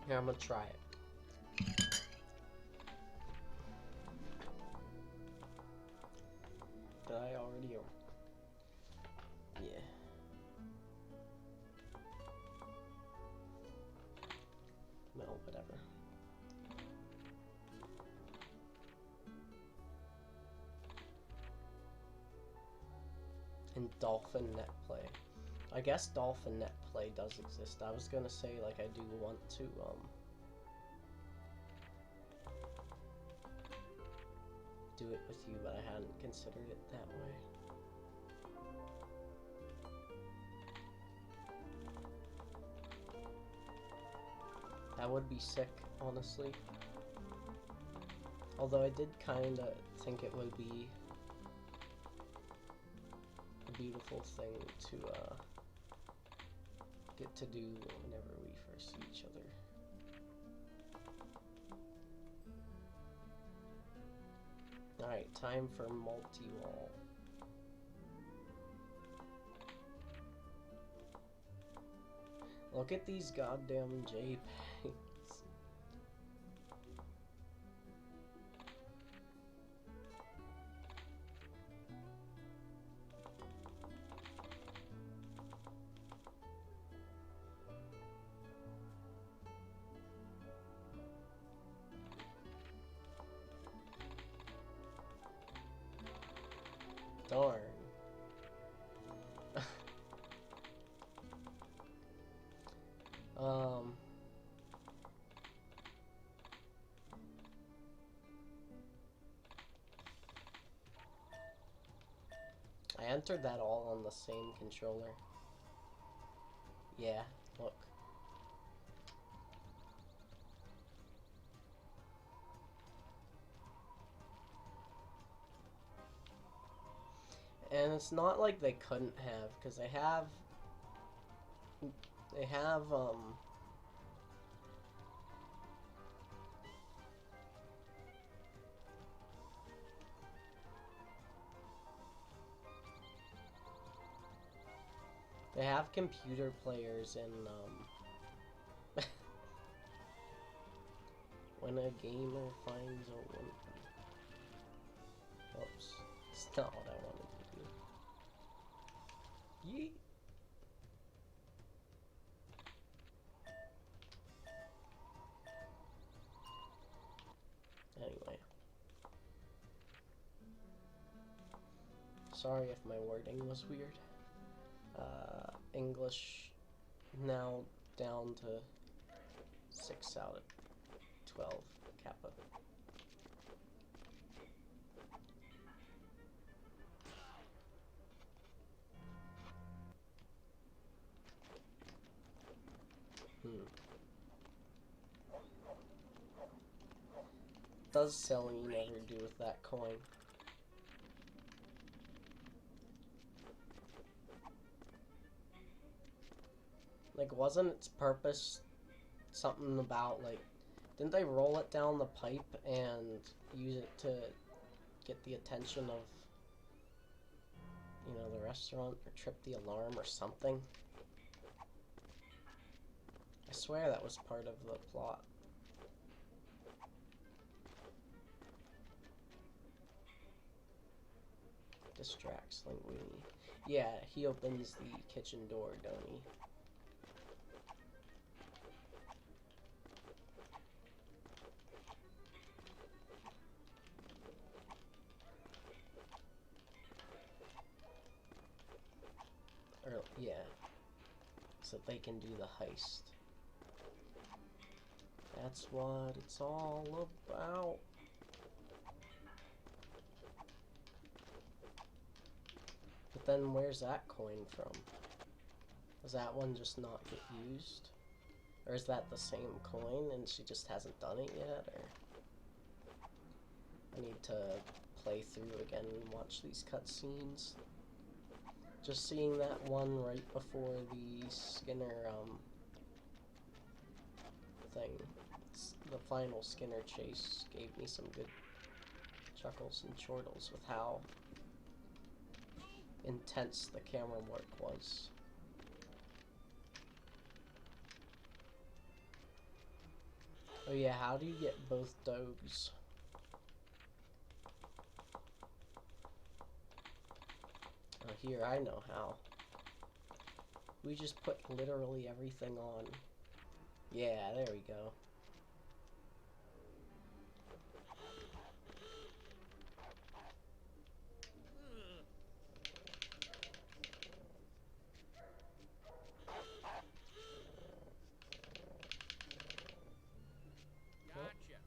Here, I'm gonna try it. radio. Yeah. No, whatever. And Dolphin Netplay. I guess Dolphin Netplay does exist. I was gonna say, like, I do want to, do it with you, but I hadn't considered it that way. That would be sick, honestly. Although I did kinda think it would be a beautiful thing to, get to do whenever we first see each other. Alright, time for multi-wall. Look at these goddamn JPEGs. Darn. I entered that all on the same controller. Yeah, look. And it's not like they couldn't have, because they have, they have computer players in, when a gamer finds a woman. Whoops. It's not what I wanted to do. Yeet. Anyway. Sorry if my wording was weird. English now down to 6 out of 12 Kappa. Does selling ever do with that coin? Like, wasn't its purpose something about, like, didn't they roll it down the pipe and use it to get the attention of, you know, the restaurant, or trip the alarm or something? I swear that was part of the plot. Distracts Linguini. Yeah, he opens the kitchen door, don't he? Or, yeah. So they can do the heist. That's what it's all about. But then where's that coin from? Does that one just not get used? Or is that the same coin and she just hasn't done it yet? Or I need to play through again and watch these cutscenes. Just seeing that one right before the Skinner thing, the final Skinner chase, gave me some good chuckles and chortles with how intense the camera work was. Oh yeah, how do you get both dogs? here, I know how. We just put literally everything on. Yeah, there we go. Gotcha.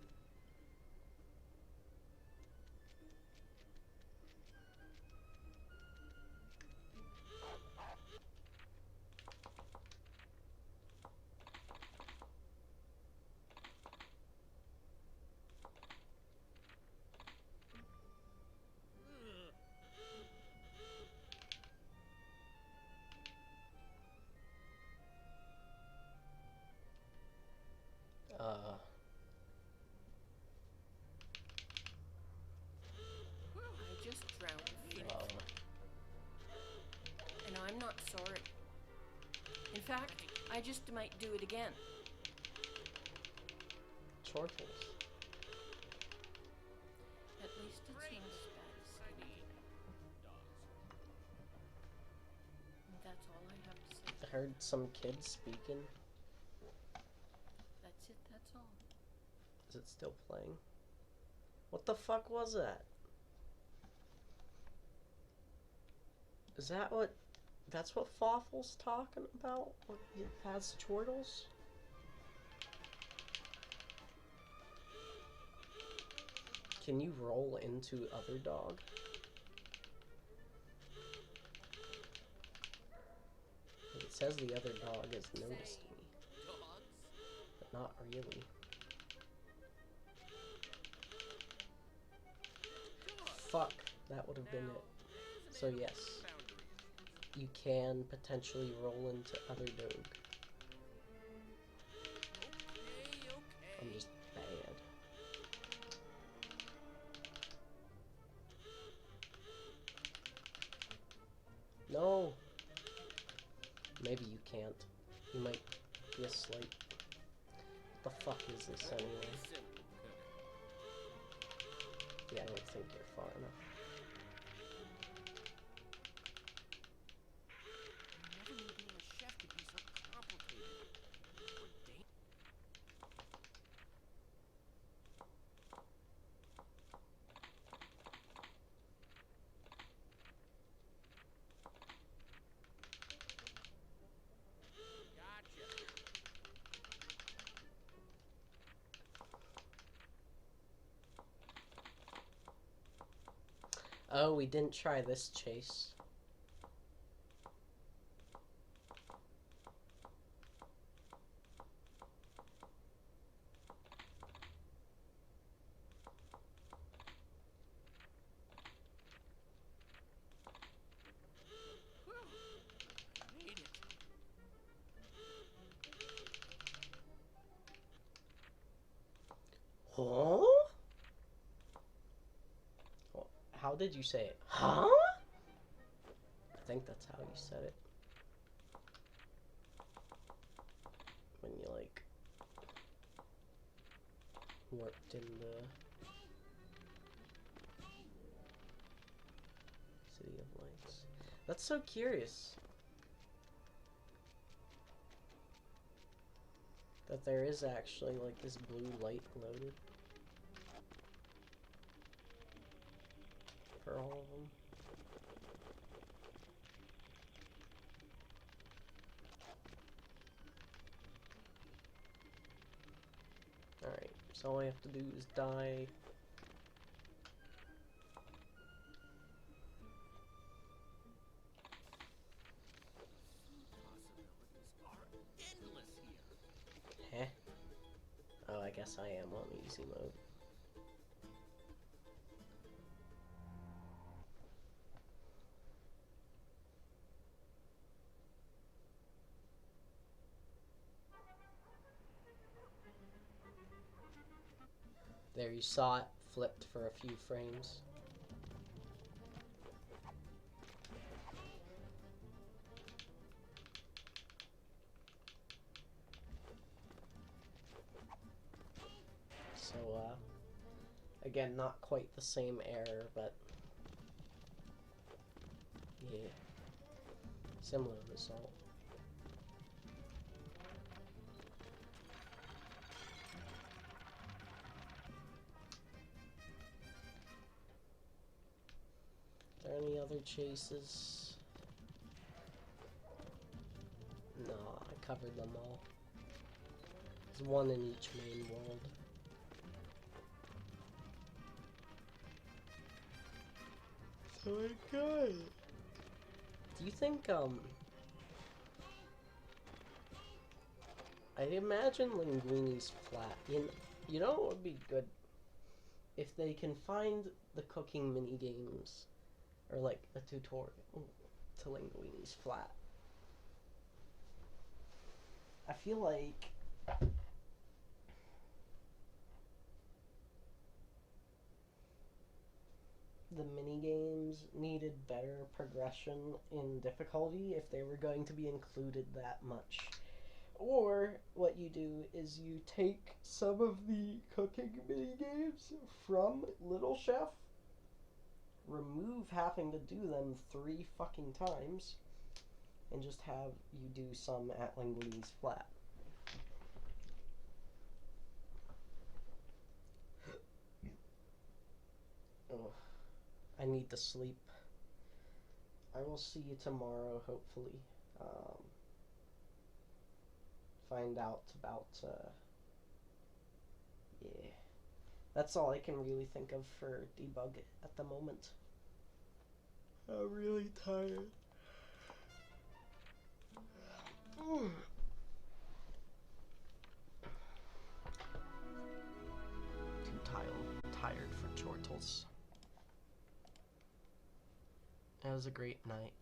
I just drowned Phoenix. Uh, And I'm not sorry. In fact, I just might do it again. Chortles. At least it's not as bad as Skinny. And that's all I have to say. I heard some kids speaking. That's it, that's all. Is it still playing? What the fuck was that? Is that what... That's what Fawful's talking about? What, it has chortles? Can you roll into other dog? It says the other dog has noticed me. But not really. Fuck, that would have been it. So yes, you can potentially roll into other dog. I'm just bad. No! Maybe you can't. You might be a slight... What the fuck is this anyway? Yeah, I don't think you're far enough. Never knew being a chef could be so complicated. Or Gotcha. Oh, we didn't try this chase. made it. Huh? How did you say it? Huh? I think that's how you said it. When you, like, warped in the City of Lights. That's so curious. That there is actually, like, this blue light loaded. For all of them. Alright, so all I have to do is die. Possibilities are endless here. Heh. Oh, I guess I am on easy mode. There, you saw it flipped for a few frames. So, again, not quite the same error, but yeah. Yeah. Similar result. Are there any other chases? No, I covered them all. There's one in each main world. So good. Do you think, I imagine Linguini's flat. You know what would be good? If they can find the cooking mini games, or like a tutorial to Linguini's flat. I feel like the minigames needed better progression in difficulty if they were going to be included that much. Or what you do is you take some of the cooking minigames from Little Chef, remove having to do them 3 fucking times, and just have you do some at Linguini's flat. Ugh. I need to sleep. I will see you tomorrow, hopefully. Find out about, yeah. That's all I can really think of for Debug at the moment. I'm really tired. Too tired for chortles. It was a great night.